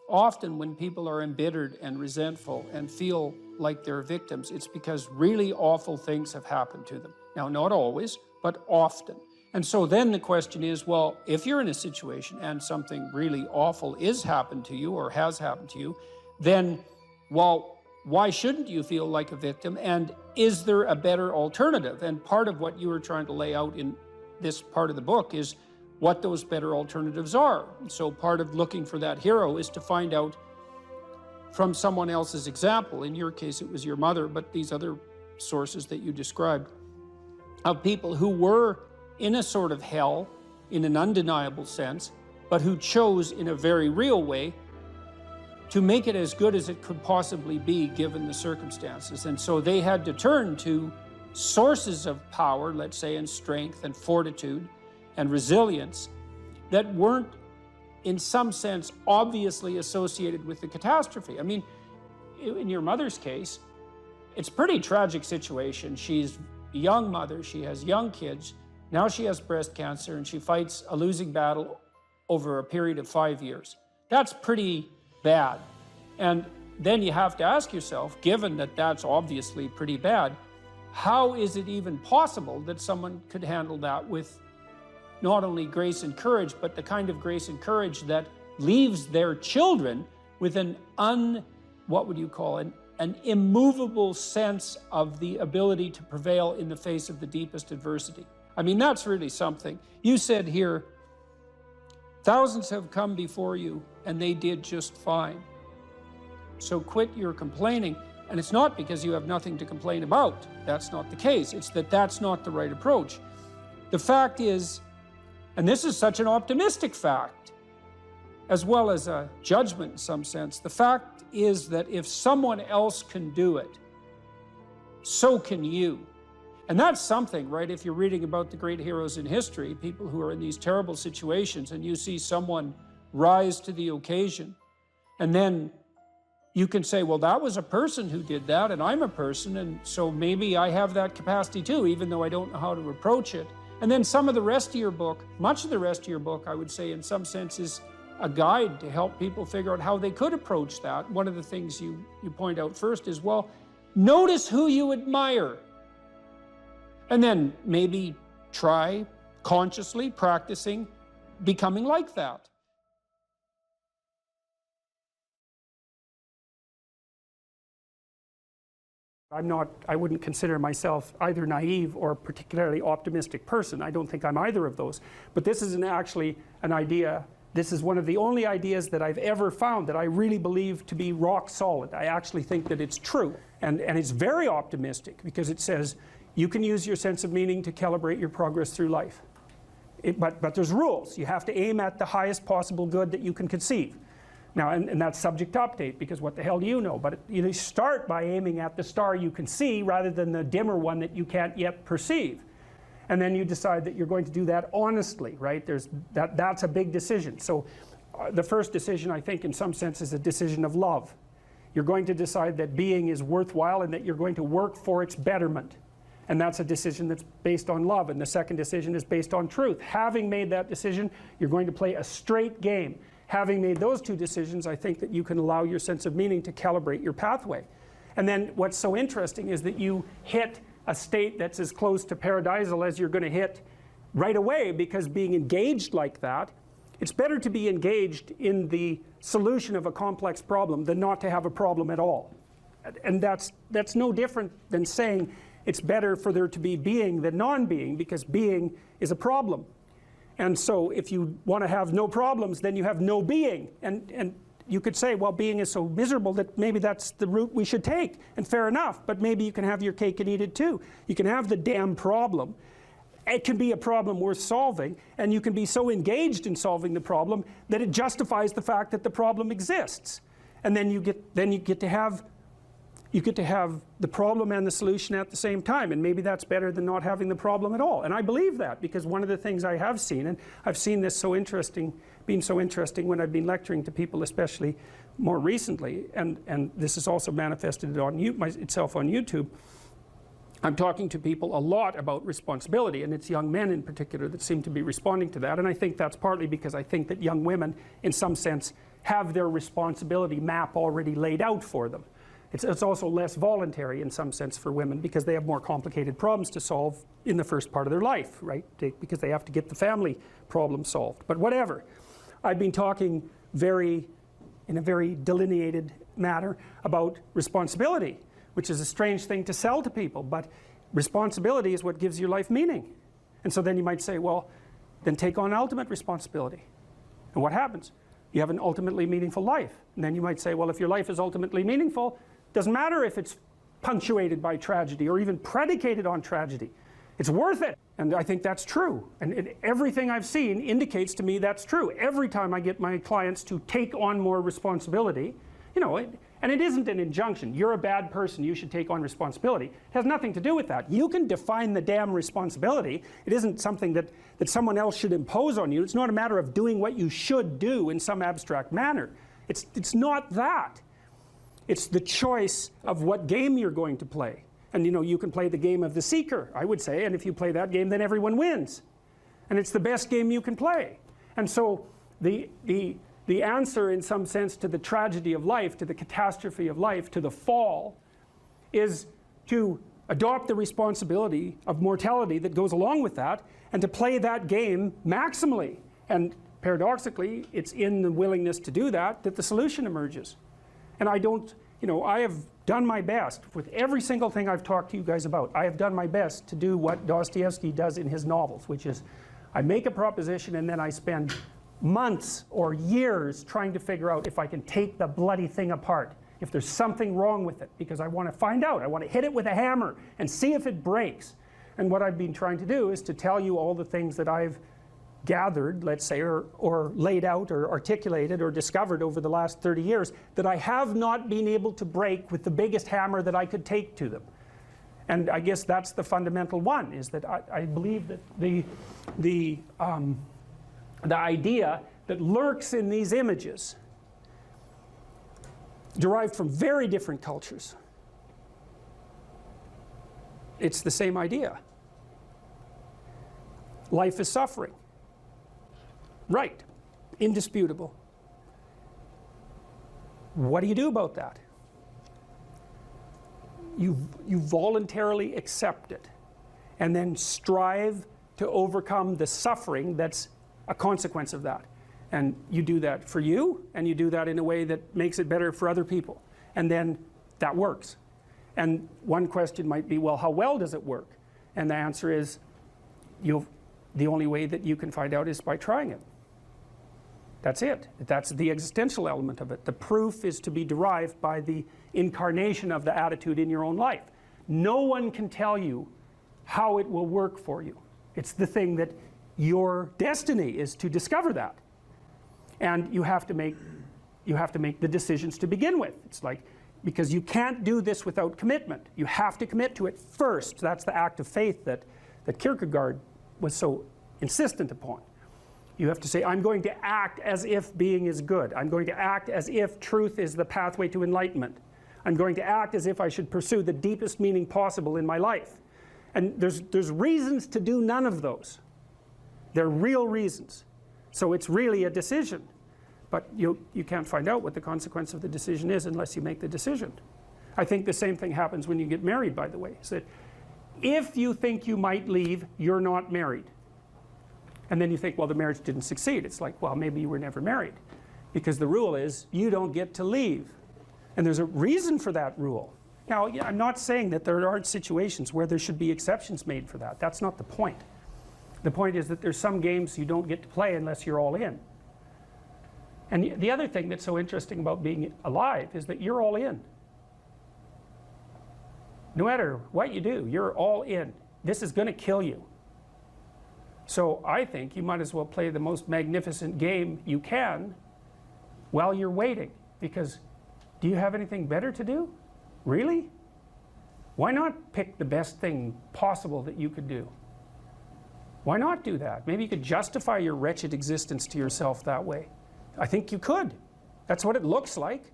often when people are embittered and resentful and feel like they're victims, it's because really awful things have happened to them. Now, not always, but often. And so then the question is, well, if you're in a situation and something really awful is happened to you or has happened to you, then, well, why shouldn't you feel like a victim? And is there a better alternative? And part of what you were trying to lay out in this part of the book is what those better alternatives are. So part of looking for that hero is to find out from someone else's example. In your case, it was your mother, but these other sources that you described, of people who were in a sort of hell, in an undeniable sense, but who chose in a very real way to make it as good as it could possibly be given the circumstances. And so they had to turn to sources of power, let's say, and strength and fortitude and resilience that weren't, in some sense, obviously associated with the catastrophe. I mean, in your mother's case, it's a pretty tragic situation. She's a young mother, she has young kids, now she has breast cancer, and she fights a losing battle over a period of 5 years. That's pretty bad. And then you have to ask yourself, given that that's obviously pretty bad, how is it even possible that someone could handle that with not only grace and courage, but the kind of grace and courage that leaves their children with an immovable sense of the ability to prevail in the face of the deepest adversity. I mean, that's really something. You said here, thousands have come before you and they did just fine. So quit your complaining. And it's not because you have nothing to complain about. That's not the case. It's that that's not the right approach. The fact is, and this is such an optimistic fact, as well as a judgment in some sense, the fact is that if someone else can do it, so can you. And that's something, right? If you're reading about the great heroes in history, people who are in these terrible situations, and you see someone rise to the occasion, and then you can say, well, that was a person who did that, and I'm a person, and so maybe I have that capacity too, even though I don't know how to approach it. And then some of the rest of your book, much of the rest of your book, I would say in some sense is a guide to help people figure out how they could approach that. One of the things you point out first is, well, notice who you admire. And then maybe try consciously practicing becoming like that. I wouldn't consider myself either naive or a particularly optimistic person. I don't think I'm either of those. But this is actually an idea, this is one of the only ideas that I've ever found that I really believe to be rock solid. I actually think that it's true. And it's very optimistic because it says you can use your sense of meaning to calibrate your progress through life. But there's rules. You have to aim at the highest possible good that you can conceive. Now, and that's subject to update, because what the hell do you know? But you start by aiming at the star you can see rather than the dimmer one that you can't yet perceive. And then you decide that you're going to do that honestly, right? That's a big decision. So the first decision, I think, in some sense, is a decision of love. You're going to decide that being is worthwhile and that you're going to work for its betterment. And that's a decision that's based on love. And the second decision is based on truth. Having made that decision, you're going to play a straight game. Having made those two decisions, I think that you can allow your sense of meaning to calibrate your pathway. And then what's so interesting is that you hit a state that's as close to paradisal as you're going to hit right away, because being engaged like that, it's better to be engaged in the solution of a complex problem than not to have a problem at all. And that's no different than saying it's better for there to be being than non-being, because being is a problem. And so if you want to have no problems, then you have no being. And you could say, well, being is so miserable that maybe that's the route we should take. And fair enough, but maybe you can have your cake and eat it too. You can have the damn problem. It can be a problem worth solving, and you can be so engaged in solving the problem that it justifies the fact that the problem exists. And then you get to have the problem and the solution at the same time, and maybe that's better than not having the problem at all. And I believe that, because one of the things I have seen, and I've seen this being so interesting when I've been lecturing to people, especially more recently, and this is also manifested itself on YouTube. I'm talking to people a lot about responsibility, and it's young men in particular that seem to be responding to that. And I think that's partly because I think that young women, in some sense, have their responsibility map already laid out for them. It's also less voluntary in some sense for women, because they have more complicated problems to solve in the first part of their life, right? Because they have to get the family problem solved. But whatever. I've been talking in a very delineated manner about responsibility, which is a strange thing to sell to people, but responsibility is what gives your life meaning. And so then you might say, well, then take on ultimate responsibility. And what happens? You have an ultimately meaningful life. And then you might say, well, if your life is ultimately meaningful, doesn't matter if it's punctuated by tragedy or even predicated on tragedy. It's worth it. And I think that's true. And everything I've seen indicates to me that's true. Every time I get my clients to take on more responsibility, and it isn't an injunction. You're a bad person, you should take on responsibility. It has nothing to do with that. You can define the damn responsibility. It isn't something that someone else should impose on you. It's not a matter of doing what you should do in some abstract manner. It's not that. It's the choice of what game you're going to play. And you can play the game of the seeker, I would say, and if you play that game, then everyone wins. And it's the best game you can play. And so the answer, in some sense, to the tragedy of life, to the catastrophe of life, to the fall, is to adopt the responsibility of mortality that goes along with that, and to play that game maximally. And paradoxically, it's in the willingness to do that the solution emerges. And I have done my best with every single thing I've talked to you guys about. I have done my best to do what Dostoevsky does in his novels, which is I make a proposition and then I spend months or years trying to figure out if I can take the bloody thing apart, if there's something wrong with it, because I want to find out. I want to hit it with a hammer and see if it breaks. And what I've been trying to do is to tell you all the things that I've gathered, let's say, or laid out or articulated or discovered over the last 30 years that I have not been able to break with the biggest hammer that I could take to them. And I guess that's the fundamental one, is that I believe that the idea that lurks in these images, derived from very different cultures, it's the same idea. Life is suffering. Right. Indisputable. What do you do about that? You voluntarily accept it, and then strive to overcome the suffering that's a consequence of that. And you do that for you, and you do that in a way that makes it better for other people. And then that works. And one question might be, well, how well does it work? And the answer is, the only way that you can find out is by trying it. That's it. That's the existential element of it. The proof is to be derived by the incarnation of the attitude in your own life. No one can tell you how it will work for you. It's the thing that your destiny is to discover that. And you have to make the decisions to begin with. It's like, because you can't do this without commitment. You have to commit to it first. That's the act of faith that Kierkegaard was so insistent upon. You have to say, I'm going to act as if being is good. I'm going to act as if truth is the pathway to enlightenment. I'm going to act as if I should pursue the deepest meaning possible in my life. And there's reasons to do none of those. They're real reasons. So it's really a decision. But you can't find out what the consequence of the decision is unless you make the decision. I think the same thing happens when you get married, by the way. Is that if you think you might leave, you're not married. And then you think, well, the marriage didn't succeed. It's like, well, maybe you were never married. Because the rule is, you don't get to leave. And there's a reason for that rule. Now, I'm not saying that there aren't situations where there should be exceptions made for that. That's not the point. The point is that there's some games you don't get to play unless you're all in. And the other thing that's so interesting about being alive is that you're all in. No matter what you do, you're all in. This is going to kill you. So I think you might as well play the most magnificent game you can while you're waiting. Because do you have anything better to do? Really? Why not pick the best thing possible that you could do? Why not do that? Maybe you could justify your wretched existence to yourself that way. I think you could. That's what it looks like.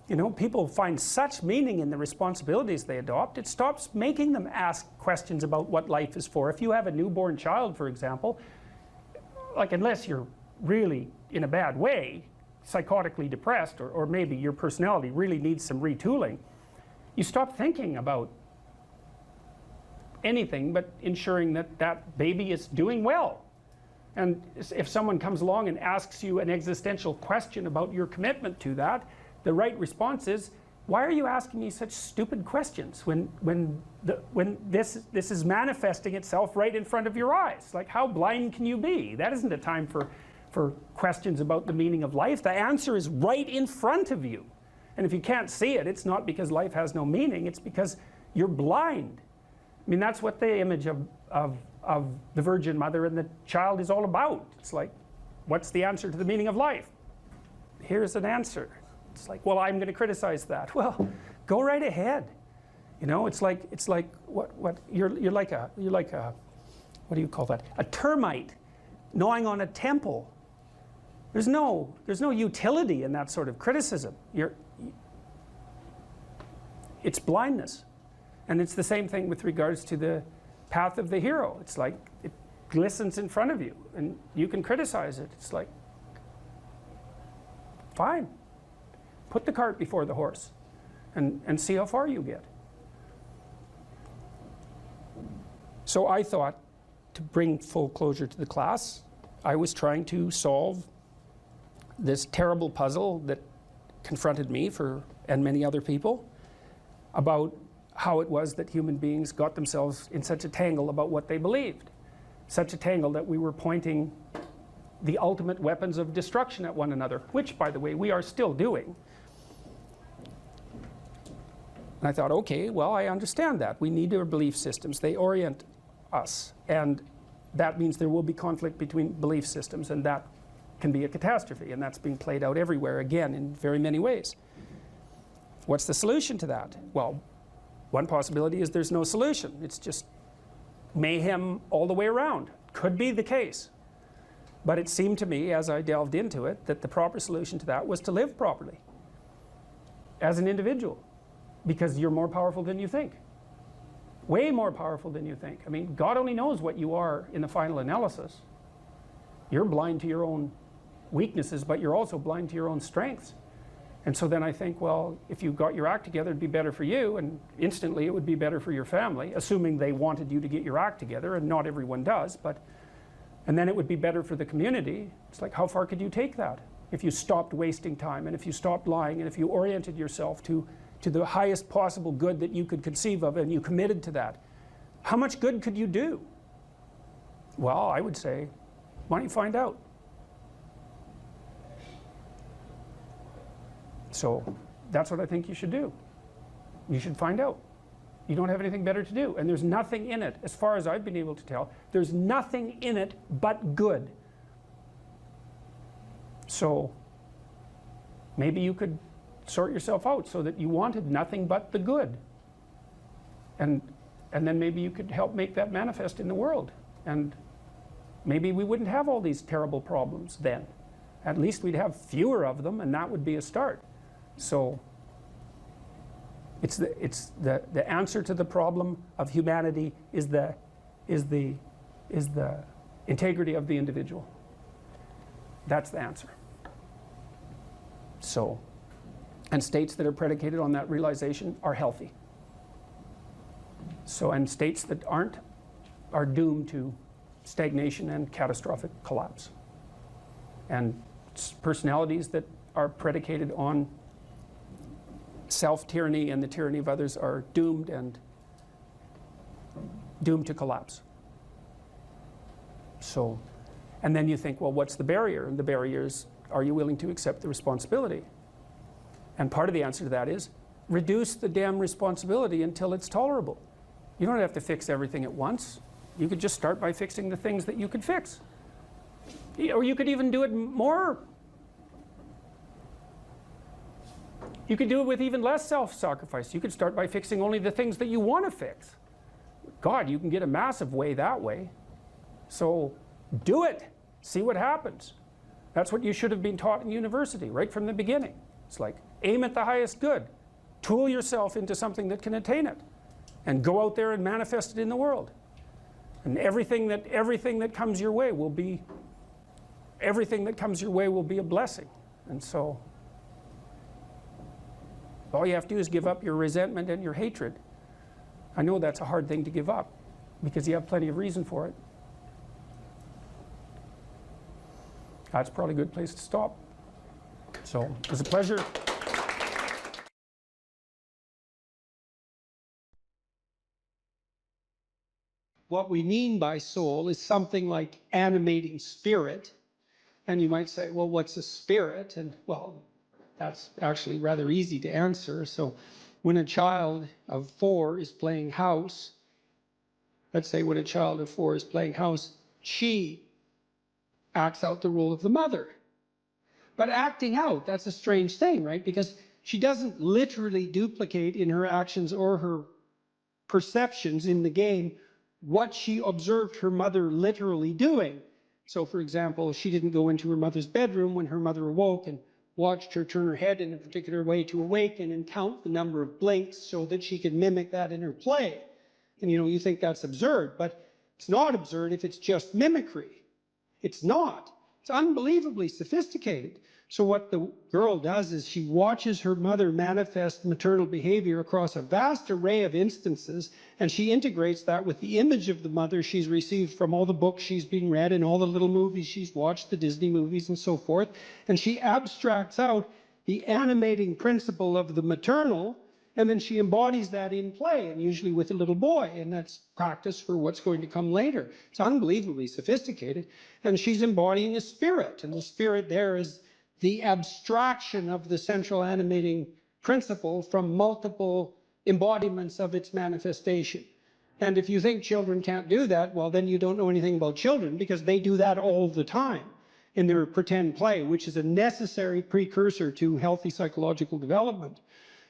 You know, people find such meaning in the responsibilities they adopt. It stops making them ask questions about what life is for. If you have a newborn child, for example, like unless you're really in a bad way, psychotically depressed, or maybe your personality really needs some retooling, you stop thinking about anything but ensuring that that baby is doing well. And if someone comes along and asks you an existential question about your commitment to that, the right response is, why are you asking me such stupid questions when this is manifesting itself right in front of your eyes? Like, how blind can you be? That isn't a time for questions about the meaning of life. The answer is right in front of you. And if you can't see it, it's not because life has no meaning, it's because you're blind. I mean, that's what the image of the Virgin Mother and the child is all about. It's like, what's the answer to the meaning of life? Here's an answer. It's like, well, I'm going to criticize that. Well, go right ahead. You know, it's like what you're like a what do you call that? A termite gnawing on a temple. There's no utility in that sort of criticism. It's blindness. And it's the same thing with regards to the path of the hero. It's like it glistens in front of you and you can criticize it. It's like, fine. Put the cart before the horse and see how far you get. So I thought, to bring full closure to the class, I was trying to solve this terrible puzzle that confronted me and many other people about how it was that human beings got themselves in such a tangle about what they believed. Such a tangle that we were pointing the ultimate weapons of destruction at one another, which, by the way, we are still doing. And I thought, okay, well, I understand that. We need our belief systems. They orient us. And that means there will be conflict between belief systems, and that can be a catastrophe. And that's being played out everywhere, again, in very many ways. What's the solution to that? Well, one possibility is there's no solution. It's just mayhem all the way around. Could be the case. But it seemed to me, as I delved into it, that the proper solution to that was to live properly as an individual, because you're more powerful than you think. Way more powerful than you think. I mean, God only knows what you are in the final analysis. You're blind to your own weaknesses, but you're also blind to your own strengths. And so then I think, well, if you got your act together, it'd be better for you, and instantly it would be better for your family, assuming they wanted you to get your act together, and not everyone does, and then it would be better for the community. It's like, how far could you take that? If you stopped wasting time, and if you stopped lying, and if you oriented yourself to the highest possible good that you could conceive of, and you committed to that, how much good could you do? Well, I would say, why don't you find out? So that's what I think you should do. You should find out. You don't have anything better to do. And there's nothing in it, as far as I've been able to tell, there's nothing in it but good. So maybe you could sort yourself out so that you wanted nothing but the good. And then maybe you could help make that manifest in the world. And maybe we wouldn't have all these terrible problems then. At least we'd have fewer of them, and that would be a start. So it's the answer to the problem of humanity is the integrity of the individual. That's the answer. So, and states that are predicated on that realization are healthy. So, and states that aren't are doomed to stagnation and catastrophic collapse. And personalities that are predicated on self-tyranny and the tyranny of others are doomed to collapse. So, and then you think, well, what's the barrier? And the barrier is, are you willing to accept the responsibility? And part of the answer to that is, reduce the damn responsibility until it's tolerable. You don't have to fix everything at once. You could just start by fixing the things that you could fix. Or you could even do it more. You could do it with even less self-sacrifice. You could start by fixing only the things that you want to fix. God, you can get a massive way that way. So do it. See what happens. That's what you should have been taught in university right from the beginning. It's like, aim at the highest good. Tool yourself into something that can attain it. And go out there and manifest it in the world. And everything that comes your way will be a blessing. And so all you have to do is give up your resentment and your hatred. I know that's a hard thing to give up because you have plenty of reason for it. That's probably a good place to stop. So it was a pleasure. What we mean by soul is something like animating spirit. And you might say, well, what's a spirit? And well, that's actually rather easy to answer. So when a child of 4 is playing house, let's say when a child of 4 is playing house, she acts out the role of the mother. But acting out, that's a strange thing, right? Because she doesn't literally duplicate in her actions or her perceptions in the game what she observed her mother literally doing. So for example, she didn't go into her mother's bedroom when her mother awoke and watched her turn her head in a particular way to awaken and count the number of blinks so that she could mimic that in her play. And you think that's absurd, but it's not absurd if it's just mimicry. It's not. It's unbelievably sophisticated. So what the girl does is she watches her mother manifest maternal behavior across a vast array of instances, and she integrates that with the image of the mother she's received from all the books she's been read and all the little movies she's watched, the Disney movies and so forth, and she abstracts out the animating principle of the maternal, and then she embodies that in play, and usually with a little boy, and that's practice for what's going to come later. It's unbelievably sophisticated, and she's embodying a spirit, and the spirit there is the abstraction of the central animating principle from multiple embodiments of its manifestation. And if you think children can't do that, well, then you don't know anything about children, because they do that all the time in their pretend play, which is a necessary precursor to healthy psychological development.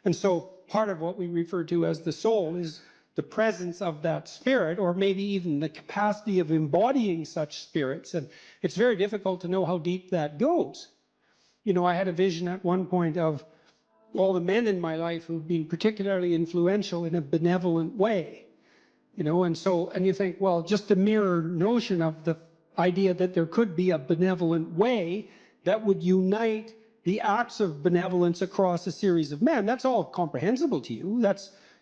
And so part of what we refer to as the soul is the presence of that spirit, or maybe even the capacity of embodying such spirits. And it's very difficult to know how deep that goes. I had a vision at one point of all the men in my life who've been particularly influential in a benevolent way. And you think, well, just a mere notion of the idea that there could be a benevolent way that would unite the acts of benevolence across a series of men. That's all comprehensible to you.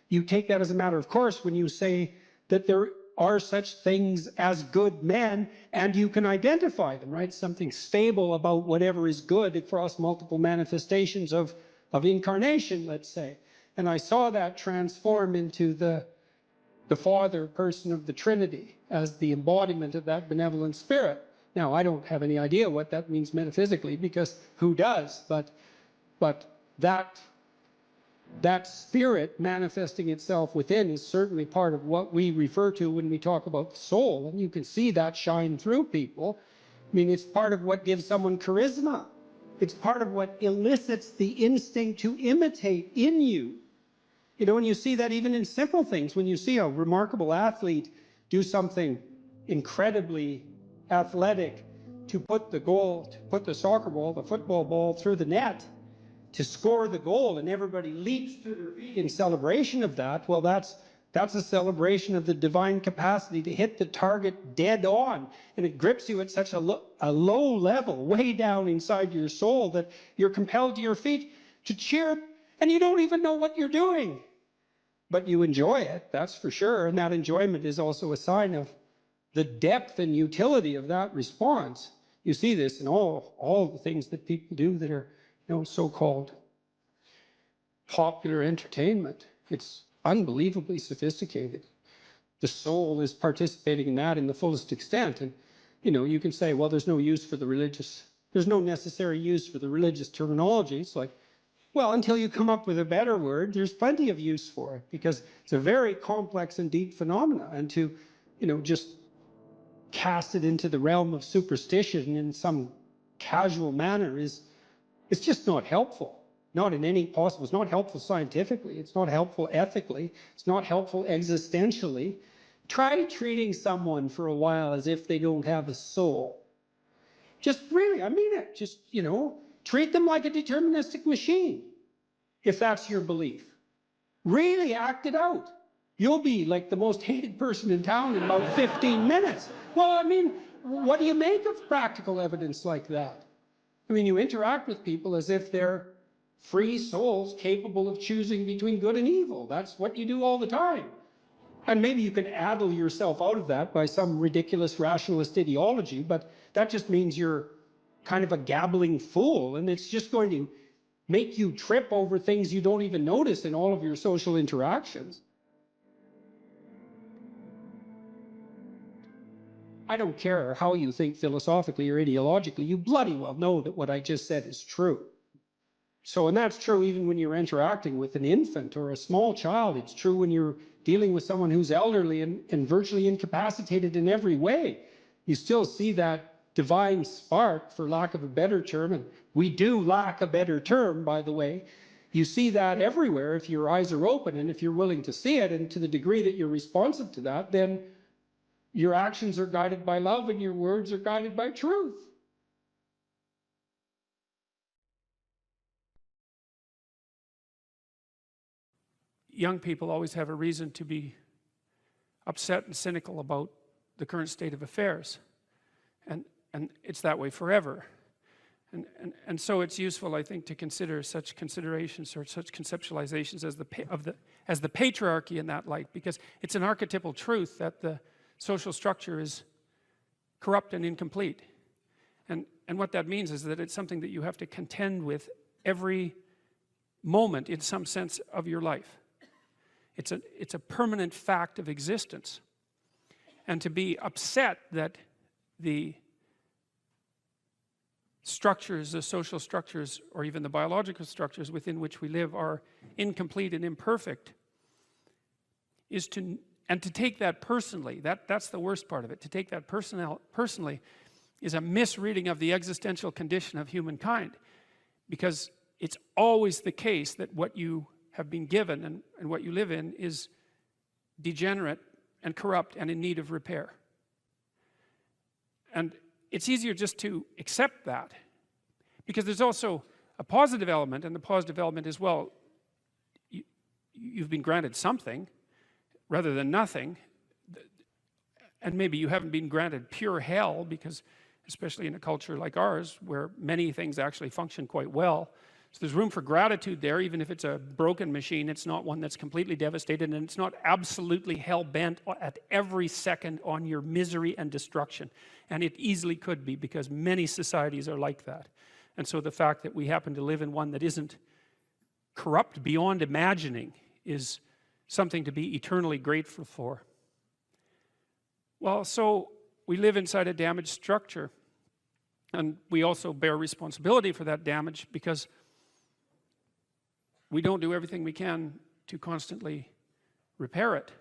You take that as a matter of course when you say that there are such things as good men, and you can identify them, right? Something stable about whatever is good across multiple manifestations of incarnation, let's say. And I saw that transform into the Father person of the Trinity as the embodiment of that benevolent spirit. Now, I don't have any idea what that means metaphysically, because who does? But that spirit manifesting itself within is certainly part of what we refer to when we talk about the soul. And you can see that shine through people. I mean, it's part of what gives someone charisma. It's part of what elicits the instinct to imitate in you. You know, and you see that even in simple things. When you see a remarkable athlete do something incredibly athletic to put the soccer ball, the football ball through the net, to score the goal, and everybody leaps to their feet in celebration of that, well, that's a celebration of the divine capacity to hit the target dead on. And it grips you at such a low level, way down inside your soul, that you're compelled to your feet to cheer, and you don't even know what you're doing. But you enjoy it, that's for sure. And that enjoyment is also a sign of the depth and utility of that response. You see this in all the things that people do that are, so-called popular entertainment. It's unbelievably sophisticated. The soul is participating in that in the fullest extent. And, you can say, well, there's no necessary use for the religious terminology. It's like, well, until you come up with a better word, there's plenty of use for it, because it's a very complex and deep phenomena. And to, just cast it into the realm of superstition in some casual manner it's just not helpful. Not in any possible. It's not helpful scientifically. It's not helpful ethically. It's not helpful existentially. Try treating someone for a while as if they don't have a soul. Just really, I mean it. Just, treat them like a deterministic machine, if that's your belief. Really act it out. You'll be like the most hated person in town in about 15 minutes. Well, I mean, what do you make of practical evidence like that? I mean, you interact with people as if they're free souls capable of choosing between good and evil. That's what you do all the time. And maybe you can addle yourself out of that by some ridiculous rationalist ideology, but that just means you're kind of a gabbling fool, and it's just going to make you trip over things you don't even notice in all of your social interactions. I don't care how you think philosophically or ideologically, you bloody well know that what I just said is true. So, and that's true even when you're interacting with an infant or a small child. It's true when you're dealing with someone who's elderly and virtually incapacitated in every way. You still see that divine spark, for lack of a better term, and we do lack a better term, by the way. You see that everywhere if your eyes are open and if you're willing to see it, and to the degree that you're responsive to that, then your actions are guided by love and your words are guided by truth. Young people always have a reason to be upset and cynical about the current state of affairs. And it's that way forever. And so it's useful, I think, to consider such considerations or such conceptualizations as the patriarchy in that light, because it's an archetypal truth that the social structure is corrupt and incomplete. And what that means is that it's something that you have to contend with every moment in some sense of your life. It's a permanent fact of existence. And to be upset that the structures, the social structures, or even the biological structures within which we live are incomplete and imperfect, and to take that personally, that's the worst part of it. To take that personally is a misreading of the existential condition of humankind, because it's always the case that what you have been given and what you live in is degenerate and corrupt and in need of repair. And it's easier just to accept that, because there's also a positive element, and the positive element is, well, you've been granted something rather than nothing, and maybe you haven't been granted pure hell, because especially in a culture like ours, where many things actually function quite well. So there's room for gratitude there, even if it's a broken machine. It's not one that's completely devastated, and it's not absolutely hell-bent at every second on your misery and destruction. And it easily could be, because many societies are like that. And so the fact that we happen to live in one that isn't corrupt beyond imagining is something to be eternally grateful for. Well, so we live inside a damaged structure, and we also bear responsibility for that damage, because we don't do everything we can to constantly repair it.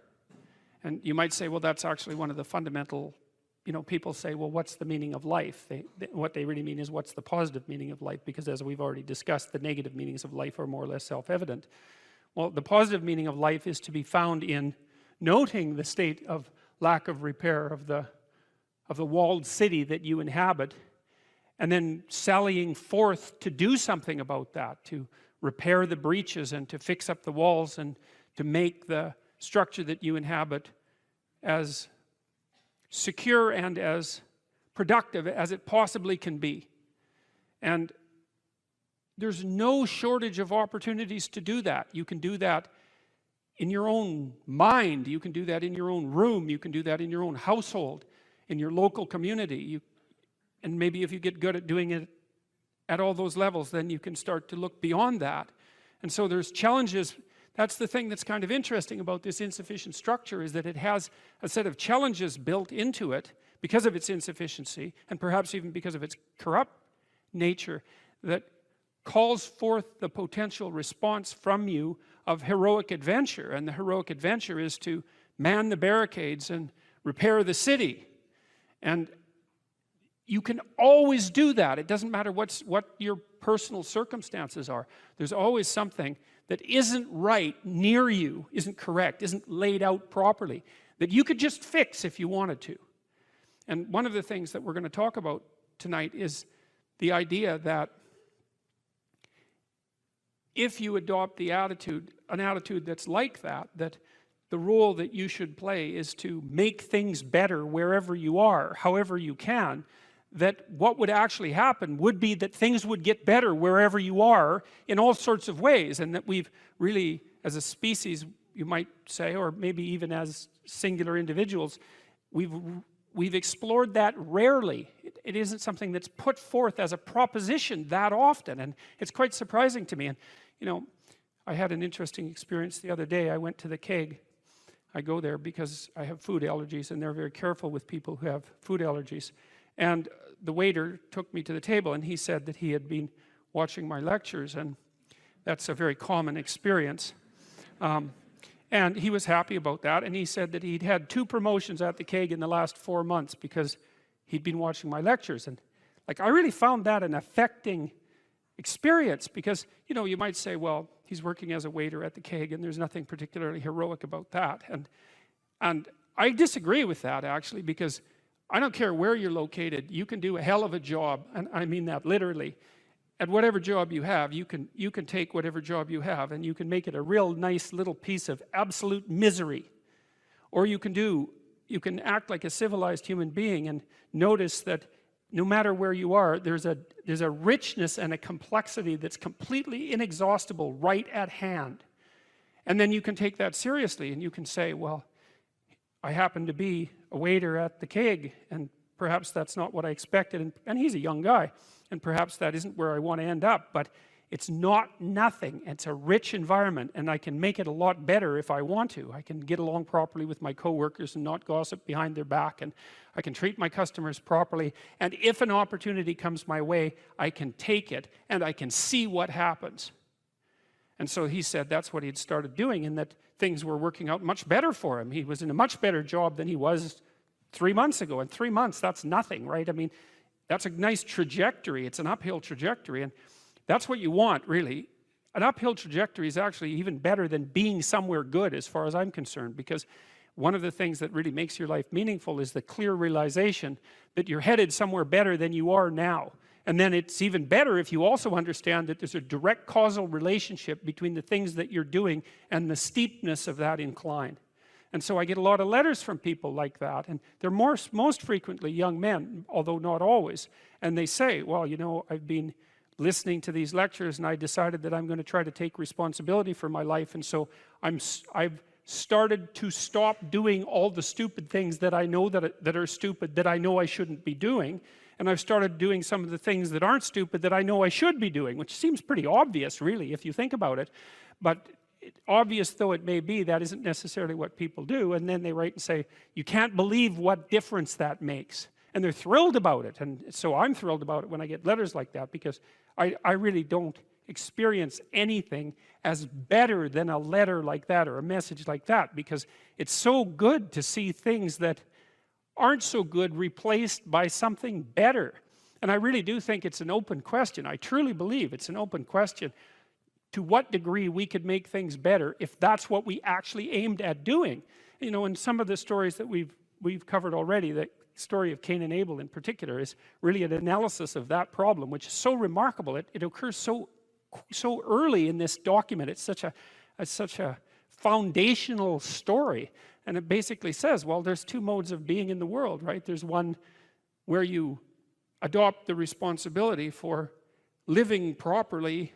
And you might say, well, that's actually one of the fundamental, people say, well, what's the meaning of life? What they really mean is, what's the positive meaning of life? Because as we've already discussed, the negative meanings of life are more or less self-evident. Well, the positive meaning of life is to be found in noting the state of lack of repair of the walled city that you inhabit, and then sallying forth to do something about that, to repair the breaches and to fix up the walls and to make the structure that you inhabit as secure and as productive as it possibly can be. And there's no shortage of opportunities to do that. You can do that in your own mind. You can do that in your own room. You can do that in your own household, in your local community. And maybe if you get good at doing it at all those levels, then you can start to look beyond that. And so there's challenges. That's the thing that's kind of interesting about this insufficient structure, is that it has a set of challenges built into it because of its insufficiency, and perhaps even because of its corrupt nature, that calls forth the potential response from you of heroic adventure. And the heroic adventure is to man the barricades and repair the city. And you can always do that. It doesn't matter what your personal circumstances are. There's always something that isn't right near you, isn't correct, isn't laid out properly, that you could just fix if you wanted to. And one of the things that we're going to talk about tonight is the idea that if you adopt an attitude that's like that, that the role that you should play is to make things better wherever you are, however you can, that what would actually happen would be that things would get better wherever you are in all sorts of ways, and that we've really, as a species, you might say, or maybe even as singular individuals, we've explored that rarely. It isn't something that's put forth as a proposition that often, and it's quite surprising to me. And I had an interesting experience the other day. I went to the keg. I go there because I have food allergies, and they're very careful with people who have food allergies. And the waiter took me to the table, and he said that he had been watching my lectures, and that's a very common experience. And he was happy about that, and he said that he'd had 2 promotions at the keg in the last 4 months because he'd been watching my lectures. And I really found that an affecting experience, because you might say, well, he's working as a waiter at the keg, and there's nothing particularly heroic about that. And I disagree with that, actually, because I don't care where you're located, you can do a hell of a job, and I mean that literally. At whatever job you have, you can take whatever job you have, and you can make it a real nice little piece of absolute misery. Or you can act like a civilized human being and notice that no matter where you are, there's a richness and a complexity that's completely inexhaustible right at hand. And then you can take that seriously, and you can say, well, I happen to be a waiter at the keg, and perhaps that's not what I expected, and he's a young guy, and perhaps that isn't where I want to end up, but it's not nothing. It's a rich environment, and I can make it a lot better if I want to. I can get along properly with my coworkers and not gossip behind their back, and I can treat my customers properly, and if an opportunity comes my way, I can take it, and I can see what happens. And so he said that's what he had started doing, and that things were working out much better for him. He was in a much better job than he was 3 months ago. In 3 months, that's nothing, right? I mean, that's a nice trajectory. It's an uphill trajectory, and that's what you want, really. An uphill trajectory is actually even better than being somewhere good, as far as I'm concerned, because one of the things that really makes your life meaningful is the clear realization that you're headed somewhere better than you are now. And then it's even better if you also understand that there's a direct causal relationship between the things that you're doing and the steepness of that incline. And so I get a lot of letters from people like that, and they're most frequently young men, although not always. And they say, well, you know, I've been listening to these lectures and I decided that I'm going to try to take responsibility for my life, and so I've started to stop doing all the stupid things that I know that are stupid, that I know I shouldn't be doing, and I've started doing some of the things that aren't stupid that I know I should be doing, which seems pretty obvious, really, if you think about it. But obvious though it may be, that isn't necessarily what people do. And then they write and say, you can't believe what difference that makes, and they're thrilled about it. And so I'm thrilled about it when I get letters like that, because I really don't experience anything as better than a letter like that or a message like that, because it's so good to see things that aren't so good replaced by something better. And I really do think it's an open question. I truly believe it's an open question to what degree we could make things better if that's what we actually aimed at doing. You know, in some of the stories that we've covered already, the story of Cain and Abel in particular is really an analysis of that problem, which is so remarkable. It occurs so early in this document. It's such a foundational story, and it basically says, well, there's two modes of being in the world, right? There's one where you adopt the responsibility for living properly,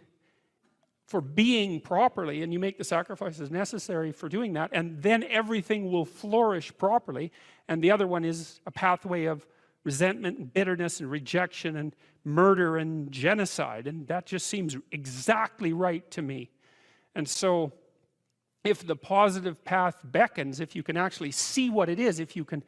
for being properly, and you make the sacrifices necessary for doing that, and then everything will flourish properly. And the other one is a pathway of resentment and bitterness and rejection and murder and genocide, and that just seems exactly right to me. And so if the positive path beckons, if you can actually see what it is, if you can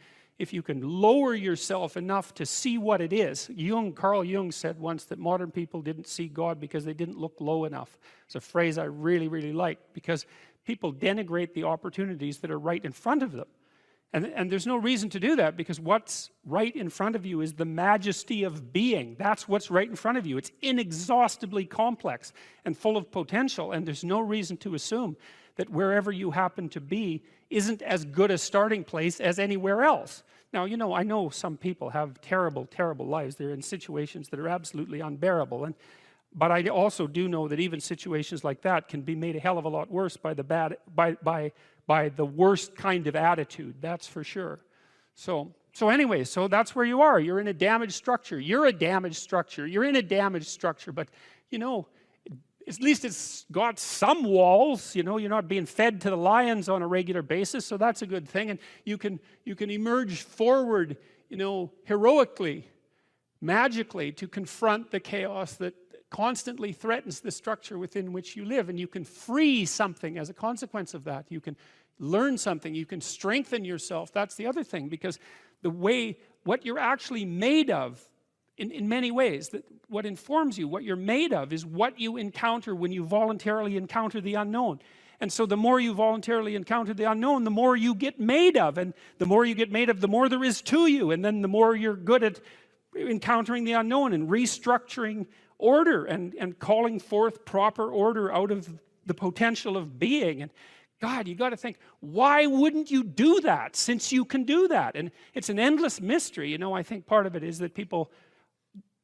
lower yourself enough to see what it is. Carl Jung said once that modern people didn't see God because they didn't look low enough. It's a phrase I really, really like, because people denigrate the opportunities that are right in front of them. And there's no reason to do that, because what's right in front of you is the majesty of being. That's what's right in front of you. It's inexhaustibly complex and full of potential, and there's no reason to assume that wherever you happen to be isn't as good a starting place as anywhere else. Now, you know, I know some people have terrible, terrible lives. They're in situations that are absolutely unbearable, but I also do know that even situations like that can be made a hell of a lot worse by the worst kind of attitude, that's for sure. So anyway, so that's where you are. You're in a damaged structure. You're a damaged structure. You're in a damaged structure, but, you know, at least it's got some walls. You know, you're not being fed to the lions on a regular basis, so that's a good thing. And you can emerge forward, you know, heroically, magically, to confront the chaos that constantly threatens the structure within which you live, and you can free something as a consequence of that. You can learn something, you can strengthen yourself. That's the other thing, because what you're actually made of, in many ways, that what informs you, what you're made of, is what you encounter when you voluntarily encounter the unknown. And so the more you voluntarily encounter the unknown, the more you get made of, and the more you get made of, the more there is to you, and then the more you're good at encountering the unknown and restructuring order and calling forth proper order out of the potential of being. And God, you got to think, why wouldn't you do that, since you can do that? And it's an endless mystery. You know, I think part of it is that people,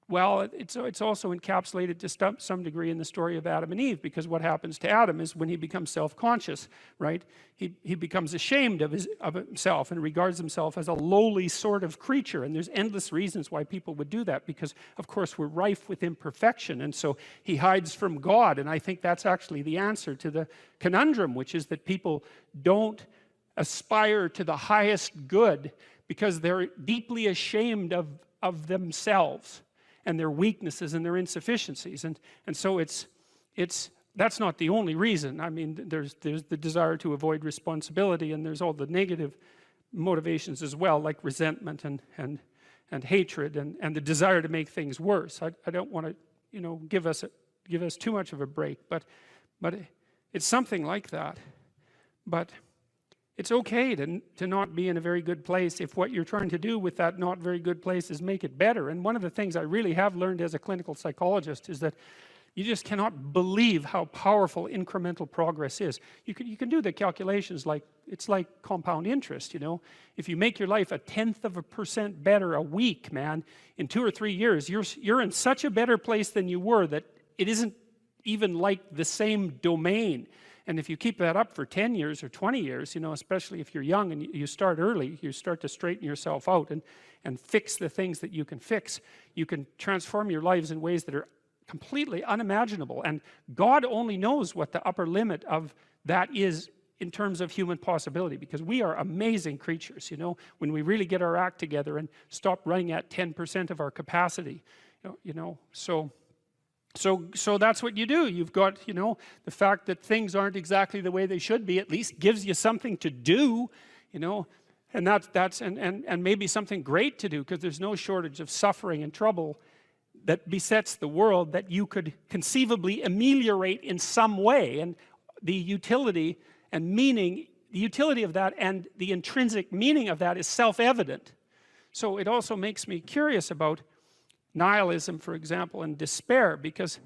well, it's also encapsulated to some degree in the story of Adam and Eve, because what happens to Adam is when he becomes self-conscious, right? He becomes ashamed of himself and regards himself as a lowly sort of creature. And there's endless reasons why people would do that, because, of course, we're rife with imperfection. And so he hides from God. And I think that's actually the answer to the conundrum, which is that people don't aspire to the highest good because they're deeply ashamed of themselves and their weaknesses and their insufficiencies. And so that's not the only reason. I mean, there's the desire to avoid responsibility, and there's all the negative motivations as well, like resentment and hatred and the desire to make things worse. I don't want to, you know, give us too much of a break, but it's something like that. But it's okay to not be in a very good place if what you're trying to do with that not very good place is make it better. And one of the things I really have learned as a clinical psychologist is that you just cannot believe how powerful incremental progress is. You can do the calculations like, it's like compound interest, you know. If you make your life 0.1% better a week, man, in 2 or 3 years, you're in such a better place than you were that it isn't even like the same domain. And if you keep that up for 10 years or 20 years, you know, especially if you're young and you start early, you start to straighten yourself out and fix the things that you can fix, you can transform your lives in ways that are completely unimaginable. And God only knows what the upper limit of that is in terms of human possibility, because we are amazing creatures, you know, when we really get our act together and stop running at 10% of our capacity, you know, so that's what you do. You've got, you know, the fact that things aren't exactly the way they should be at least gives you something to do, you know, and that's maybe something great to do, because there's no shortage of suffering and trouble that besets the world that you could conceivably ameliorate in some way. And the utility and meaning, the utility of that and the intrinsic meaning of that is self-evident. So it also makes me curious about nihilism, for example, and despair, because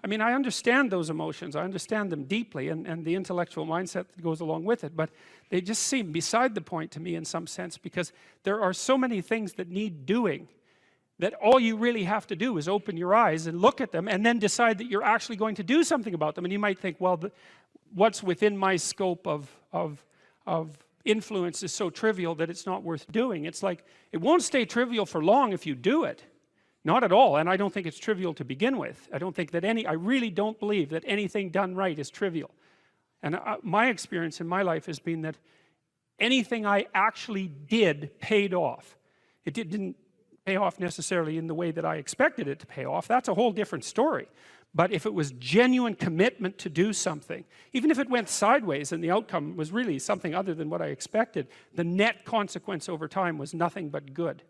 I mean, I understand those emotions, I understand them deeply, and the intellectual mindset that goes along with it, but they just seem beside the point to me in some sense, because there are so many things that need doing that all you really have to do is open your eyes and look at them and then decide that you're actually going to do something about them. And you might think, well, what's within my scope of influence is so trivial that it's not worth doing. It's like, it won't stay trivial for long if you do it. Not at all. And I don't think it's trivial to begin with. I don't think that I really don't believe that anything done right is trivial. And my experience in my life has been that anything I actually did paid off. It didn't pay off necessarily in the way that I expected it to pay off. That's a whole different story. But if it was genuine commitment to do something, even if it went sideways and the outcome was really something other than what I expected, the net consequence over time was nothing but good.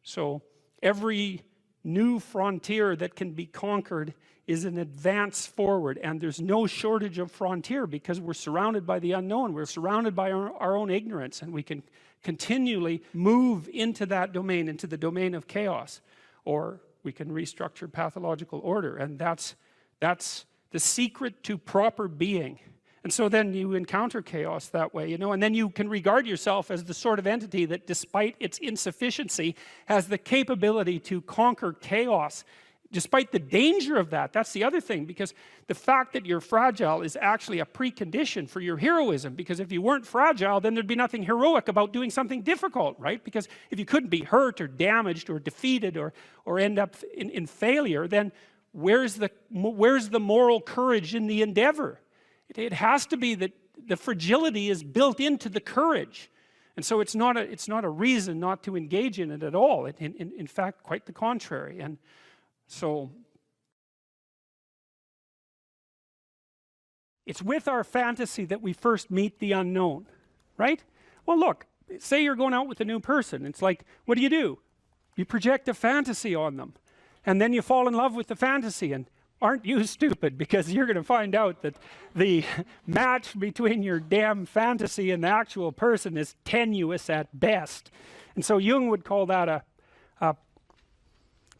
So every new frontier that can be conquered is an advance forward, and there's no shortage of frontier because we're surrounded by the unknown. We're surrounded by our own ignorance, and we can continually move into that domain, into the domain of chaos, or we can restructure pathological order, and that's the secret to proper being. And so then you encounter chaos that way, you know, and then you can regard yourself as the sort of entity that, despite its insufficiency, has the capability to conquer chaos, despite the danger of that. That's the other thing, because the fact that you're fragile is actually a precondition for your heroism, because if you weren't fragile, then there'd be nothing heroic about doing something difficult, right? Because if you couldn't be hurt or damaged or defeated or end up in failure, then where's the moral courage in the endeavor? It has to be that the fragility is built into the courage. And so it's not a reason not to engage in it at all. In fact, quite the contrary. And so it's with our fantasy that we first meet the unknown, right? Well, look, say you're going out with a new person. It's like, what do? You project a fantasy on them. And then you fall in love with the fantasy, and aren't you stupid? Because you're going to find out that the match between your damn fantasy and the actual person is tenuous at best. And so Jung would call that a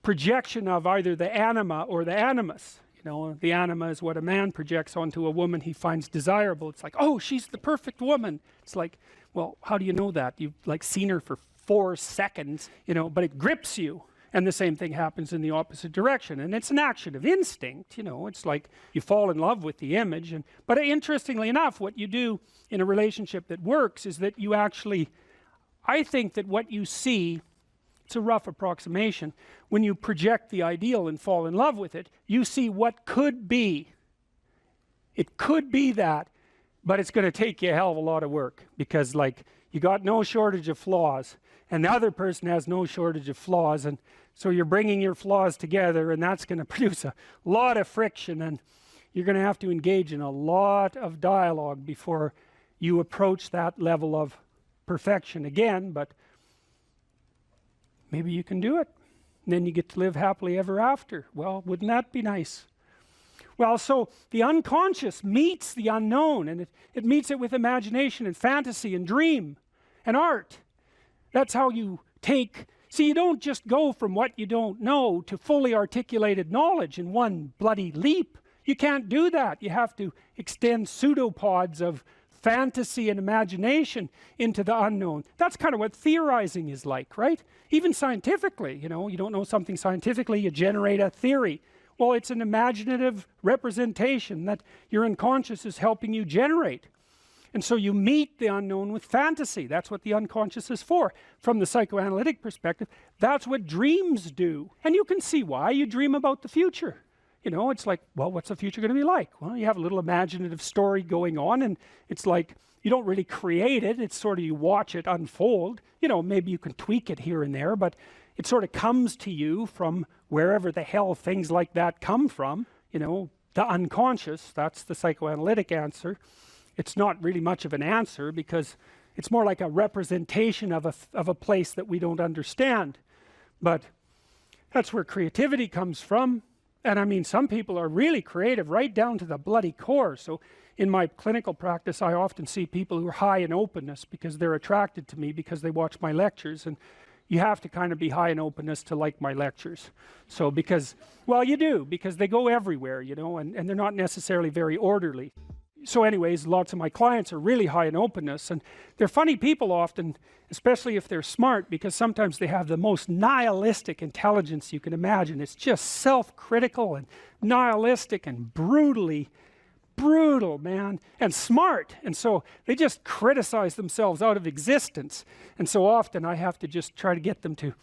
projection of either the anima or the animus. You know, the anima is what a man projects onto a woman he finds desirable. It's like, oh, she's the perfect woman. It's like, well, how do you know that? You've like seen her for 4 seconds, you know, but it grips you. And the same thing happens in the opposite direction. And it's an action of instinct, you know. It's like you fall in love with the image. But interestingly enough, what you do in a relationship that works is that you actually, I think that what you see, it's a rough approximation, when you project the ideal and fall in love with it, you see what could be. It could be that, but it's going to take you a hell of a lot of work, because like you got no shortage of flaws, and the other person has no shortage of flaws, and so you're bringing your flaws together, and that's going to produce a lot of friction, and you're going to have to engage in a lot of dialogue before you approach that level of perfection again. But maybe you can do it, and then you get to live happily ever after. Well, wouldn't that be nice? Well, so the unconscious meets the unknown, and it meets it with imagination and fantasy and dream and art. That's how you take. See, you don't just go from what you don't know to fully articulated knowledge in one bloody leap. You can't do that. You have to extend pseudopods of fantasy and imagination into the unknown. That's kind of what theorizing is like, right? Even scientifically, you know, you don't know something scientifically, you generate a theory. Well, it's an imaginative representation that your unconscious is helping you generate. And so you meet the unknown with fantasy. That's what the unconscious is for. From the psychoanalytic perspective, that's what dreams do. And you can see why. You dream about the future. You know, it's like, well, what's the future going to be like? Well, you have a little imaginative story going on, and it's like, you don't really create it. It's sort of, you watch it unfold. You know, maybe you can tweak it here and there, but it sort of comes to you from wherever the hell things like that come from. You know, the unconscious, that's the psychoanalytic answer. It's not really much of an answer because it's more like a representation of a place that we don't understand. But that's where creativity comes from. And I mean, some people are really creative right down to the bloody core. So in my clinical practice, I often see people who are high in openness because they're attracted to me because they watch my lectures. And you have to kind of be high in openness to like my lectures. So because, well, you do, because they go everywhere, you know, and they're not necessarily very orderly. So anyways, lots of my clients are really high in openness, and they're funny people often, especially if they're smart, because sometimes they have the most nihilistic intelligence you can imagine. It's just self-critical and nihilistic and brutal, man, and smart. And so they just criticize themselves out of existence. And so often I have to just try to get them to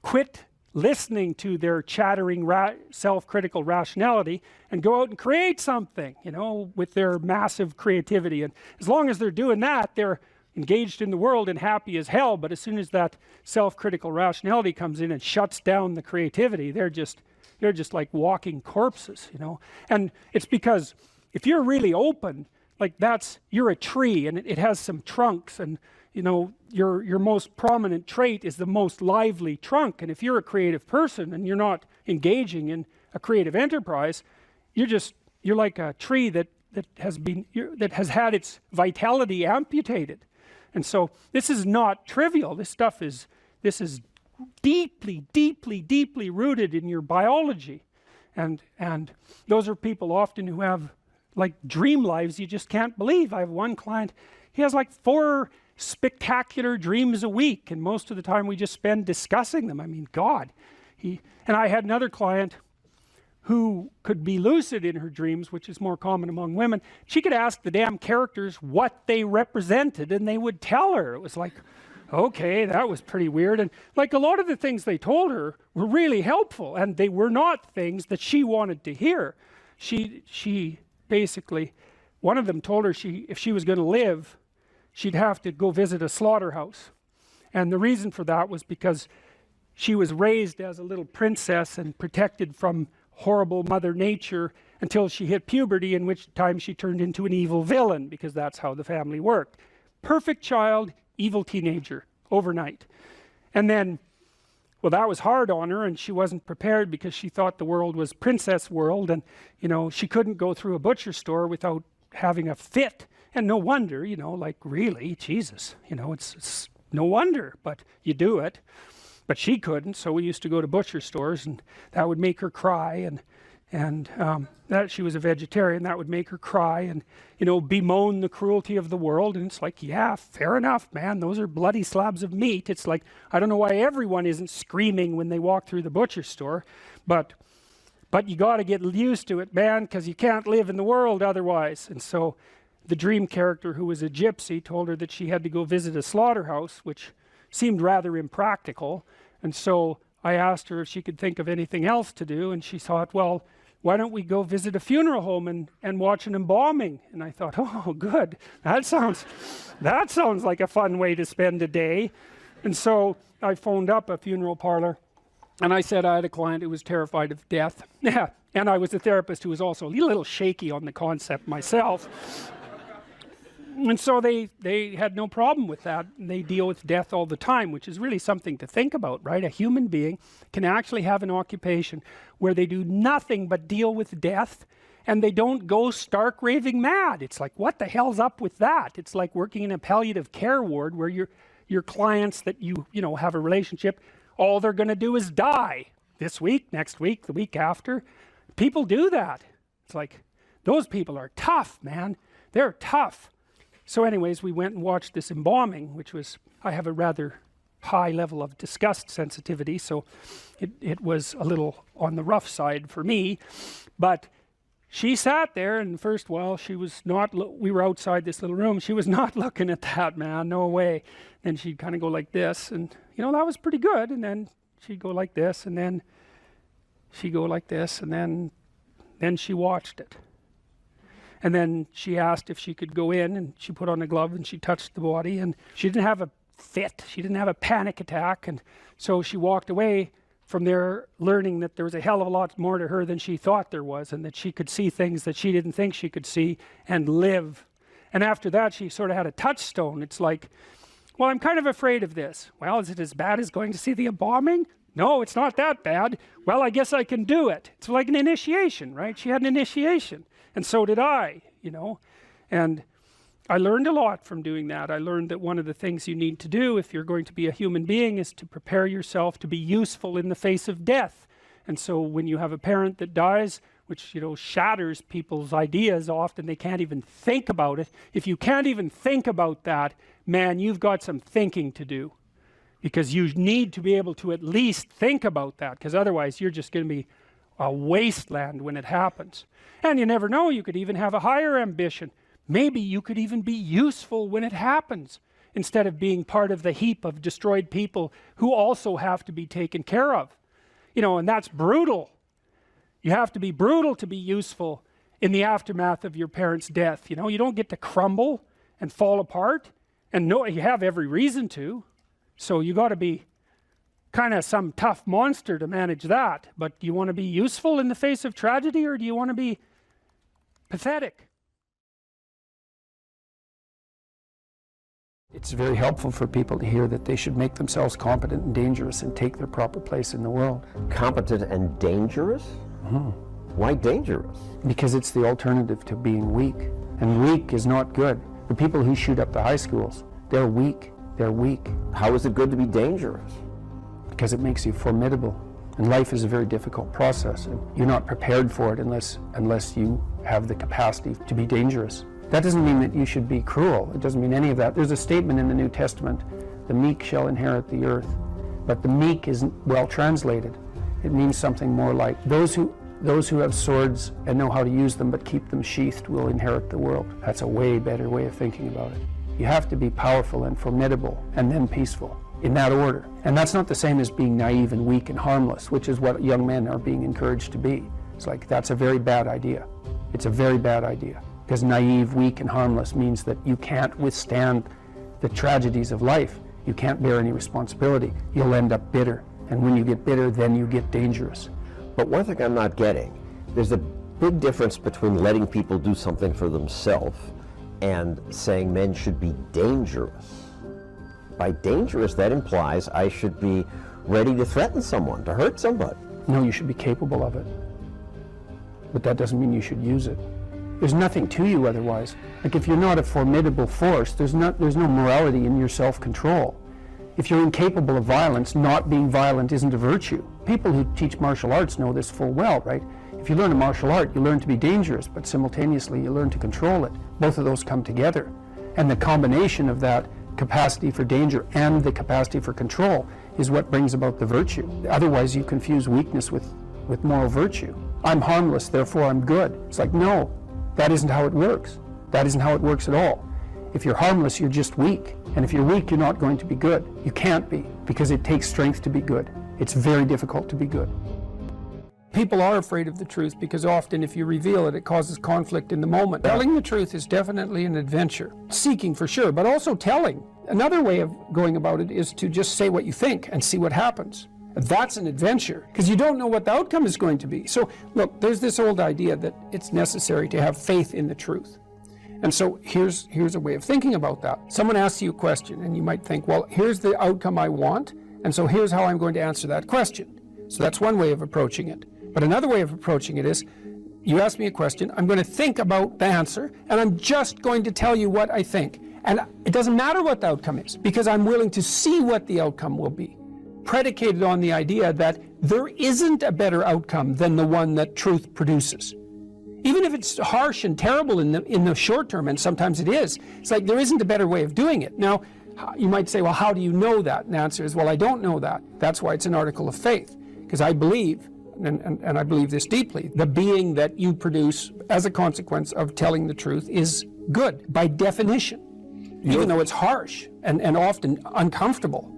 quit listening to their chattering self-critical rationality and go out and create something, you know, with their massive creativity. And as long as they're doing that, they're engaged in the world and happy as hell. But as soon as that self-critical rationality comes in and shuts down the creativity, they're just like walking corpses, you know. And it's because if you're really open, like you're a tree and it has some trunks, and you know, your most prominent trait is the most lively trunk. And if you're a creative person and you're not engaging in a creative enterprise, you're like a tree that has had its vitality amputated. And so this is not trivial. This is deeply rooted in your biology. And those are people often who have like dream lives you just can't believe. I have one client, he has like 4 spectacular dreams a week, and most of the time we just spend discussing them. I mean, God. And I had another client who could be lucid in her dreams, which is more common among women. She could ask the damn characters what they represented and they would tell her. It was like, okay, that was pretty weird. And like a lot of the things they told her were really helpful, and they were not things that she wanted to hear. She basically, one of them told her if she was going to live, she'd have to go visit a slaughterhouse. And the reason for that was because she was raised as a little princess and protected from horrible Mother Nature until she hit puberty, in which time she turned into an evil villain, because that's how the family worked. Perfect child, evil teenager, overnight. And then, well, that was hard on her, and she wasn't prepared because she thought the world was princess world, and, you know, she couldn't go through a butcher store without having a fit. And no wonder, you know, like really, Jesus, you know, it's no wonder, but you do it. But she couldn't, so we used to go to butcher stores, and that would make her cry, and that she was a vegetarian, that would make her cry, and, you know, bemoan the cruelty of the world. And it's like, yeah, fair enough, man, those are bloody slabs of meat. It's like, I don't know why everyone isn't screaming when they walk through the butcher store, but you got to get used to it, man, because you can't live in the world otherwise. And so the dream character, who was a gypsy, told her that she had to go visit a slaughterhouse, which seemed rather impractical. And so I asked her if she could think of anything else to do, and she thought, well, why don't we go visit a funeral home and watch an embalming? And I thought, oh, good. That sounds like a fun way to spend a day. And so I phoned up a funeral parlor, and I said I had a client who was terrified of death. Yeah, and I was a therapist who was also a little shaky on the concept myself. And so they had no problem with that. They deal with death all the time, which is really something to think about, right? A human being can actually have an occupation where they do nothing but deal with death, and they don't go stark raving mad. It's like, what the hell's up with that? It's like working in a palliative care ward where your clients that you know have a relationship, all they're going to do is die this week, next week, the week after. People do that. It's like, those people are tough, man. They're tough. So anyways, we went and watched this embalming, which was, I have a rather high level of disgust sensitivity, so it was a little on the rough side for me. But she sat there, and first while she was not, we were outside this little room, she was not looking at that, man, no way. Then she'd kind of go like this, and you know, that was pretty good. And then she'd go like this, and then she'd go like this, and then she watched it. And then she asked if she could go in, and she put on a glove and she touched the body, and she didn't have a fit, she didn't have a panic attack, and so she walked away from there learning that there was a hell of a lot more to her than she thought there was, and that she could see things that she didn't think she could see and live. And after that, she sort of had a touchstone. It's like, well, I'm kind of afraid of this. Well, is it as bad as going to see the embalming? No, it's not that bad. Well, I guess I can do it. It's like an initiation, right? She had an initiation, and so did I, you know. And I learned a lot from doing that. I learned that one of the things you need to do if you're going to be a human being is to prepare yourself to be useful in the face of death. And so when you have a parent that dies, which, you know, shatters people's ideas, often they can't even think about it. If you can't even think about that, man, you've got some thinking to do, because you need to be able to at least think about that, because otherwise you're just going to be a wasteland when it happens. And you never know, you could even have a higher ambition. Maybe you could even be useful when it happens, instead of being part of the heap of destroyed people who also have to be taken care of. You know, and that's brutal. You have to be brutal to be useful in the aftermath of your parents' death. You know, you don't get to crumble and fall apart, and no, you have every reason to. So you got to be kind of some tough monster to manage that. But do you want to be useful in the face of tragedy, or do you want to be pathetic? It's very helpful for people to hear that they should make themselves competent and dangerous and take their proper place in the world. Competent and dangerous? Mm-hmm. Why dangerous? Because it's the alternative to being weak. And weak is not good. The people who shoot up the high schools, they're weak. They're weak. How is it good to be dangerous? Because it makes you formidable. And life is a very difficult process. And you're not prepared for it unless you have the capacity to be dangerous. That doesn't mean that you should be cruel. It doesn't mean any of that. There's a statement in the New Testament, the meek shall inherit the earth. But the meek isn't well translated. It means something more like, those who have swords and know how to use them but keep them sheathed will inherit the world. That's a way better way of thinking about it. You have to be powerful and formidable and then peaceful, in that order. And that's not the same as being naive and weak and harmless, which is what young men are being encouraged to be. It's like, that's a very bad idea. It's a very bad idea. Because naive, weak, and harmless means that you can't withstand the tragedies of life. You can't bear any responsibility. You'll end up bitter. And when you get bitter, then you get dangerous. But one thing I'm not getting, there's a big difference between letting people do something for themselves and saying men should be dangerous. By dangerous, that implies I should be ready to threaten someone, to hurt somebody. No, you should be capable of it. But that doesn't mean you should use it. There's nothing to you otherwise. Like, if you're not a formidable force, there's no morality in your self-control. If you're incapable of violence, not being violent isn't a virtue. People who teach martial arts know this full well, right? If you learn a martial art, you learn to be dangerous, but simultaneously you learn to control it. Both of those come together. And the combination of that capacity for danger and the capacity for control is what brings about the virtue. Otherwise you confuse weakness with moral virtue. I'm harmless, therefore I'm good. It's like, no. That isn't how it works. That isn't how it works at all. If you're harmless, you're just weak. And if you're weak, you're not going to be good. You can't be, because it takes strength to be good. It's very difficult to be good. People are afraid of the truth because often if you reveal it, it causes conflict in the moment. Telling the truth is definitely an adventure. Seeking for sure, but also telling. Another way of going about it is to just say what you think and see what happens. That's an adventure, because you don't know what the outcome is going to be. So look, there's this old idea that it's necessary to have faith in the truth. And so here's a way of thinking about that. Someone asks you a question and you might think, well, here's the outcome I want, and so here's how I'm going to answer that question. So that's one way of approaching it. But another way of approaching it is, you ask me a question, I'm going to think about the answer, and I'm just going to tell you what I think. And it doesn't matter what the outcome is, because I'm willing to see what the outcome will be, predicated on the idea that there isn't a better outcome than the one that truth produces. Even if it's harsh and terrible in the short term, and sometimes it is, it's like there isn't a better way of doing it. Now, You might say, well, how do you know that? And the answer is, well, I don't know that. That's why it's an article of faith, because I believe, and I believe this deeply, the being that you produce as a consequence of telling the truth is good by definition, even though it's harsh and often uncomfortable,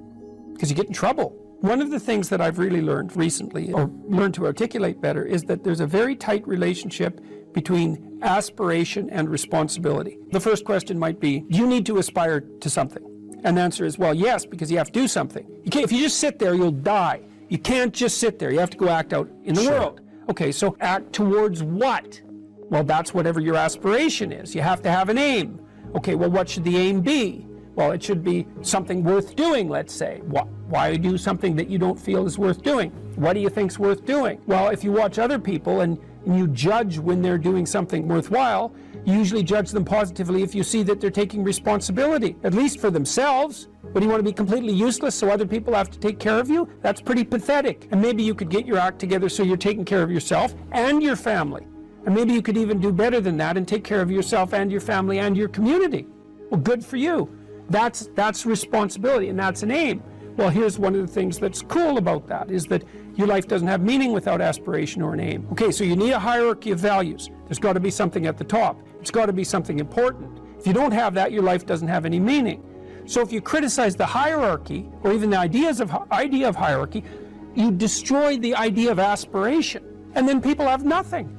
because you get in trouble. One of the things that I've really learned recently, or learned to articulate better, is that there's a very tight relationship between aspiration and responsibility. The first question might be, do you need to aspire to something? And the answer is, well, yes, because you have to do something. You can't, if you just sit there, you'll die. You can't just sit there. You have to go act out in the world. Okay, so act towards what? Well, that's whatever your aspiration is. You have to have an aim. Okay, well, what should the aim be? Well, it should be something worth doing, let's say. Why do something that you don't feel is worth doing? What do you think's worth doing? Well, if you watch other people and you judge when they're doing something worthwhile, you usually judge them positively if you see that they're taking responsibility, at least for themselves. But do you want to be completely useless so other people have to take care of you? That's pretty pathetic. And maybe you could get your act together so you're taking care of yourself and your family. And maybe you could even do better than that and take care of yourself and your family and your community. Well, good for you. That's responsibility, and that's an aim. Well, here's one of the things that's cool about that, is that your life doesn't have meaning without aspiration or an aim. Okay, so you need a hierarchy of values. There's got to be something at the top. It's got to be something important. If you don't have that, your life doesn't have any meaning. So if you criticize the hierarchy, or even the idea of hierarchy, you destroy the idea of aspiration, and then people have nothing.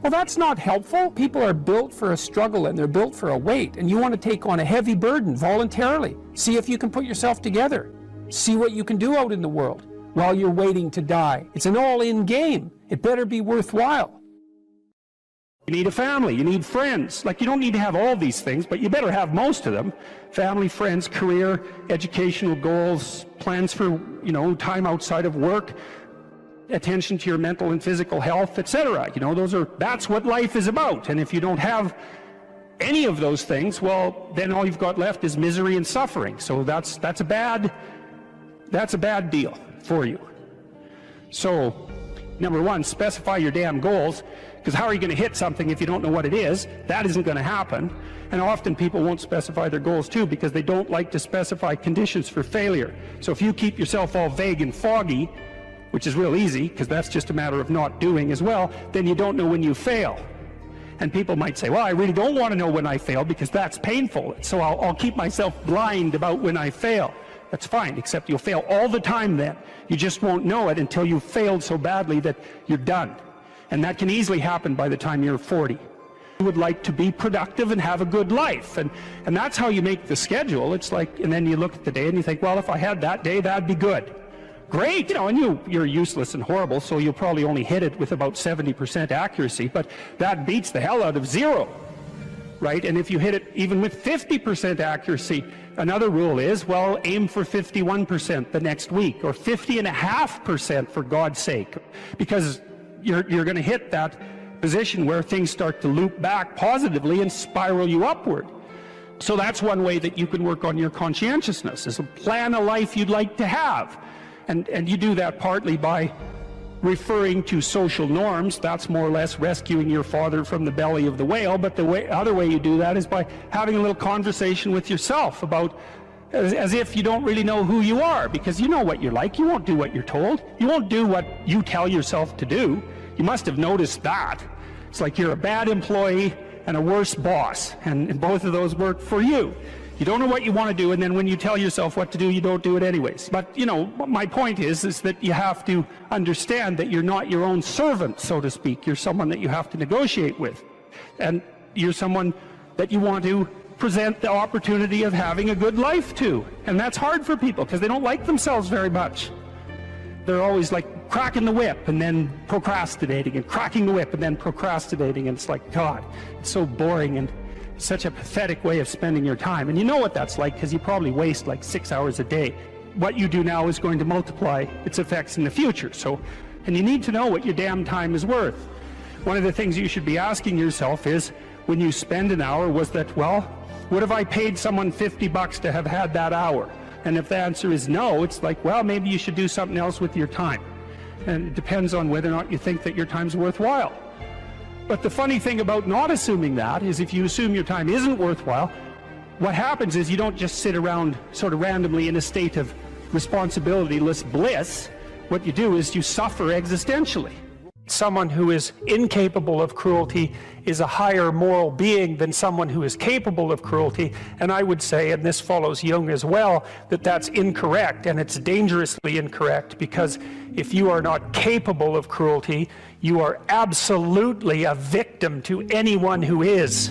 Well, that's not helpful. People are built for a struggle and they're built for a weight, and you want to take on a heavy burden voluntarily. See if you can put yourself together. See what you can do out in the world while you're waiting to die. It's an all-in game. It better be worthwhile. You need a family, you need friends. Like, you don't need to have all these things, but you better have most of them. Family, friends, career, educational goals, plans for, time outside of work, attention to your mental and physical health, etc. That's what life is about. And if you don't have any of those things, well, then all you've got left is misery and suffering. So that's a bad deal for you. So, number one, specify your damn goals, because how are you going to hit something if you don't know what it is? That isn't going to happen. And often people won't specify their goals too, because they don't like to specify conditions for failure. So if you keep yourself all vague and foggy, which is real easy, because that's just a matter of not doing as well, then you don't know when you fail. And people might say, well, I really don't want to know when I fail because that's painful, so I'll keep myself blind about when I fail. That's fine, except you'll fail all the time then. You just won't know it until you've failed so badly that you're done. And that can easily happen by the time you're 40. You would like to be productive and have a good life, and that's how you make the schedule. It's like, and then you look at the day and you think, well, if I had that day, that'd be good. Great, and you're useless and horrible, so you'll probably only hit it with about 70% accuracy, but that beats the hell out of 0, right? And if you hit it even with 50% accuracy, another rule is, well, aim for 51% the next week, or 50.5% for God's sake, because you're going to hit that position where things start to loop back positively and spiral you upward. So that's one way that you can work on your conscientiousness, is to plan a life you'd like to have. And you do that partly by referring to social norms. That's more or less rescuing your father from the belly of the whale. But the other way you do that is by having a little conversation with yourself about, as if you don't really know who you are, because you know what you're like. You won't do what you're told. You won't do what you tell yourself to do. You must have noticed that. It's like you're a bad employee and a worse boss, and both of those work for you. You don't know what you want to do, and then when you tell yourself what to do, you don't do it anyways. But, my point is that you have to understand that you're not your own servant, so to speak. You're someone that you have to negotiate with. And you're someone that you want to present the opportunity of having a good life to. And that's hard for people, because they don't like themselves very much. They're always like cracking the whip and then procrastinating, and cracking the whip and then procrastinating. And it's like, God, it's so boring and such a pathetic way of spending your time. And you know what that's like, because you probably waste like 6 hours a day. What you do now is going to multiply its effects in the future. And you need to know what your damn time is worth. One of the things you should be asking yourself is, when you spend an hour, was that, well, what if I paid someone $50 to have had that hour? And if the answer is no, it's like, well, maybe you should do something else with your time. And it depends on whether or not you think that your time's worthwhile. But the funny thing about not assuming that is, if you assume your time isn't worthwhile, What happens is you don't just sit around sort of randomly in a state of responsibilityless bliss. What you do is you suffer existentially. Someone who is incapable of cruelty is a higher moral being than someone who is capable of cruelty. And I would say, and this follows Jung as well, that that's incorrect, and it's dangerously incorrect, because if you are not capable of cruelty, you are absolutely a victim to anyone who is.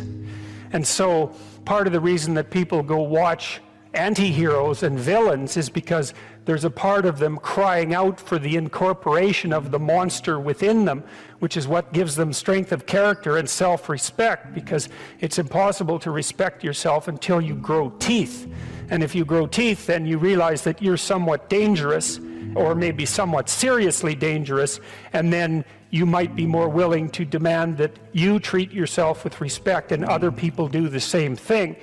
And so part of the reason that people go watch anti-heroes and villains is because there's a part of them crying out for the incorporation of the monster within them, which is what gives them strength of character and self-respect, because it's impossible to respect yourself until you grow teeth. And if you grow teeth, then you realize that you're somewhat dangerous, or maybe somewhat seriously dangerous, and then you might be more willing to demand that you treat yourself with respect and other people do the same thing.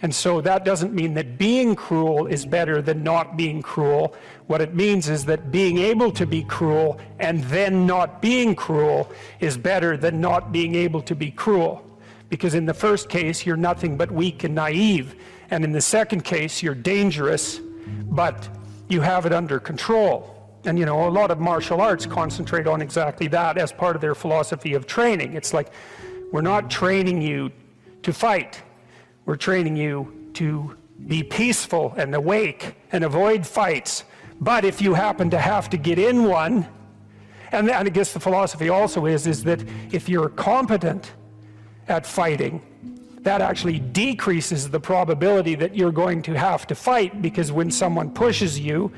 And so that doesn't mean that being cruel is better than not being cruel. What it means is that being able to be cruel and then not being cruel is better than not being able to be cruel. Because in the first case, you're nothing but weak and naive. And in the second case, you're dangerous, but you have it under control. And you know, a lot of martial arts concentrate on exactly that as part of their philosophy of training. It's like, we're not training you to fight. We're training you to be peaceful and awake and avoid fights. But if you happen to have to get in one, and I guess the philosophy also is that if you're competent at fighting, that actually decreases the probability that you're going to have to fight, because when someone pushes you,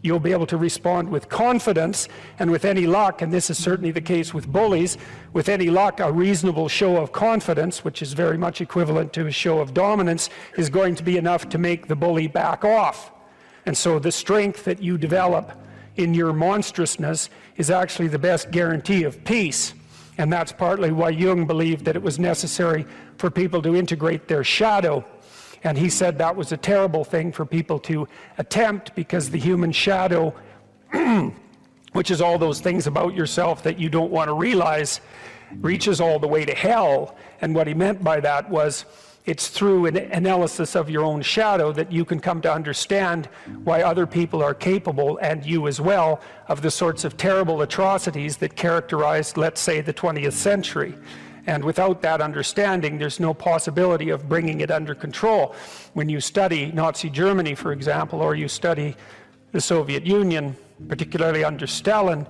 you'll be able to respond with confidence, and with any luck, and this is certainly the case with bullies, with any luck, a reasonable show of confidence, which is very much equivalent to a show of dominance, is going to be enough to make the bully back off. And so the strength that you develop in your monstrousness is actually the best guarantee of peace. And that's partly why Jung believed that it was necessary for people to integrate their shadow. And he said that was a terrible thing for people to attempt, because the human shadow, which is all those things about yourself that you don't want to realize, reaches all the way to hell. And what he meant by that was, it's through an analysis of your own shadow that you can come to understand why other people are capable, and you as well, of the sorts of terrible atrocities that characterized, let's say, the 20th century. And without that understanding, there's no possibility of bringing it under control. When you study Nazi Germany, for example, or you study the Soviet Union, particularly under Stalin,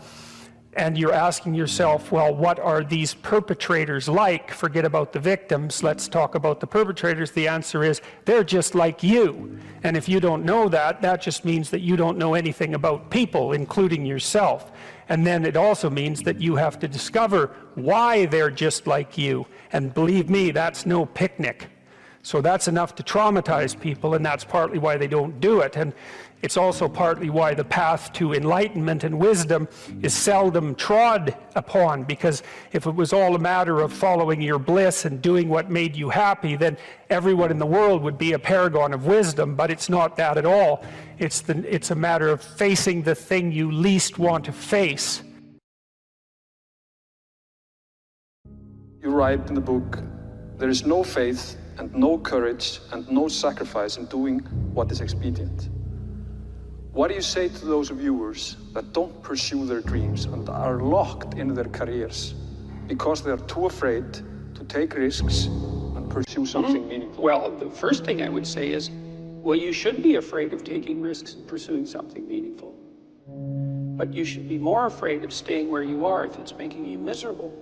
and you're asking yourself, well, what are these perpetrators like? Forget about the victims, let's talk about the perpetrators. The answer is, they're just like you. And if you don't know that, that just means that you don't know anything about people, including yourself. And then it also means that you have to discover why they're just like you. And believe me, that's no picnic. So that's enough to traumatize people, and that's partly why they don't do it. And it's also partly why the path to enlightenment and wisdom is seldom trod upon, because if it was all a matter of following your bliss and doing what made you happy, then everyone in the world would be a paragon of wisdom. But it's not that at all. It's a matter of facing the thing you least want to face. You write in the book, there is no faith and no courage and no sacrifice in doing what is expedient. What do you say to those viewers that don't pursue their dreams and are locked in their careers because they're too afraid to take risks and pursue something meaningful? Well, the first thing I would say is, well, you should be afraid of taking risks and pursuing something meaningful. But you should be more afraid of staying where you are if it's making you miserable.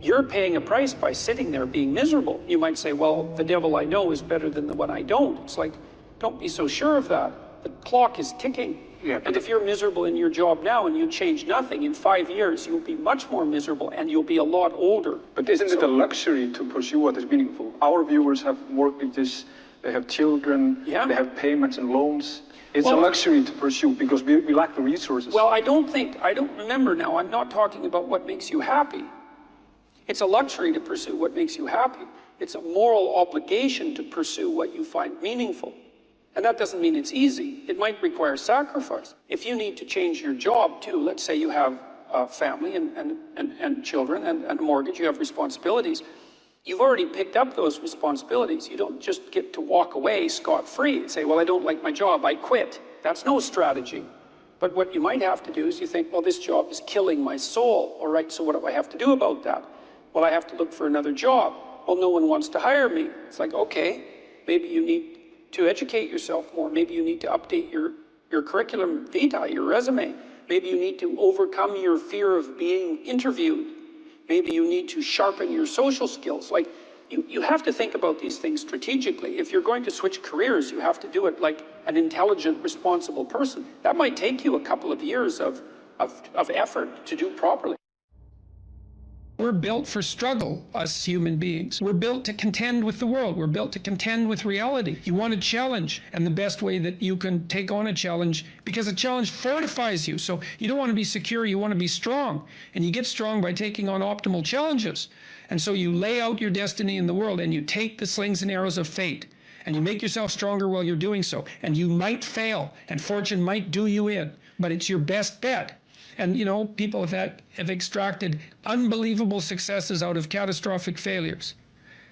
You're paying a price by sitting there being miserable. You might say, well, the devil I know is better than the one I don't. It's like, don't be so sure of that. The clock is ticking. Yeah, and if you're miserable in your job now and you change nothing, in 5 years you'll be much more miserable and you'll be a lot older. But isn't it a luxury to pursue what is meaningful? Our viewers have mortgages, they have children, Yeah. they have payments and loans. It's Well, a luxury to pursue because we lack the resources. Well, I don't remember now, I'm not talking about what makes you happy. It's a luxury to pursue what makes you happy. It's a moral obligation to pursue what you find meaningful. And that doesn't mean it's easy. It might require sacrifice. If you need to change your job too, let's say you have a family and children and a mortgage, you have responsibilities, you've already picked up those responsibilities. You don't just get to walk away scot-free and say, well, I don't like my job, I quit. That's no strategy. But what you might have to do is you think, well, this job is killing my soul. All right, so what do I have to do about that? Well, I have to look for another job. Well, no one wants to hire me. It's like, okay, maybe you need to educate yourself more. Maybe you need to update your curriculum vitae, your resume. Maybe you need to overcome your fear of being interviewed. Maybe you need to sharpen your social skills. Like, you have to think about these things strategically. If you're going to switch careers, you have to do it like an intelligent, responsible person. That might take you a couple of years of effort to do properly. We're built for struggle, us human beings. We're built to contend with the world. We're built to contend with reality. You want a challenge, and the best way that you can take on a challenge, because a challenge fortifies you. So you don't want to be secure, you want to be strong. And you get strong by taking on optimal challenges. And so you lay out your destiny in the world, and you take the slings and arrows of fate, and you make yourself stronger while you're doing so. And you might fail, and fortune might do you in, but it's your best bet. And, you know, people have extracted unbelievable successes out of catastrophic failures.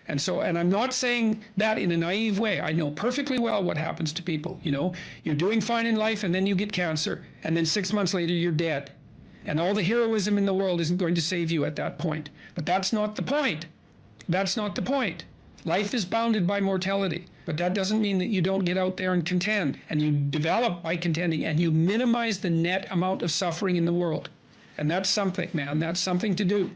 And so, and I'm not saying that in a naive way. I know perfectly well what happens to people. You know, you're doing fine in life, and then you get cancer, and then 6 months later you're dead. And all the heroism in the world isn't going to save you at that point. But that's not the point. That's not the point. Life is bounded by mortality, but that doesn't mean that you don't get out there and contend, and you develop by contending, and you minimize the net amount of suffering in the world. And that's something, man, that's something to do.